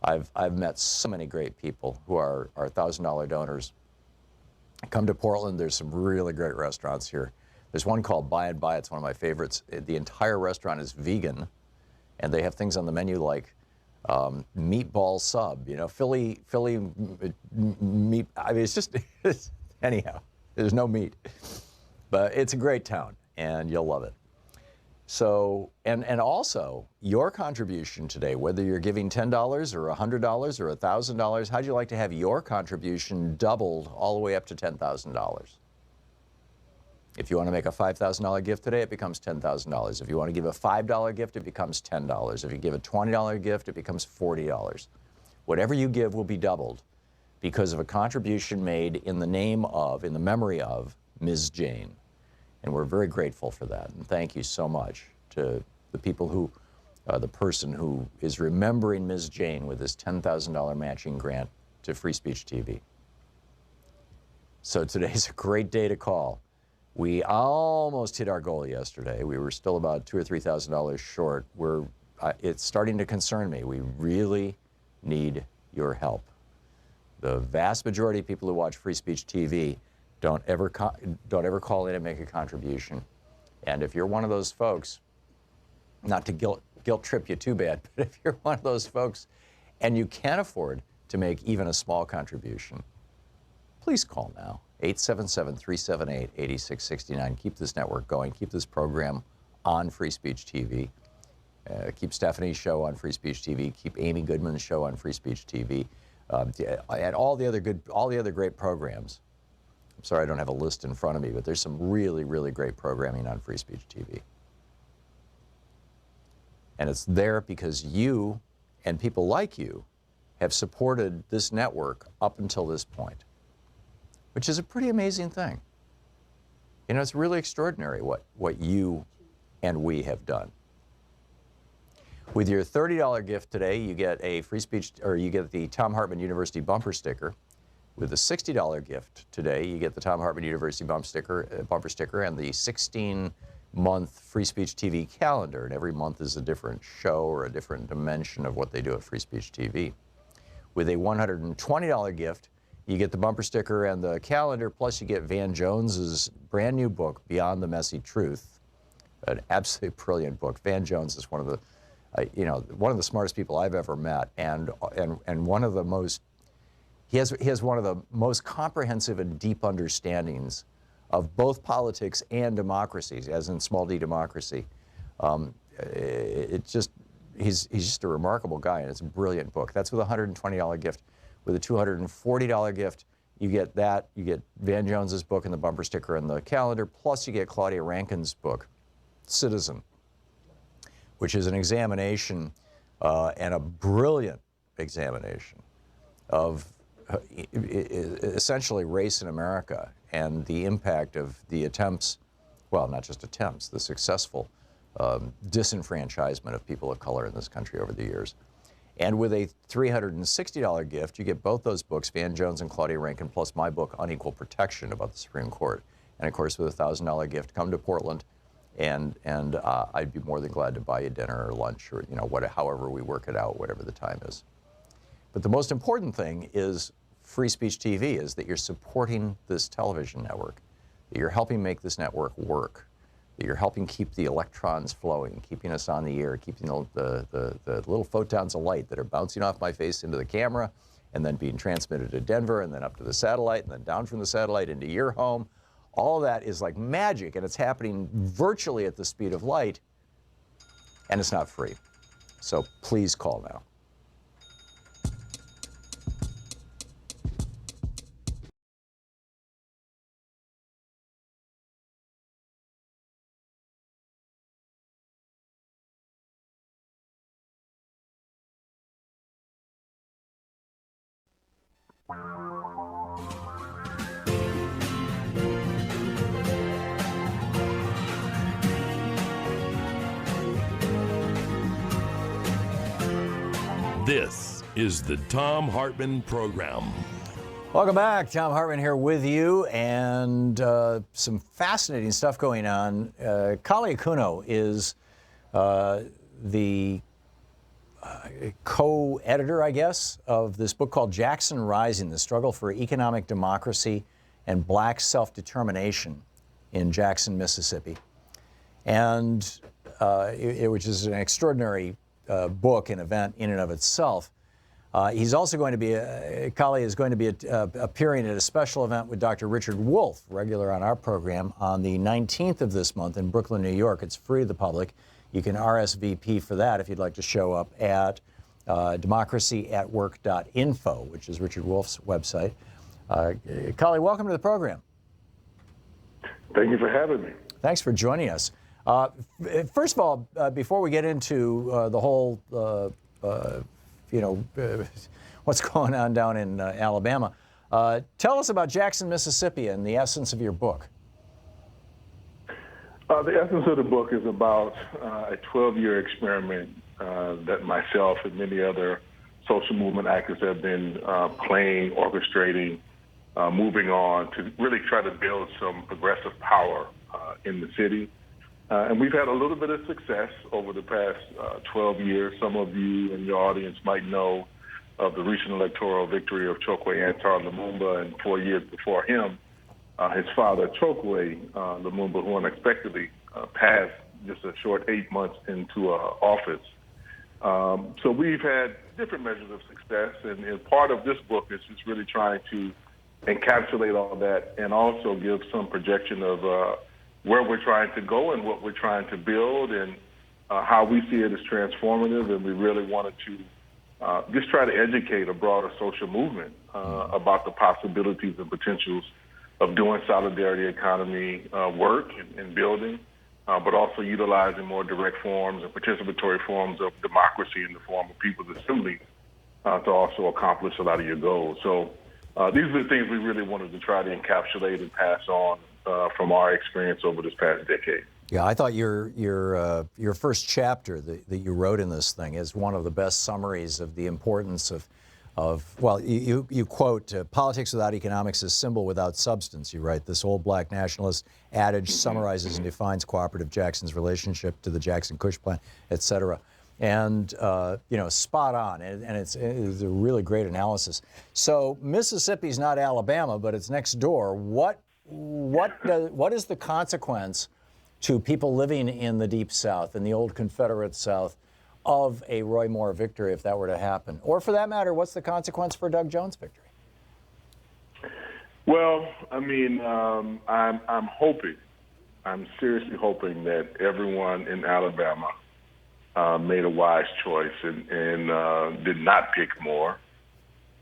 I've met so many great people who are $1,000 donors. Come to Portland, there's some really great restaurants here. There's one called By and By, it's one of my favorites. The entire restaurant is vegan, and they have things on the menu like meatball sub, you know, Philly meat. I mean, it's just, anyhow, there's no meat. But it's a great town, and you'll love it. So, and also, your contribution today, whether you're giving $10 or $100 or $1,000, how'd you like to have your contribution doubled all the way up to $10,000? If you want to make a $5,000 gift today, it becomes $10,000. If you want to give a $5 gift, it becomes $10. If you give a $20 gift, it becomes $40. Whatever you give will be doubled because of a contribution made in the name of, in the memory of, Ms. Jane. And we're very grateful for that. And thank you so much to the people who, the person who is remembering Ms. Jane with this $10,000 matching grant to Free Speech TV. So today's a great day to call. We almost hit our goal yesterday. We were still about $2,000 or $3,000 short. It's starting to concern me. We really need your help. The vast majority of people who watch Free Speech TV don't ever call in and make a contribution. And if you're one of those folks, not to guilt trip you too bad, but if you're one of those folks and you can't afford to make even a small contribution, please call now. 877-378-8669. Keep this network going. Keep this program on Free Speech TV. Keep Stephanie's show on Free Speech TV. Keep Amy Goodman's show on Free Speech TV. And all the other great programs. I'm sorry I don't have a list in front of me, but there's some really, really great programming on Free Speech TV. And it's there because you and people like you have supported this network up until this point, which is a pretty amazing thing. You know, it's really extraordinary what you and we have done. With your $30 gift today, you get a Free Speech, or you get the Thom Hartmann University bumper sticker. With a $60 gift today, you get the Thom Hartmann University bumper sticker and the 16-month Free Speech TV calendar. And every month is a different show or a different dimension of what they do at Free Speech TV. With a $120 gift, you get the bumper sticker and the calendar, plus you get Van Jones's brand new book, Beyond the Messy Truth, an absolutely brilliant book. Van Jones is one of the smartest people I've ever met, and one of the most. He has one of the most comprehensive and deep understandings of both politics and democracies, as in small d democracy. He's just a remarkable guy, and it's a brilliant book. That's with a $120 gift. With a $240 gift, you get that. You get Van Jones's book and the bumper sticker and the calendar, plus you get Claudia Rankine's book, Citizen, which is an examination and a brilliant examination of essentially race in America and the impact of the attempts, well, not just attempts, the successful disenfranchisement of people of color in this country over the years. And with a $360 gift, you get both those books, Van Jones and Claudia Rankine, plus my book, Unequal Protection, about the Supreme Court. And of course, with a $1,000 gift, come to Portland, and I'd be more than glad to buy you dinner or lunch or, however we work it out, whatever the time is. But the most important thing is Free Speech TV, is that you're supporting this television network, that you're helping make this network work, that you're helping keep the electrons flowing, keeping us on the air, keeping the little photons of light that are bouncing off my face into the camera and then being transmitted to Denver and then up to the satellite and then down from the satellite into your home. All of that is like magic, and it's happening virtually at the speed of light, and it's not free. So please call now. This is the Thom Hartmann Program. Welcome back. Thom Hartmann here with you, and some fascinating stuff going on. Kali Akuno is the co-editor, I guess, of this book called Jackson Rising, The Struggle for Economic Democracy and Black Self-Determination in Jackson, Mississippi. And which is an extraordinary book and event in and of itself. He's also going to be, Kali is going to be appearing at a special event with Dr. Richard Wolff, regular on our program, on the 19th of this month in Brooklyn, New York. It's free to the public. You can RSVP for that if you'd like to show up at democracyatwork.info, which is Richard Wolff's website. Kali, welcome to the program. Thank you for having me. Thanks for joining us. First of all, before we get into the whole, what's going on down in Alabama, tell us about Jackson, Mississippi, and the essence of your book. The essence of the book is about a 12-year experiment that myself and many other social movement actors have been playing, orchestrating, moving on to really try to build some progressive power in the city. And we've had a little bit of success over the past 12 years. Some of you in your audience might know of the recent electoral victory of Chokwe Antar Lumumba, and 4 years before him, his father, Chokwe Lumumba, who unexpectedly passed just a short 8 months into office. So we've had different measures of success, and part of this book is just really trying to encapsulate all that and also give some projection of where we're trying to go and what we're trying to build and how we see it as transformative. And we really wanted to just try to educate a broader social movement about the possibilities and potentials of doing solidarity economy work and building, but also utilizing more direct forms and participatory forms of democracy in the form of people's assembly to also accomplish a lot of your goals. So these are the things we really wanted to try to encapsulate and pass on from our experience over this past decade. Yeah, I thought your first chapter that you wrote in this thing is one of the best summaries of the importance of well, you quote, politics without economics is symbol without substance, you write. This old black nationalist adage summarizes and defines cooperative Jackson's relationship to the Jackson-Kush plan, et cetera. And, spot on, and it's a really great analysis. So Mississippi's not Alabama, but it's next door. What is the consequence to people living in the Deep South, in the old Confederate South, of a Roy Moore victory if that were to happen? Or for that matter, what's the consequence for Doug Jones' victory? Well, I mean, I'm hoping, I'm seriously hoping that everyone in Alabama made a wise choice and did not pick Moore.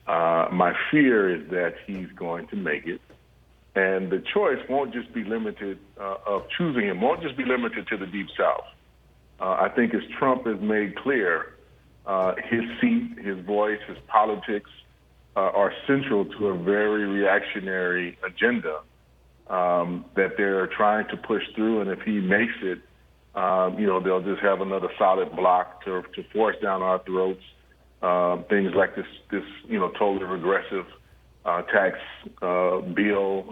My fear is that he's going to make it. And the choice won't just be limited, of choosing him, won't just be limited to the Deep South. I think as Trump has made clear, his seat, his voice, his politics are central to a very reactionary agenda that they're trying to push through. And if he makes it, they'll just have another solid block to force down our throats. Things like this totally regressive tax bill,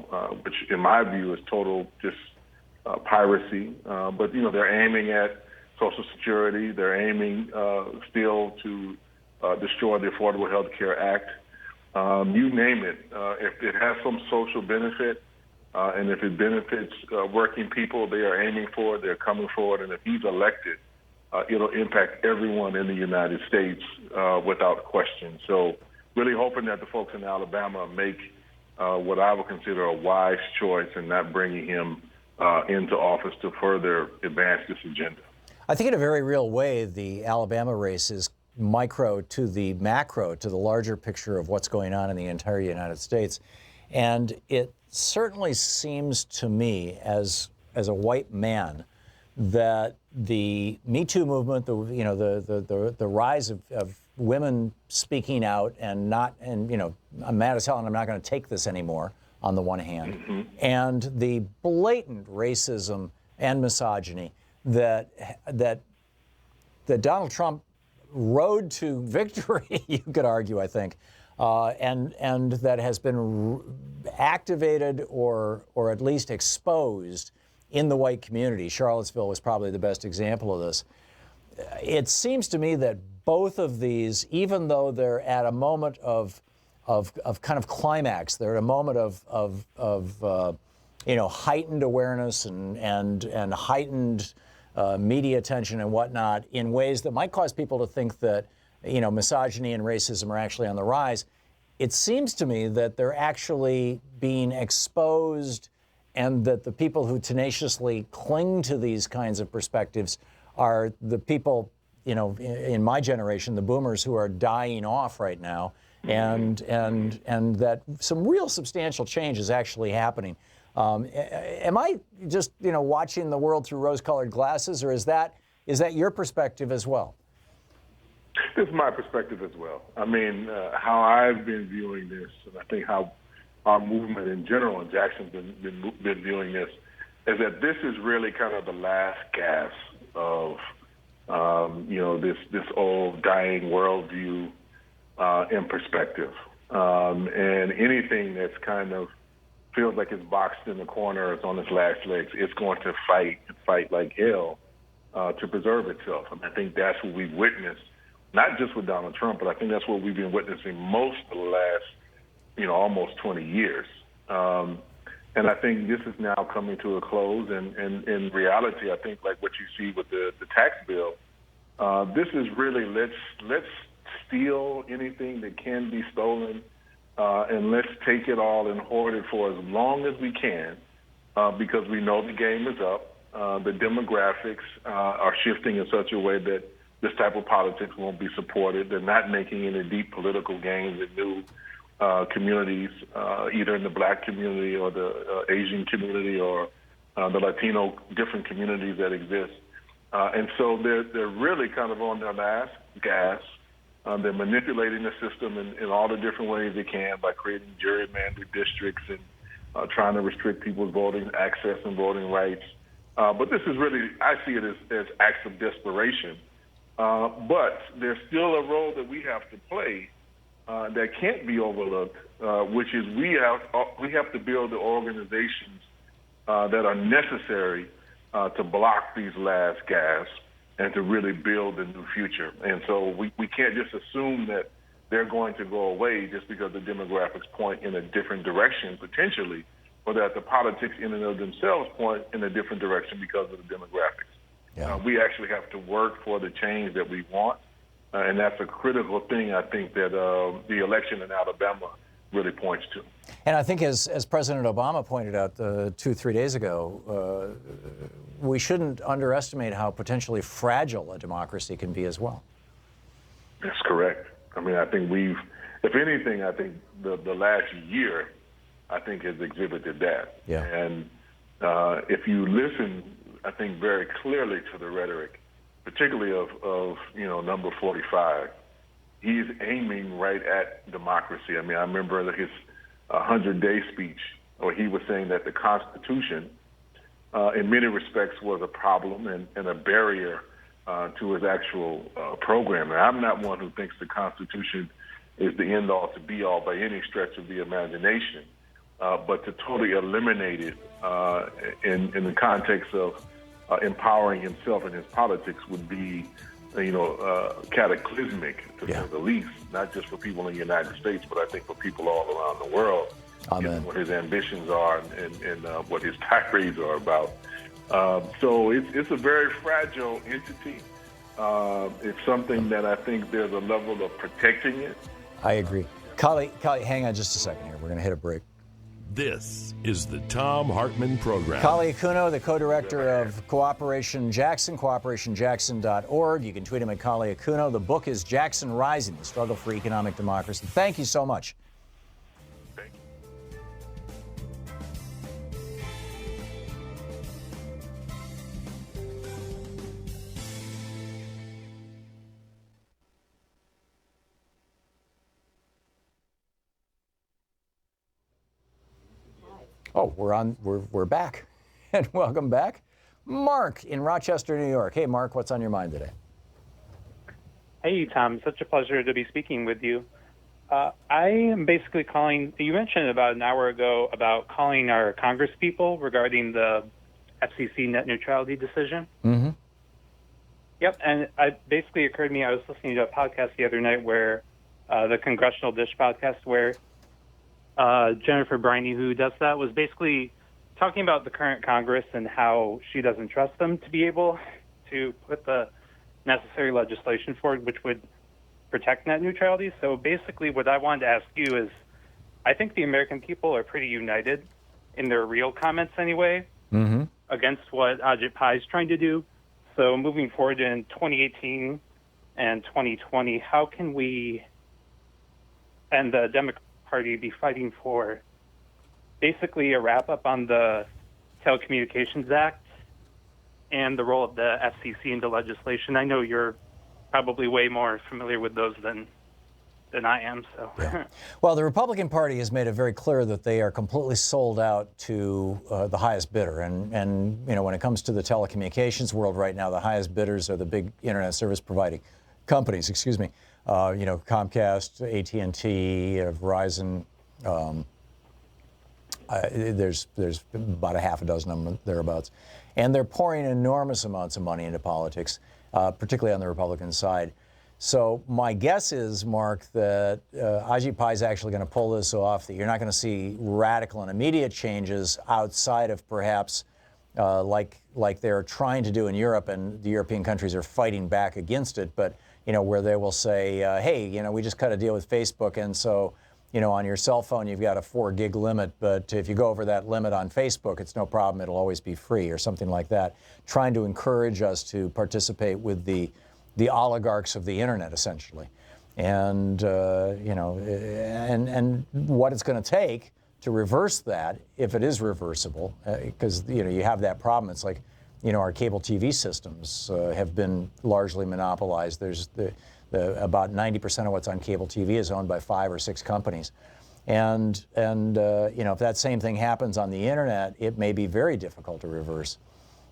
which in my view is total just piracy. But they're aiming at Social Security. They're aiming still to destroy the Affordable Health Care Act. You name it. If it has some social benefit and if it benefits working people, they are aiming for it. They're coming for it. And if he's elected, it'll impact everyone in the United States without question. So really hoping that the folks in Alabama make what I would consider a wise choice in not bringing him into office to further advance this agenda. I think in a very real way, the Alabama race is micro to the macro, to the larger picture of what's going on in the entire United States. And it certainly seems to me, as a white man, that the Me Too movement, the rise of women speaking out and I'm mad as hell and I'm not going to take this anymore, on the one hand, and the blatant racism and misogyny that Donald Trump rode to victory, you could argue, I think, and that has been activated or at least exposed in the white community. Charlottesville was probably the best example of this. It seems to me that both of these, even though they're at a moment of kind of climax, they're at a moment of heightened awareness and heightened media attention and whatnot, in ways that might cause people to think that misogyny and racism are actually on the rise. It seems to me that they're actually being exposed, and that the people who tenaciously cling to these kinds of perspectives are the people, in my generation, the boomers, who are dying off right now, and that some real substantial change is actually happening. Am I just, watching the world through rose-colored glasses, or is that your perspective as well? This is my perspective as well. I mean, how I've been viewing this, and I think how our movement in general in Jackson's been viewing this, is that this is really kind of the last gasp of, this old dying worldview in perspective. And anything that's kind of feels like it's boxed in the corner, it's on its last legs, it's going to fight like hell to preserve itself. And I think that's what we've witnessed, not just with Donald Trump, but I think that's what we've been witnessing most of the last, almost 20 years. And I think this is now coming to a close. And in reality, I think like what you see with the tax bill, this is really let's steal anything that can be stolen, and let's take it all and hoard it for as long as we can, because we know the game is up. The demographics are shifting in such a way that this type of politics won't be supported. They're not making any deep political gains in new communities, either in the black community or the Asian community or the Latino different communities that exist. And so they're really kind of on their last gas. They're manipulating the system in all the different ways they can by creating gerrymandered districts and trying to restrict people's voting access and voting rights. But this is really, I see it as acts of desperation. But there's still a role that we have to play that can't be overlooked, which is we have to build the organizations that are necessary to block these last gasps and to really build a new future. And so we can't just assume that they're going to go away just because the demographics point in a different direction potentially, or that the politics in and of themselves point in a different direction because of the demographics. Yeah. We actually have to work for the change that we want, and that's a critical thing, I think, that the election in Alabama really points to. And I think as President Obama pointed out 2-3 days ago, we shouldn't underestimate how potentially fragile a democracy can be as well. That's correct. I mean, I think if anything, I think the last year, I think has exhibited that. Yeah. And if you listen, I think very clearly to the rhetoric, particularly of number 45, he's aiming right at democracy. I mean, I remember his 100-day speech where he was saying that the Constitution, in many respects, was a problem and a barrier to his actual program. And I'm not one who thinks the Constitution is the end-all to be-all by any stretch of the imagination, but to totally eliminate it in the context of empowering himself and his politics would be, cataclysmic, to say the least, not just for people in the United States, but I think for people all around the world. Given what his ambitions are and what his tirades are about. So it's a very fragile entity. It's something that I think there's a level of protecting it. I agree. Kali, hang on just a second here. We're going to hit a break. This is the Thom Hartmann Program. Kali Akuno, the co-director of Cooperation Jackson, cooperationjackson.org. You can tweet him at Kali Akuno. The book is Jackson Rising, The Struggle for Economic Democracy. Thank you so much. Thank you. Oh, we're back. And welcome back. Mark in Rochester, New York. Hey, Mark, what's on your mind today? Hey, Tom. Such a pleasure to be speaking with you. I am basically calling, you mentioned about an hour ago about calling our Congress people regarding the FCC net neutrality decision. Mm-hmm. Yep, and it basically occurred to me, I was listening to a podcast the other night where, the Congressional Dish podcast, where Jennifer Briney, who does that, was basically talking about the current Congress and how she doesn't trust them to be able to put the necessary legislation forward, which would protect net neutrality. So basically what I wanted to ask you is, I think the American people are pretty united in their real comments anyway, against what Ajit Pai is trying to do. So moving forward in 2018 and 2020, how can we and the Democratic Party be fighting for basically a wrap-up on the Telecommunications Act and the role of the FCC into legislation? I know you're probably way more familiar with those than I am. So, yeah. Well, the Republican Party has made it very clear that they are completely sold out to the highest bidder, and when it comes to the telecommunications world right now, the highest bidders are the big internet service providing companies. Excuse me. Comcast, AT&T, Verizon. There's about a half a dozen of them thereabouts, and they're pouring enormous amounts of money into politics, particularly on the Republican side. So my guess is, Mark, that Ajit Pai is actually going to pull this off. That you're not going to see radical and immediate changes outside of perhaps like they're trying to do in Europe, and the European countries are fighting back against it, but where they will say, hey, we just cut a deal with Facebook, and so, on your cell phone, you've got a 4 gig limit, but if you go over that limit on Facebook, it's no problem, it'll always be free, or something like that, trying to encourage us to participate with the oligarchs of the internet, essentially. And, and what it's going to take to reverse that, if it is reversible, because, you have that problem. It's like, our cable TV systems have been largely monopolized. There's about 90% of what's on cable TV is owned by 5 or 6 companies. And if that same thing happens on the internet, it may be very difficult to reverse.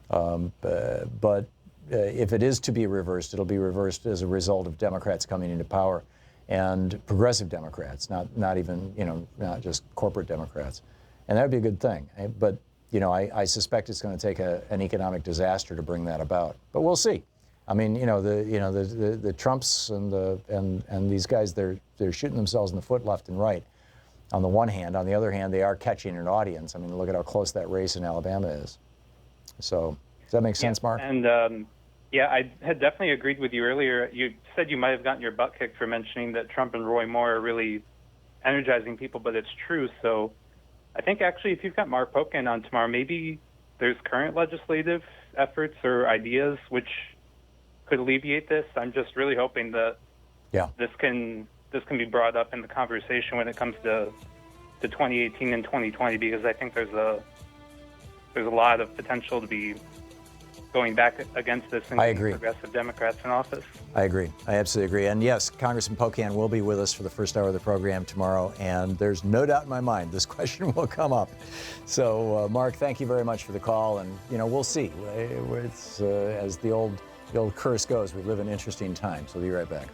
But if it is to be reversed, it'll be reversed as a result of Democrats coming into power and progressive Democrats, not even, not just corporate Democrats. And that would be a good thing. But, I suspect it's going to take an economic disaster to bring that about. But we'll see. I mean, the Trumps and these guys, they're shooting themselves in the foot left and right. On the one hand, on the other hand, they are catching an audience. I mean, look at how close that race in Alabama is. So, does that make sense, Mark? And I had definitely agreed with you earlier. You said you might have gotten your butt kicked for mentioning that Trump and Roy Moore are really energizing people, but it's true. So, I think actually, if you've got Mark Pocan on tomorrow, maybe there's current legislative efforts or ideas which could alleviate this. I'm just really hoping that this can be brought up in the conversation when it comes to 2018 and 2020, because I think there's a lot of potential to be going back against this and getting progressive Democrats in office. I agree. I absolutely agree. And yes, Congressman Pocan will be with us for the first hour of the program tomorrow, and there's no doubt in my mind this question will come up. So, Mark, thank you very much for the call, and we'll see. It's as the old curse goes, we live in interesting times. We'll be right back.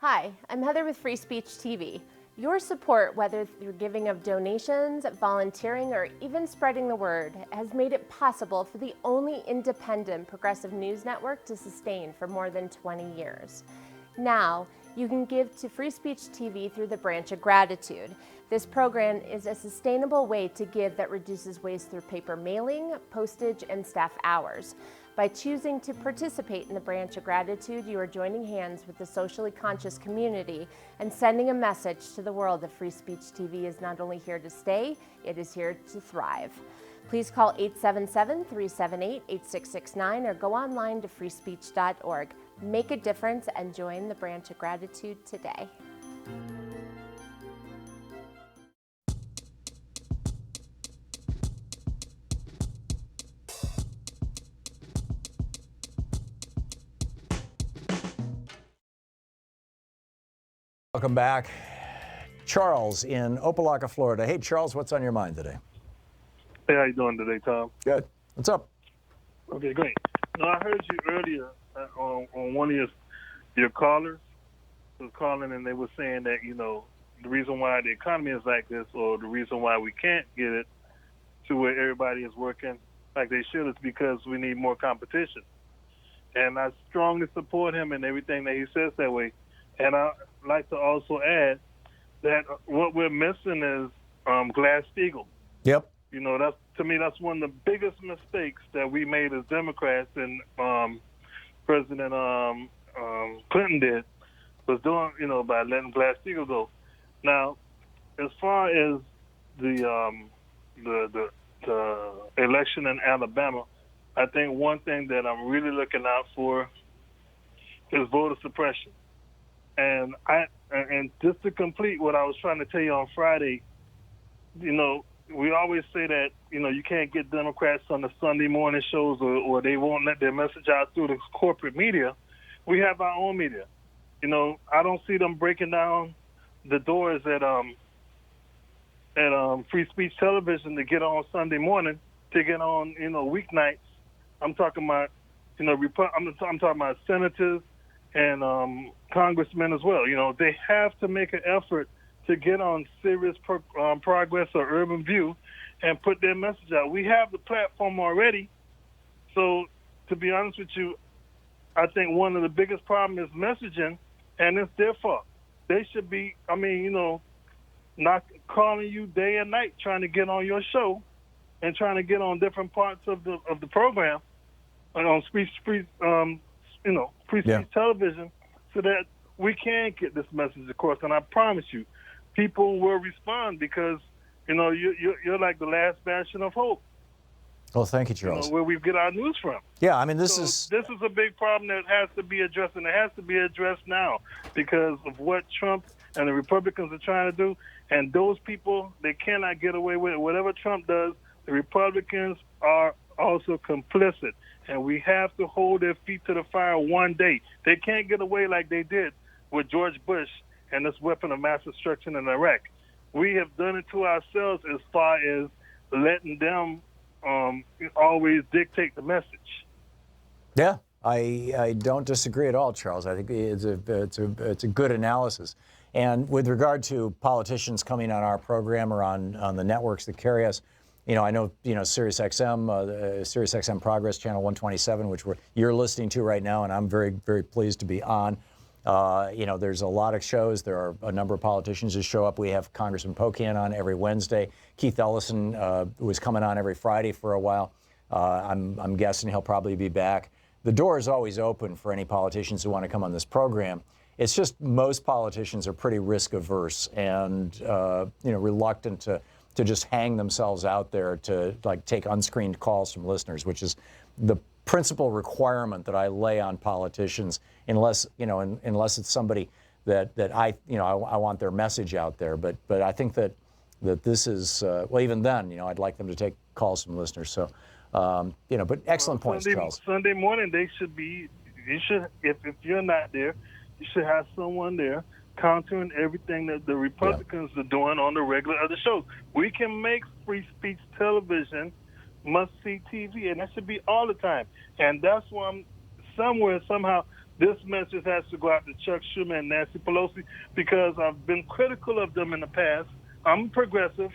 Hi, I'm Heather with Free Speech TV. Your support, whether through giving of donations, volunteering, or even spreading the word, has made it possible for the only independent progressive news network to sustain for more than 20 years. Now, you can give to Free Speech TV through the Branch of Gratitude. This program is a sustainable way to give that reduces waste through paper mailing, postage, and staff hours. By choosing to participate in the Branch of Gratitude, you are joining hands with the socially conscious community and sending a message to the world that Free Speech TV is not only here to stay, it is here to thrive. Please call 877-378-8669 or go online to freespeech.org. Make a difference and join the Branch of Gratitude today. Welcome back. Charles in Opelika, Florida. Hey, Charles, what's on your mind today? Hey, how you doing today, Tom? Good. What's up? Okay, great. No, I heard you earlier on one of your callers was calling, and they were saying that, the reason why the economy is like this, or the reason why we can't get it to where everybody is working like they should, is because we need more competition. And I strongly support him in everything that he says that way. And I'd like to also add that what we're missing is Glass-Steagall. Yep. That's, to me, that's one of the biggest mistakes that we made as Democrats, and President Clinton did, was doing, by letting Glass-Steagall go. Now, as far as the election in Alabama, I think one thing that I'm really looking out for is voter suppression. And just to complete what I was trying to tell you on Friday, we always say that, you can't get Democrats on the Sunday morning shows, or they won't let their message out through the corporate media. We have our own media. I don't see them breaking down the doors at Free Speech Television to get on Sunday morning, to get on, weeknights. I'm talking about, I'm talking about senators and congressmen as well. They have to make an effort to get on Serious Progress or Urban View and put their message out. We have the platform already. So, to be honest with you, I think one of the biggest problems is messaging, and it's their fault. They should be, not calling you day and night trying to get on your show and trying to get on different parts of the program and on Free Speech Television, so that we can get this message across. And I promise you, people will respond, because you're like the last bastion of hope. Well, thank you, Charles. Where we get our news from. Yeah, this is a big problem that has to be addressed, and it has to be addressed now because of what Trump and the Republicans are trying to do. And those people, they cannot get away with it. Whatever Trump does, the Republicans are also complicit. And we have to hold their feet to the fire one day. They can't get away like they did with George Bush and this weapon of mass destruction in Iraq. We have done it to ourselves as far as letting them always dictate the message. Yeah, I don't disagree at all, Charles. I think it's a good analysis. And with regard to politicians coming on our program or on the networks that carry us, I know Sirius XM Progress Channel 127, which you're listening to right now, and I'm very, very pleased to be on. There's a lot of shows. There are a number of politicians who show up. We have Congressman Pocan on every Wednesday. Keith Ellison was coming on every Friday for a while. I'm guessing he'll probably be back. The door is always open for any politicians who want to come on this program. It's just most politicians are pretty risk averse and reluctant to just hang themselves out there to take unscreened calls from listeners, which is the principal requirement that I lay on politicians, unless it's somebody that I want their message out there. But I think that this is even then I'd like them to take calls from listeners. So but excellent points, Charles. Sunday morning if you're not there, you should have someone there countering everything that the Republicans are doing on the regular other shows. We can make free speech television must-see TV, and that should be all the time. And that's why somehow, this message has to go out to Chuck Schumer and Nancy Pelosi, because I've been critical of them in the past. I'm progressive.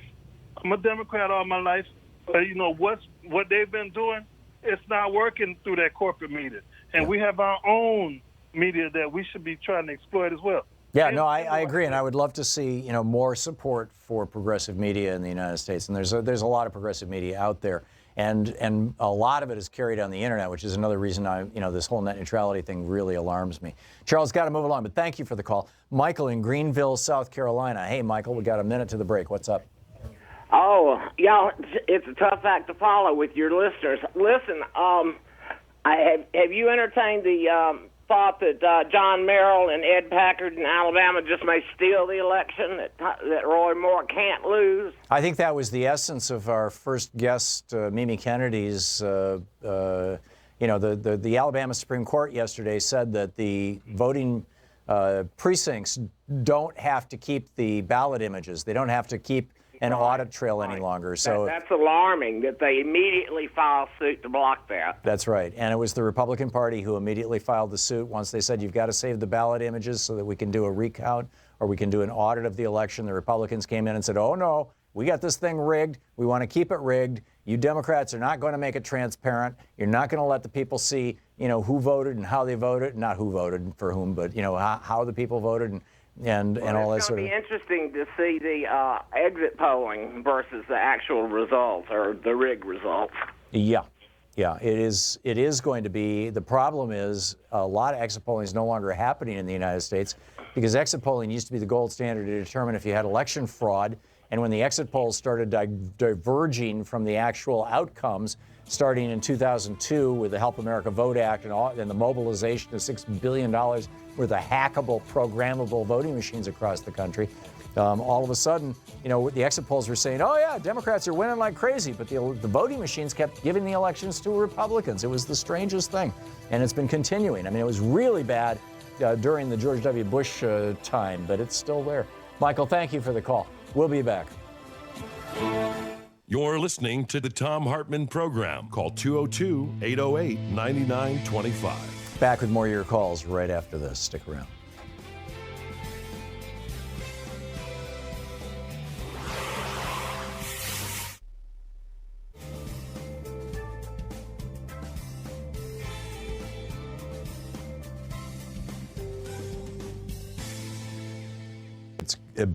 I'm a Democrat all my life. But what they've been doing, it's not working through that corporate media. And we have our own media that we should be trying to exploit as well. Yeah, no, I agree, and I would love to see more support for progressive media in the United States. And there's a lot of progressive media out there, and a lot of it is carried on the internet, which is another reason this whole net neutrality thing really alarms me. Charles, got to move along, but thank you for the call. Michael in Greenville, South Carolina. Hey, Michael, we got a minute to the break. What's up? Oh, y'all, it's a tough act to follow with your listeners. Listen, have you entertained the thought that John Merrill and Ed Packard in Alabama just may steal the election, that Roy Moore can't lose? I think that was the essence of our first guest, Mimi Kennedy's. The Alabama Supreme Court yesterday said that the voting precincts don't have to keep the ballot images. They don't have to keep an audit trail any longer. So that's alarming that they immediately filed suit to block that. That's right. And it was the Republican Party who immediately filed the suit once they said you've got to save the ballot images so that we can do a recount or we can do an audit of the election. The Republicans came in and said, oh, no, we got this thing rigged. We want to keep it rigged. You Democrats are not going to make it transparent. You're not going to let the people see, who voted and how they voted. Not who voted for whom, but, how the people voted and all that sort of. It's going to be interesting to see the exit polling versus the actual results or the rigged results. Yeah, it is going to be. The problem is a lot of exit polling is no longer happening in the United States because exit polling used to be the gold standard to determine if you had election fraud. And when the exit polls started diverging from the actual outcomes, starting in 2002 with the Help America Vote Act and the mobilization of $6 billion worth of hackable, programmable voting machines across the country, all of a sudden, the exit polls were saying, oh, yeah, Democrats are winning like crazy. But the voting machines kept giving the elections to Republicans. It was the strangest thing. And it's been continuing. I mean, it was really bad during the George W. Bush time, but it's still there. Michael, thank you for the call. We'll be back. You're listening to the Thom Hartmann Program. Call 202-808-9925. Back with more of your calls right after this. Stick around.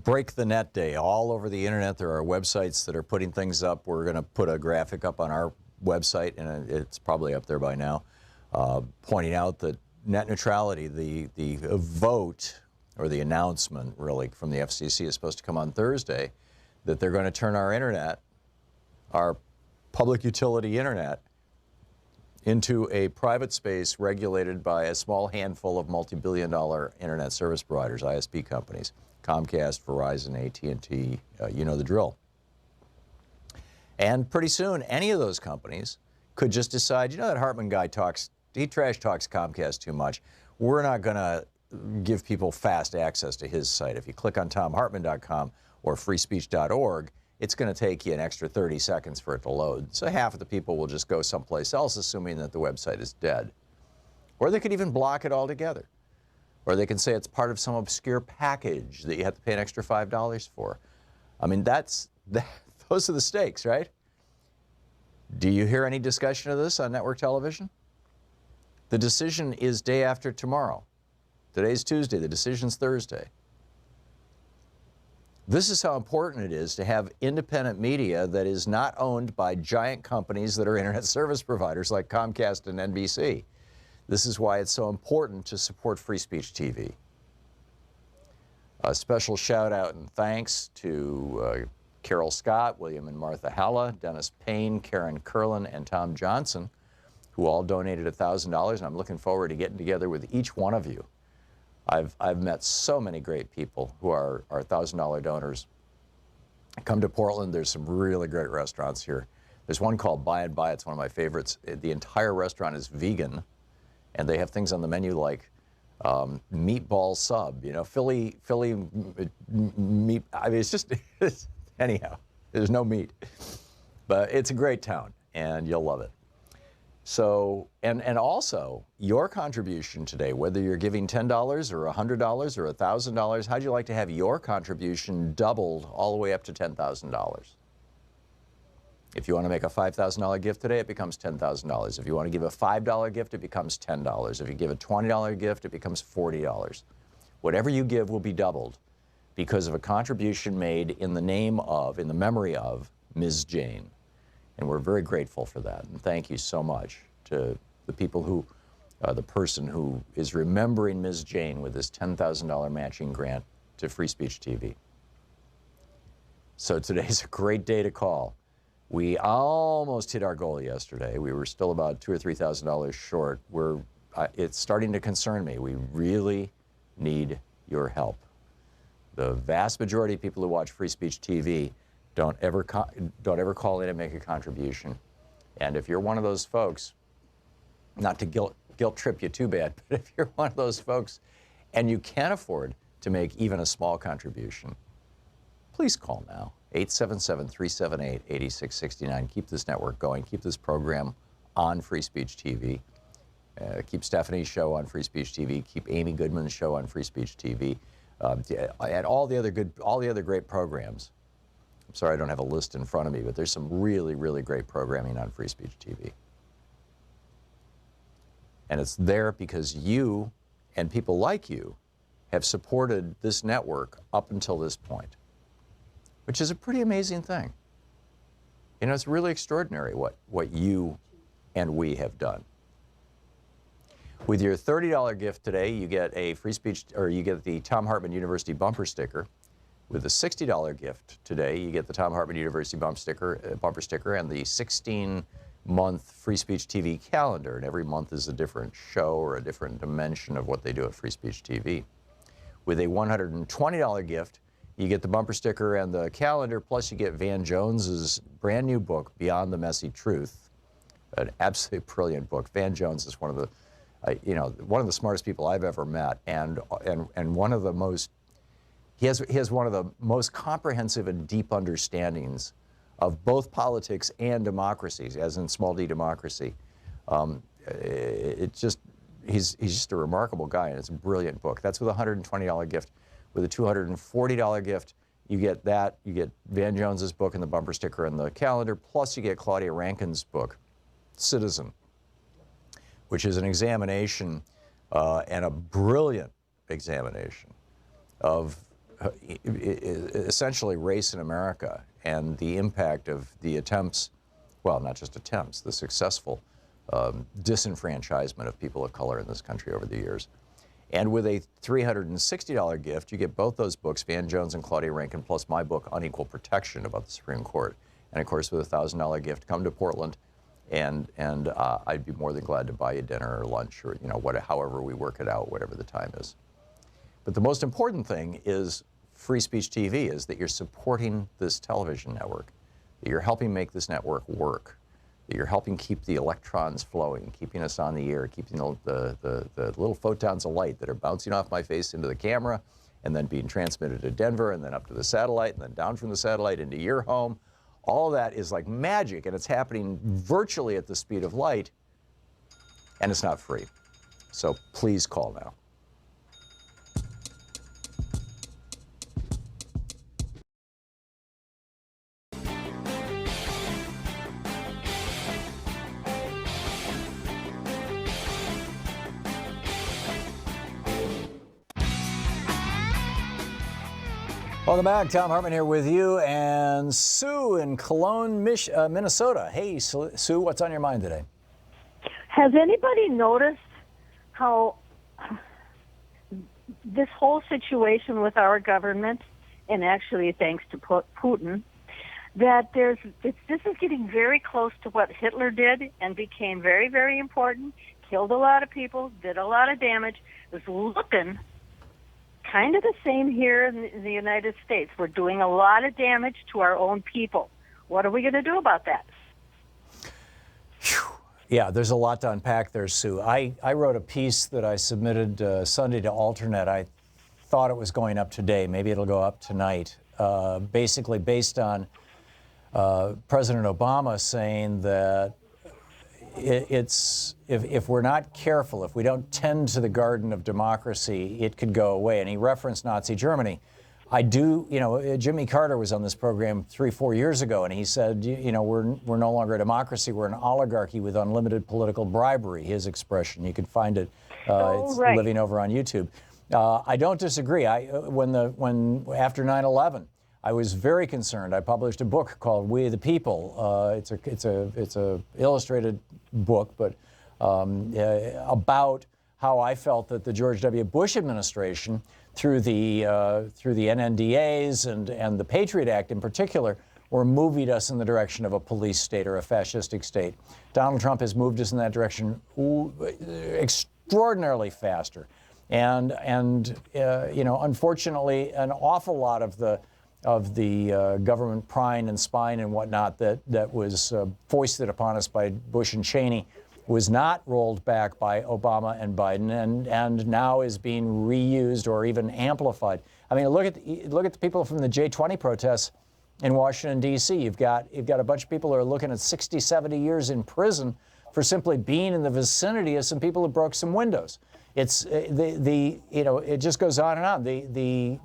Break the Net Day. All over the internet, there are websites that are putting things up. We're going to put a graphic up on our website, and it's probably up there by now, pointing out that net neutrality, the vote, or the announcement, really, from the FCC is supposed to come on Thursday, that they're going to turn our internet, our public utility internet, into a private space regulated by a small handful of multi-billion-dollar internet service providers, ISP companies. Comcast, Verizon, AT&T, you know the drill. And pretty soon, any of those companies could just decide, that Hartmann guy he trash talks Comcast too much. We're not going to give people fast access to his site. If you click on thomhartmann.com or freespeech.org, it's going to take you an extra 30 seconds for it to load. So half of the people will just go someplace else, assuming that the website is dead. Or they could even block it altogether. Or they can say it's part of some obscure package that you have to pay an extra $5 for. I mean, those are the stakes, right? Do you hear any discussion of this on network television? The decision is day after tomorrow. Today's Tuesday, the decision's Thursday. This is how important it is to have independent media that is not owned by giant companies that are internet service providers like Comcast and NBC. This is why it's so important to support Free Speech TV. A special shout out and thanks to Carol Scott, William and Martha Halla, Dennis Payne, Karen Curlin, and Tom Johnson, who all donated $1,000, and I'm looking forward to getting together with each one of you. I've met so many great people who are $1,000 donors. Come to Portland, there's some really great restaurants here. There's one called By and By, it's one of my favorites. The entire restaurant is vegan, and they have things on the menu like meatball sub, you know, Philly meat. I mean, it's just, anyhow, there's no meat. But it's a great town, and you'll love it. So, and also, your contribution today, whether you're giving $10 or $100 or $1,000, how'd you like to have your contribution doubled all the way up to $10,000? If you want to make a $5,000 gift today, it becomes $10,000. If you want to give a $5 gift, it becomes $10. If you give a $20 gift, it becomes $40. Whatever you give will be doubled because of a contribution made in the name of, in the memory of, Ms. Jane. And we're very grateful for that. And thank you so much to the people who, the person who is remembering Ms. Jane with this $10,000 matching grant to Free Speech TV. So today's a great day to call. We almost hit our goal yesterday. We were still about $2,000 or $3,000 short. It's starting to concern me. We really need your help. The vast majority of people who watch Free Speech TV don't ever call in and make a contribution. And if you're one of those folks, not to guilt trip you too bad, but if you're one of those folks and you can't afford to make even a small contribution, please call now. 877-378-8669. Keep this network going. Keep this program on Free Speech TV. Keep Stephanie's show on Free Speech TV. Keep Amy Goodman's show on Free Speech TV. And all the other great programs. I'm sorry I don't have a list in front of me, but there's some really, really great programming on Free Speech TV. And it's there because you and people like you have supported this network up until this point, which is a pretty amazing thing. You know, it's really extraordinary what you and we have done. With your $30 gift today, you get a Free Speech, or you get the Thom Hartmann University bumper sticker. With the $60 gift today, you get the Thom Hartmann University bumper sticker and the 16-month Free Speech TV calendar. And every month is a different show or a different dimension of what they do at Free Speech TV. With a $120 gift, you get the bumper sticker and the calendar, plus you get Van Jones's brand new book, Beyond the Messy Truth, an absolutely brilliant book. Van Jones is one of the, one of the smartest people I've ever met, and one of the most. He has one of the most comprehensive and deep understandings of both politics and democracies, as in small d democracy. He's just a remarkable guy, and it's a brilliant book. That's with a $120 gift. With a $240 gift, you get that. You get Van Jones's book and the bumper sticker and the calendar, plus you get Claudia Rankine's book, Citizen, which is an examination and a brilliant examination of essentially race in America and the impact of the attempts, well, not just attempts, the successful disenfranchisement of people of color in this country over the years. And with a $360 gift, you get both those books, Van Jones and Claudia Rankine, plus my book, Unequal Protection, about the Supreme Court. And of course, with a $1,000 gift, come to Portland, and I'd be more than glad to buy you dinner or lunch or, however we work it out, whatever the time is. But the most important thing is Free Speech TV, is that you're supporting this television network, that you're helping make this network work, that you're helping keep the electrons flowing, keeping us on the air, keeping the little photons of light that are bouncing off my face into the camera and then being transmitted to Denver and then up to the satellite and then down from the satellite into your home. All of that is like magic, and it's happening virtually at the speed of light, and it's not free. So please call now. Welcome back. Thom Hartmann here with you, and Sue in Cologne, Minnesota. Hey, Sue, what's on your mind today? Has anybody noticed how this whole situation with our government, and actually thanks to Putin, that this is getting very close to what Hitler did and became very, very important, killed a lot of people, did a lot of damage, is looking kind of the same here in the United States. We're doing a lot of damage to our own people. What are we going to do about that? Yeah, there's a lot to unpack there, Sue. I wrote a piece that I submitted Sunday to Alternate. I thought it was going up today. Maybe it'll go up tonight. Basically based on President Obama saying that if we're not careful, if we don't tend to the garden of democracy, it could go away. And he referenced Nazi Germany. Jimmy Carter was on this program 3-4 years ago, and he said, we're no longer a democracy, we're an oligarchy with unlimited political bribery, his expression. You can find it, it's right. living over on YouTube. I don't disagree. When after 9/11, I was very concerned. I published a book called We the People. It's a illustrated book, but about how I felt that the George W. Bush administration, through the NNDAs and the Patriot Act in particular, were moving us in the direction of a police state or a fascistic state. Donald Trump has moved us in that direction extraordinarily faster, and unfortunately, an awful lot of the government prine and spine and whatnot that was foisted upon us by Bush and Cheney was not rolled back by Obama and Biden, and now is being reused or even amplified. I mean, look at the people from the J20 protests in Washington, D.C. You've got a bunch of people who are looking at 60, 70 years in prison for simply being in the vicinity of some people who broke some windows. It's it just goes on and on. The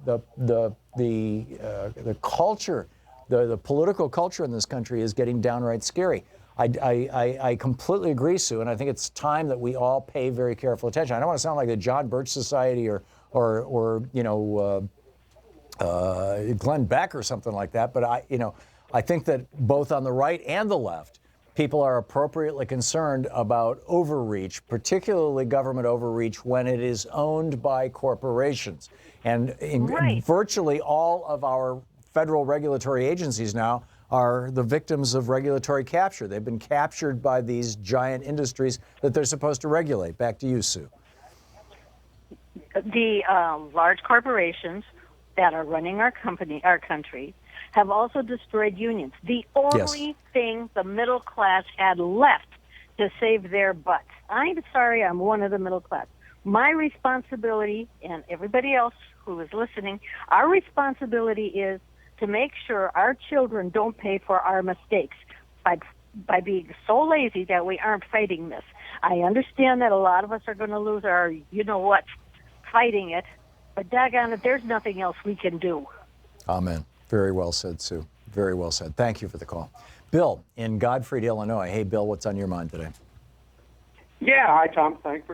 culture, the political culture in this country is getting downright scary. I completely agree, Sue, and I think it's time that we all pay very careful attention. I don't want to sound like the John Birch Society or Glenn Beck or something like that, but I think that both on the right and the left, people are appropriately concerned about overreach, particularly government overreach when it is owned by corporations. And virtually all of our federal regulatory agencies now are the victims of regulatory capture. They've been captured by these giant industries that they're supposed to regulate. Back to you, Sue. The large corporations that are running our country, have also destroyed unions. The only thing the middle class had left to save their butts. I'm sorry, I'm one of the middle class. My responsibility, and everybody else who is listening, our responsibility is to make sure our children don't pay for our mistakes by being so lazy that we aren't fighting this. I understand that a lot of us are going to lose our, fighting it, but daggone it, there's nothing else we can do. Amen. Very well said, Sue. Very well said. Thank you for the call. Bill in Godfrey, Illinois. Hey, Bill, what's on your mind today? Yeah, hi, Tom. Thanks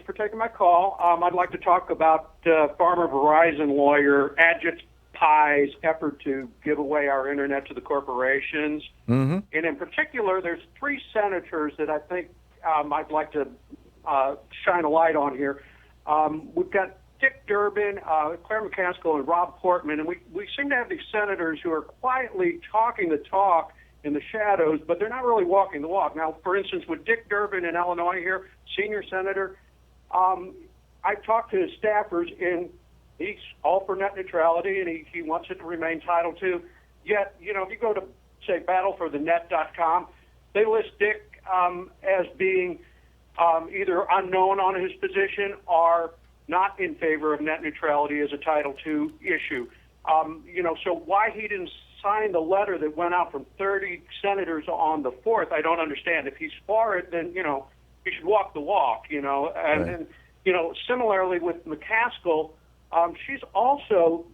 for taking my call. I'd like to talk about former Verizon lawyer Ajit Pai's effort to give away our internet to the corporations. Mm-hmm. And in particular, there's 3 senators that I think I'd like to shine a light on here. We've got Dick Durbin, Claire McCaskill, and Rob Portman, and we seem to have these senators who are quietly talking the talk in the shadows, but they're not really walking the walk. Now, for instance, with Dick Durbin in Illinois here, senior senator, I've talked to his staffers, and he's all for net neutrality, and he wants it to remain Title II. Yet, if you go to, say, battleforthenet.com, they list Dick as being either unknown on his position or not in favor of net neutrality as a Title II issue. So why he didn't sign the letter that went out from 30 senators on the 4th, I don't understand. If he's for it, then, he should walk the walk, And then, similarly with McCaskill, she's also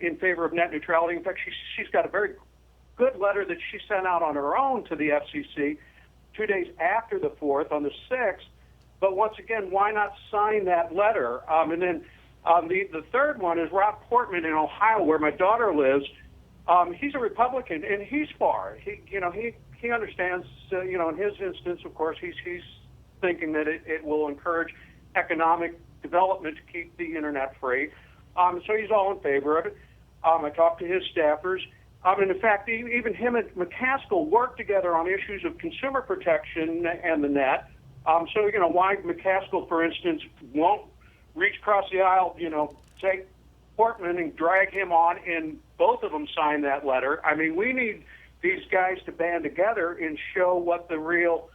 in favor of net neutrality. In fact, she's got a very good letter that she sent out on her own to the FCC 2 days after the 4th, on the 6th. But once again, why not sign that letter? And then the third one is Rob Portman in Ohio, where my daughter lives. He's a Republican, and he's for it. He understands. In his instance, of course, he's thinking that it will encourage economic development to keep the internet free. So he's all in favor of it. I talked to his staffers. And in fact, even him and McCaskill work together on issues of consumer protection and the net. So why McCaskill, for instance, won't reach across the aisle, take Portman and drag him on, and both of them sign that letter. I mean, we need these guys to band together and show what the real,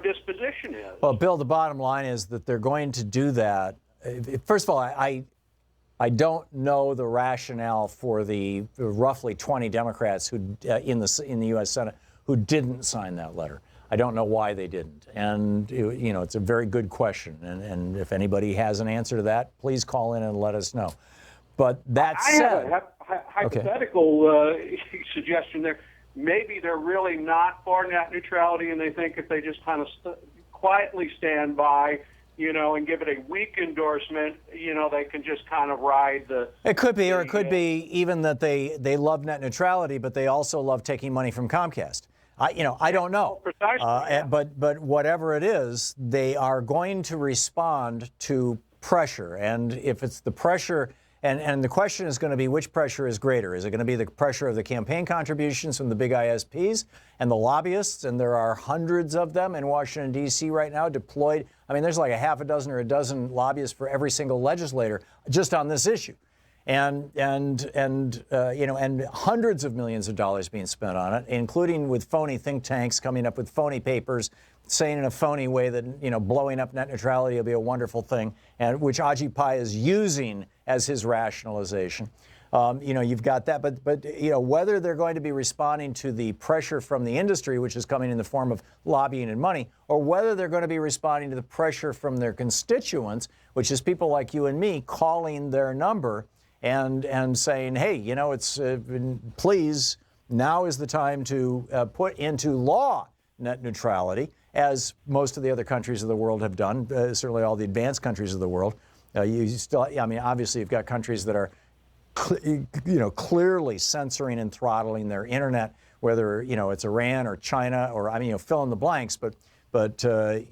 disposition is. Well, Bill, the bottom line is that they're going to do that. First of all, I don't know the rationale for the roughly 20 Democrats who in the U.S. Senate who didn't sign that letter. I don't know why they didn't. And, it's a very good question. And if anybody has an answer to that, please call in and let us know. But that said, I have a hypothetical suggestion there. Maybe they're really not for net neutrality, and they think if they just kind of quietly stand by, and give it a weak endorsement, they can just kind of ride the... It could be, or it could be even that they love net neutrality, but they also love taking money from Comcast. I don't know. But whatever it is, they are going to respond to pressure. And if it's the pressure, and the question is going to be which pressure is greater? Is it going to be the pressure of the campaign contributions from the big ISPs and the lobbyists? And there are hundreds of them in Washington, D.C. right now deployed. I mean, there's like a half a dozen or a dozen lobbyists for every single legislator just on this issue. And hundreds of millions of dollars being spent on it, including with phony think tanks coming up with phony papers saying in a phony way that, blowing up net neutrality will be a wonderful thing, and which Ajit Pai is using as his rationalization. You've got that. But whether they're going to be responding to the pressure from the industry, which is coming in the form of lobbying and money, or whether they're going to be responding to the pressure from their constituents, which is people like you and me calling their number and saying, hey, it's please, now is the time to put into law net neutrality, as most of the other countries of the world have done, certainly all the advanced countries of the world. Obviously you've got countries that are, clearly censoring and throttling their internet, whether, it's Iran or China or, fill in the blanks, but that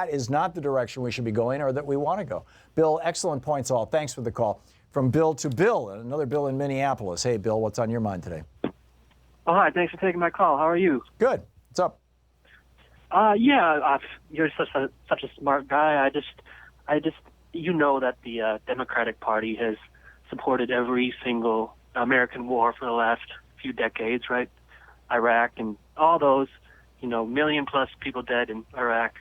is not the direction we should be going or that we want to go. Bill, excellent points all. Thanks for the call. From Bill to Bill, another Bill in Minneapolis. Hey, Bill, what's on your mind today? Oh, hi. Thanks for taking my call. How are you? Good. What's up? You're such a smart guy. I just that the Democratic Party has supported every single American war for the last few decades, right? Iraq and all those, million plus people dead in Iraq,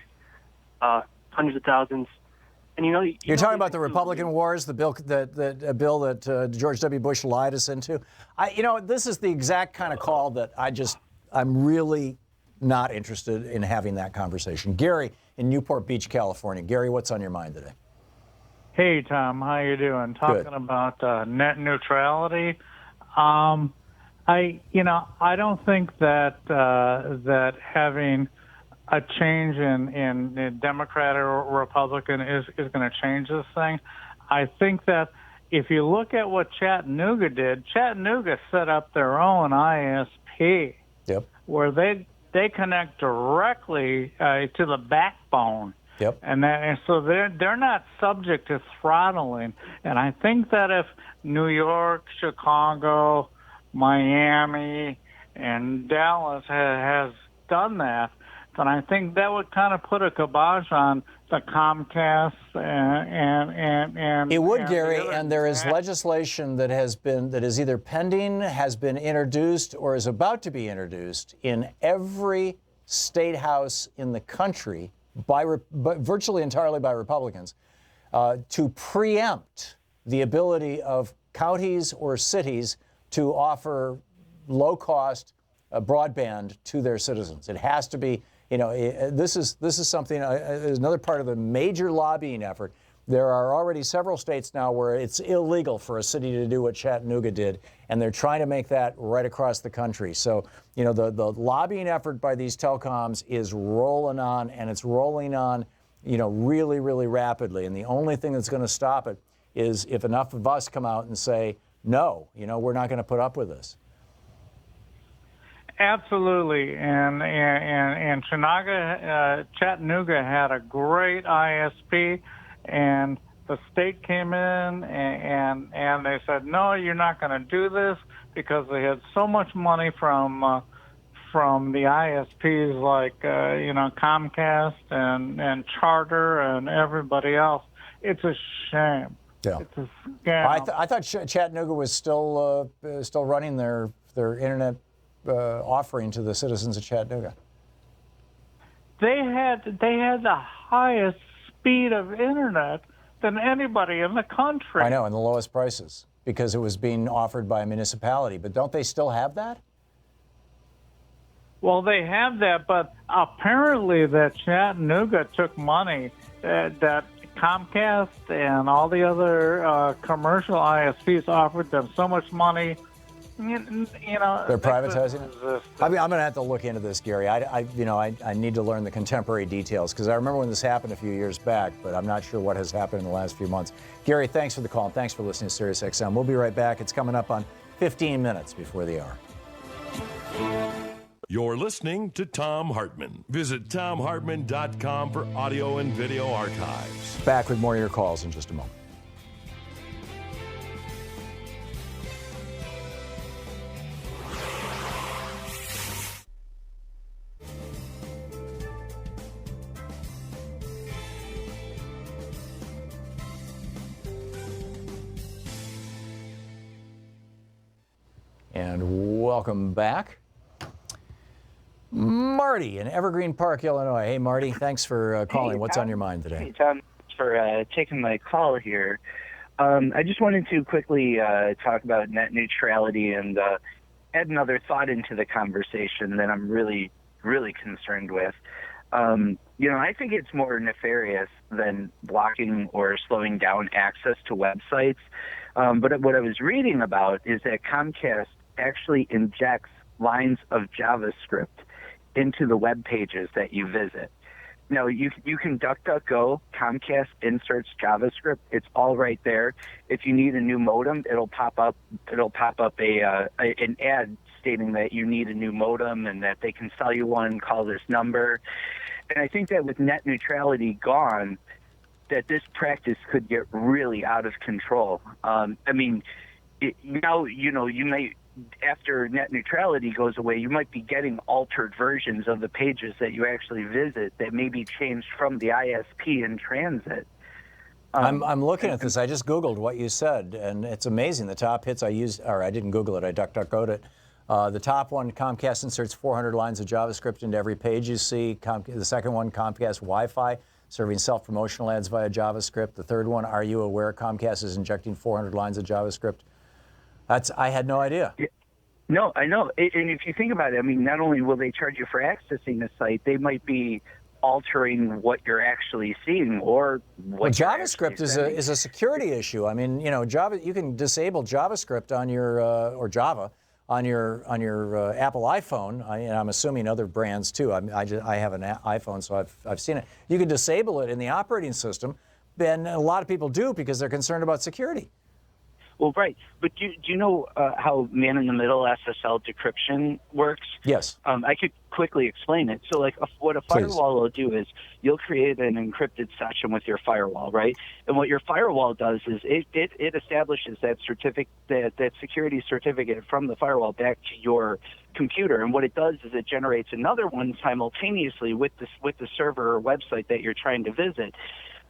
hundreds of thousands. And you're talking about the Republican wars, the bill that George W. Bush lied us into. This is the exact kind of call that I'm really not interested in having that conversation. Gary in Newport Beach, California. Gary, what's on your mind today? Hey, Tom, how you doing? Talking about net neutrality. I don't think that having a change in Democrat or Republican is going to change this thing. I think that if you look at what Chattanooga did, Chattanooga set up their own ISP, where they connect directly to the backbone. And so they're not subject to throttling. And I think that if New York, Chicago, Miami, and Dallas has done that, And I think that would kind of put a kibosh on the Comcast and it would, and Gary, and there is legislation that is either pending, has been introduced, or is about to be introduced in every state house in the country but virtually entirely by Republicans to preempt the ability of counties or cities to offer low-cost broadband to their citizens. It has to be. This is something. Is another part of the major lobbying effort. There are already several states now where it's illegal for a city to do what Chattanooga did, and they're trying to make that right across the country. So, the lobbying effort by these telecoms is rolling on, and it's rolling on, really, really rapidly. And the only thing that's going to stop it is if enough of us come out and say, no, we're not going to put up with this. Absolutely, and Chattanooga had a great ISP, and the state came in and they said, no, you're not going to do this, because they had so much money from the ISPs like Comcast and Charter and everybody else. It's a shame. Yeah. It's a scam. I thought Chattanooga was still running their internet offering to the citizens of Chattanooga. They had the highest speed of internet than anybody in the country. I know, and the lowest prices, because it was being offered by a municipality. But don't they still have that? Well, they have that, but apparently that Chattanooga took money that Comcast and all the other commercial ISPs offered them so much money. They're privatizing it? I'm going to have to look into this, Gary. I need to learn the contemporary details, because I remember when this happened a few years back, but I'm not sure what has happened in the last few months. Gary, thanks for the call, and thanks for listening to Sirius XM. We'll be right back. It's coming up on 15 minutes before the hour. You're listening to Thom Hartmann. Visit thomhartmann.com for audio and video archives. Back with more of your calls in just a moment. And welcome back. Marty in Evergreen Park, Illinois. Hey, Marty, thanks for calling. What's on your mind today? Hey, Tom, thanks for taking my call here. I just wanted to quickly talk about net neutrality and add another thought into the conversation that I'm really, really concerned with. I think it's more nefarious than blocking or slowing down access to websites. But what I was reading about is that Comcast actually injects lines of JavaScript into the web pages that you visit. Now, you can DuckDuckGo, Comcast inserts JavaScript. It's all right there. If you need a new modem, it'll pop up an ad stating that you need a new modem and that they can sell you one, call this number. And I think that with net neutrality gone, that this practice could get really out of control. You may, after net neutrality goes away, you might be getting altered versions of the pages that you actually visit that may be changed from the ISP in transit. I'm looking at this. I just Googled what you said, and it's amazing. The top hits I didn't Google it, I DuckDuckGo'd it. The top one, Comcast inserts 400 lines of JavaScript into every page you see. The second one, Comcast Wi-Fi, serving self-promotional ads via JavaScript. The third one, are you aware Comcast is injecting 400 lines of JavaScript? I had no idea. No, I know. And if you think about it, not only will they charge you for accessing the site, they might be altering what you're actually seeing or what JavaScript is a security issue. Java, you can disable JavaScript on your or Java on your Apple iPhone. I'm assuming other brands too. I have an iPhone, so I've seen it. You can disable it in the operating system, and a lot of people do because they're concerned about security. Well, right. But do you know how man-in-the-middle SSL decryption works? Yes. I could quickly explain it. So, like, what a firewall will do is you'll create an encrypted session with your firewall, right? And what your firewall does is it establishes that that security certificate from the firewall back to your computer. And what it does is it generates another one simultaneously with the server or website that you're trying to visit.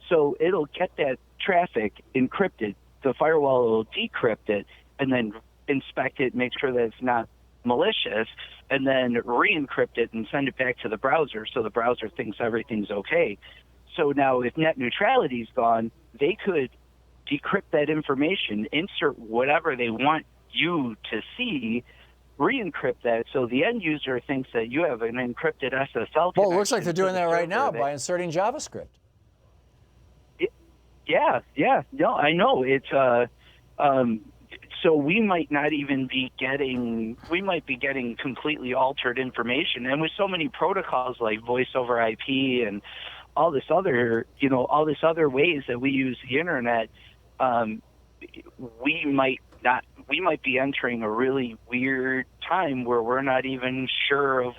So it'll get that traffic encrypted. The firewall will decrypt it and then inspect it, make sure that it's not malicious, and then re-encrypt it and send it back to the browser so the browser thinks everything's okay. So now if net neutrality's gone, they could decrypt that information, insert whatever they want you to see, re-encrypt that so the end user thinks that you have an encrypted SSL. Well, it looks like they're doing that right now by inserting JavaScript. Yeah. No, I know. It's so we might not even be getting. We might be getting completely altered information, and with so many protocols like voice over IP and all this other ways that we use the internet, we might be entering a really weird time where we're not even sure of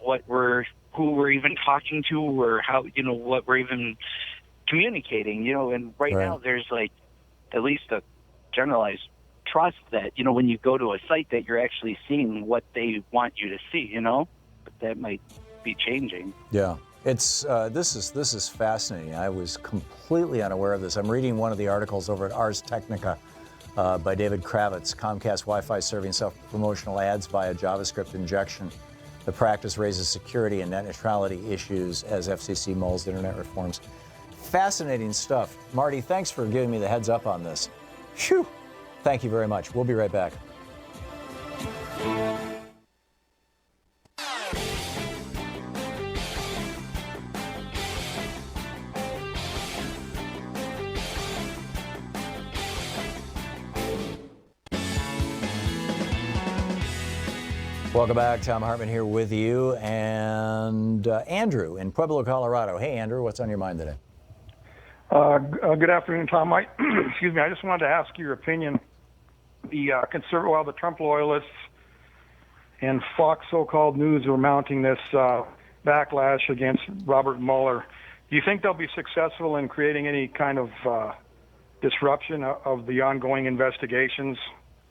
who we're even talking to or how what we're even communicating, and right now there's like at least a generalized trust that, when you go to a site that you're actually seeing what they want you to see, but that might be changing. Yeah. It's this is fascinating. I was completely unaware of this. I'm reading one of the articles over at Ars Technica by David Kravitz, Comcast Wi-Fi serving self-promotional ads via JavaScript injection. The practice raises security and net neutrality issues as FCC mulls internet reforms. Fascinating stuff. Marty, thanks for giving me the heads up on this. Phew. Thank you very much. We'll be right back. Welcome back. Thom Hartmann here with you. And Andrew in Pueblo, Colorado. Hey, Andrew, what's on your mind today? Good afternoon, Tom. Excuse me. I just wanted to ask your opinion. The Trump loyalists and Fox so-called news are mounting this backlash against Robert Mueller. Do you think they'll be successful in creating any kind of disruption of the ongoing investigations?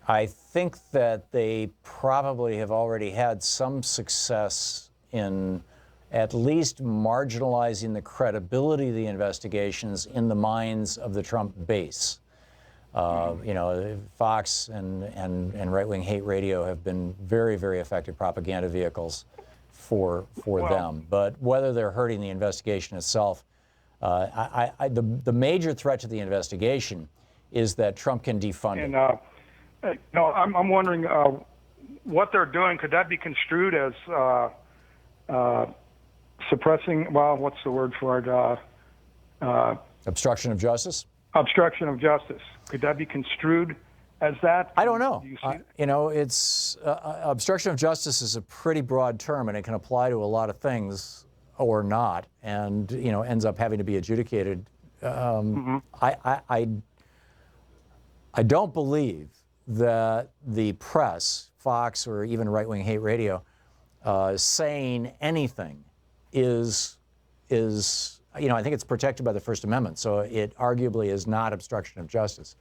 I think that they probably have already had some success in at least marginalizing the credibility of the investigations in the minds of the Trump base. Fox and right-wing hate radio have been very, very effective propaganda vehicles for them. But whether they're hurting the investigation itself, the major threat to the investigation is that Trump can defund it. I'm wondering what they're doing. Could that be construed as suppressing, what's the word for it? Obstruction of justice? Obstruction of justice. Could that be construed as that? I don't know. It's obstruction of justice is a pretty broad term, and it can apply to a lot of things or not, and ends up having to be adjudicated. I don't believe that the press, Fox, or even right-wing hate radio, saying anything is I think it's protected by the First Amendment, so it arguably is not obstruction of justice.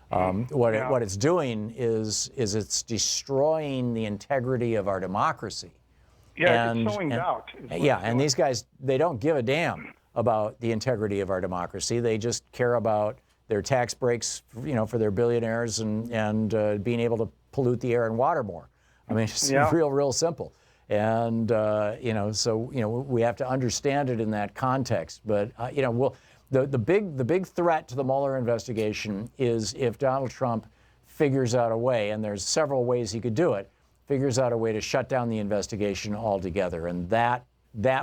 What it's doing is it's destroying the integrity of our democracy. Yeah, it's sowing doubt. And these guys, they don't give a damn about the integrity of our democracy. They just care about their tax breaks, for their billionaires and being able to pollute the air and water more. I mean, it's real simple. And, we have to understand it in that context. But, the big threat to the Mueller investigation is if Donald Trump figures out a way, and there's several ways he could do it, figures out a way to shut down the investigation altogether. And that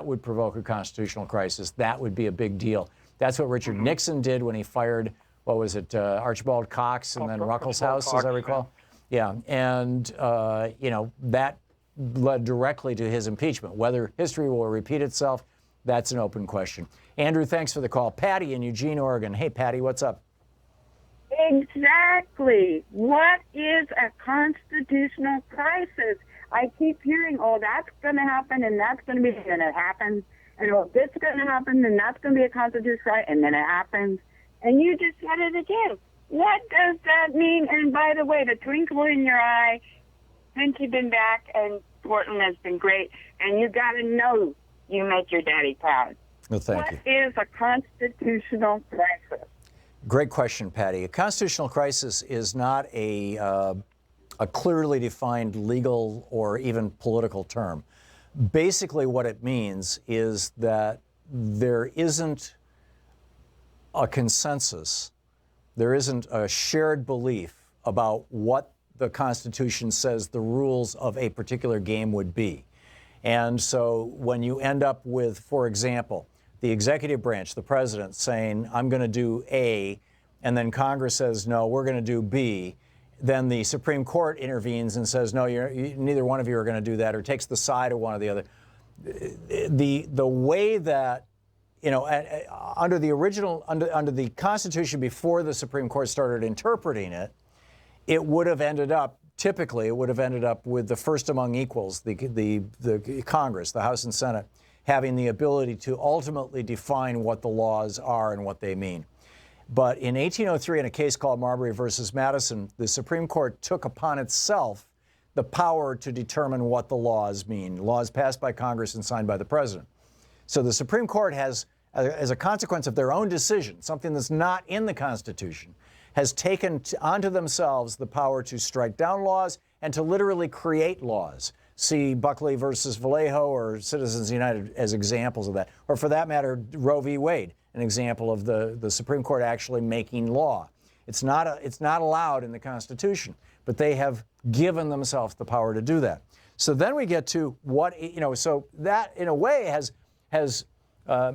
would provoke a constitutional crisis. That would be a big deal. That's what Richard Nixon did when he fired, Archibald Cox and then Ruckelshaus, as I recall. Yeah, and, that led directly to his impeachment. Whether history will repeat itself, that's an open question. Andrew, thanks for the call. Patty in Eugene, Oregon. Hey, Patty, what's up? Hey, Exactly. What is a constitutional crisis? I keep hearing, oh, that's going to happen, and that's going to be, and it happens, and oh, this is going to happen, and that's going to be a constitutional crisis, and then it happens. And you just said it again. What does that mean? And by the way, the twinkle in your eye, since you've been back, and Portland has been great, and you got to know you make your daddy proud. Well, thank you. What is a constitutional crisis? Great question, Patty. A constitutional crisis is not a clearly defined legal or even political term. Basically, what it means is that there isn't a consensus, there isn't a shared belief about what the Constitution says the rules of a particular game would be. And so when you end up with, for example, the executive branch, the president, saying, I'm going to do A, and then Congress says, no, we're going to do B, then the Supreme Court intervenes and says, no, neither one of you are going to do that, or takes the side of one or the other. The way that, under the Constitution before the Supreme Court started interpreting it, it would have ended up, typically, it would have ended up with the first among equals, the Congress, the House and Senate, having the ability to ultimately define what the laws are and what they mean. But in 1803, in a case called Marbury versus Madison, the Supreme Court took upon itself the power to determine what the laws mean, laws passed by Congress and signed by the president. So the Supreme Court has, as a consequence of their own decision, something that's not in the Constitution, has taken onto themselves the power to strike down laws and to literally create laws. See Buckley versus Vallejo or Citizens United as examples of that. Or for that matter, Roe v. Wade, an example of the Supreme Court actually making law. It's not allowed in the Constitution, but they have given themselves the power to do that. So then we get to what, so that in a way has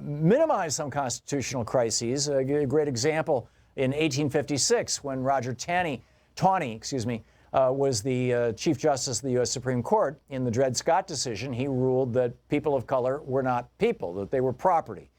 minimized some constitutional crises. A great example in 1856 when Roger Taney was the Chief Justice of the U.S. Supreme Court. In the Dred Scott decision, he ruled that people of color were not people, that they were property.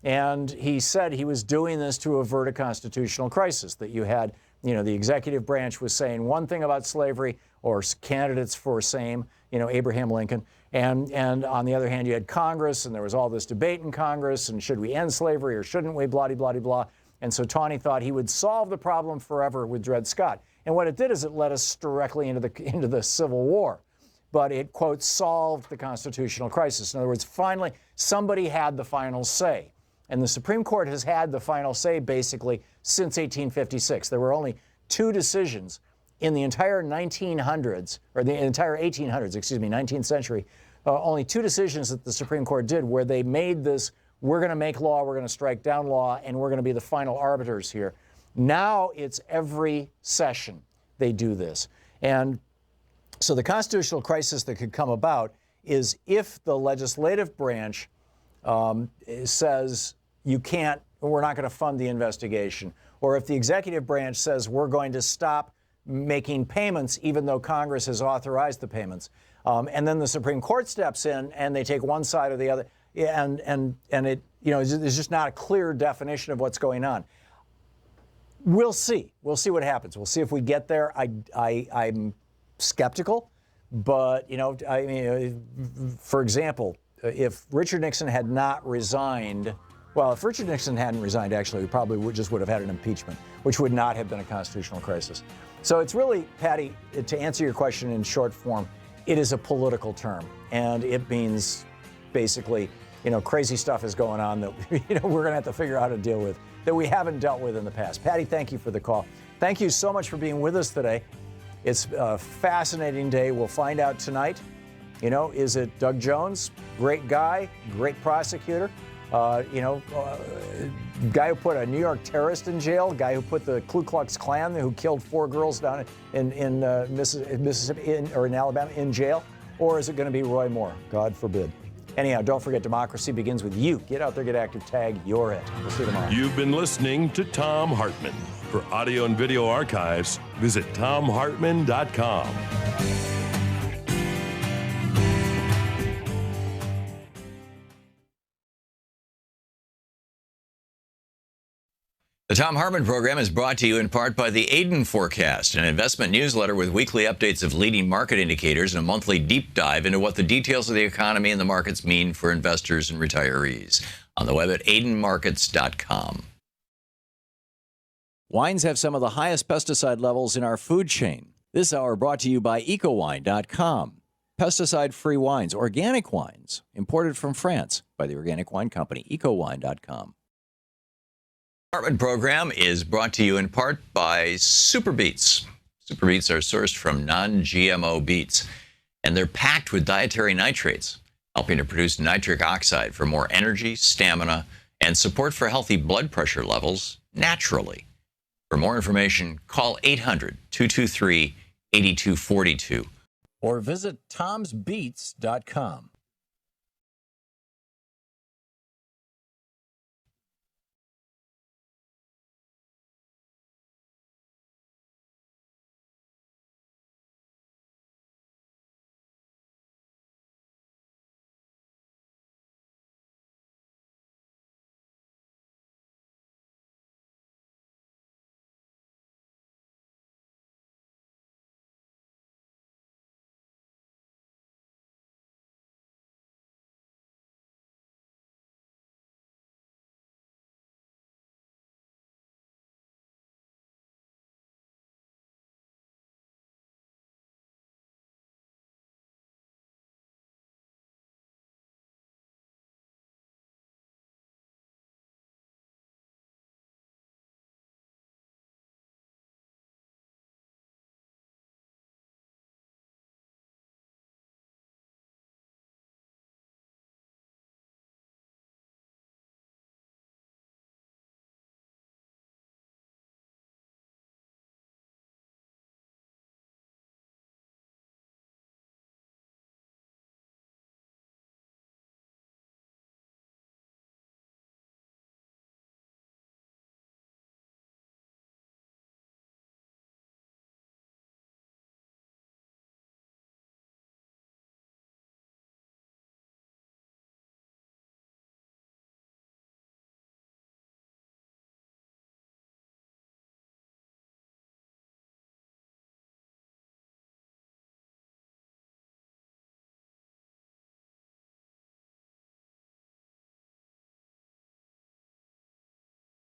And he said he was doing this to avert a constitutional crisis, that you had, the executive branch was saying one thing about slavery or candidates for same, Abraham Lincoln. And on the other hand, you had Congress, and there was all this debate in Congress, and should we end slavery or shouldn't we, blah, blah, blah, blah. And so Taney thought he would solve the problem forever with Dred Scott. And what it did is it led us directly into the Civil War. But it, quote, solved the constitutional crisis. In other words, finally, somebody had the final say. And the Supreme Court has had the final say basically since 1856. There were only two decisions in the entire 1900s, or the entire 1800s, 19th century, only two decisions that the Supreme Court did where they made this, we're going to make law, we're going to strike down law, and we're going to be the final arbiters here. Now it's every session they do this. And so the constitutional crisis that could come about is if the legislative branch says you can't, we're not going to fund the investigation, or if the executive branch says we're going to stop making payments even though Congress has authorized the payments, and then the Supreme Court steps in and they take one side or the other, and it, there's just not a clear definition of what's going on. We'll see. We'll see what happens. We'll see if we get there. I'm skeptical, but for example, if Richard Nixon had not resigned, if Richard Nixon hadn't resigned, actually, we probably would have had an impeachment, which would not have been a constitutional crisis. So it's really, Patty, to answer your question in short form, it is a political term, and it means basically, crazy stuff is going on that we're going to have to figure out how to deal with that we haven't dealt with in the past. Patty, thank you for the call. Thank you so much for being with us today. It's a fascinating day. We'll find out tonight. Is it Doug Jones? Great guy, great prosecutor. Guy who put a New York terrorist in jail, guy who put the Ku Klux Klan, who killed 4 girls down in Mississippi or in Alabama in jail? Or is it going to be Roy Moore? God forbid. Anyhow, don't forget, democracy begins with you. Get out there, get active, tag, you're it. We'll see you tomorrow. You've been listening to Thom Hartmann. For audio and video archives, visit thomhartmann.com. The Thom Hartmann Program is brought to you in part by the Aiden Forecast, an investment newsletter with weekly updates of leading market indicators and a monthly deep dive into what the details of the economy and the markets mean for investors and retirees. On the web at aidenmarkets.com. Wines have some of the highest pesticide levels in our food chain. This hour brought to you by ecowine.com. Pesticide-free wines, organic wines, imported from France by the Organic Wine Company, ecowine.com. Hartmann Program is brought to you in part by Super Beets. Super Beets are sourced from non-GMO beets, and they're packed with dietary nitrates, helping to produce nitric oxide for more energy, stamina, and support for healthy blood pressure levels naturally. For more information, call 800-223-8242 or visit tomsbeets.com.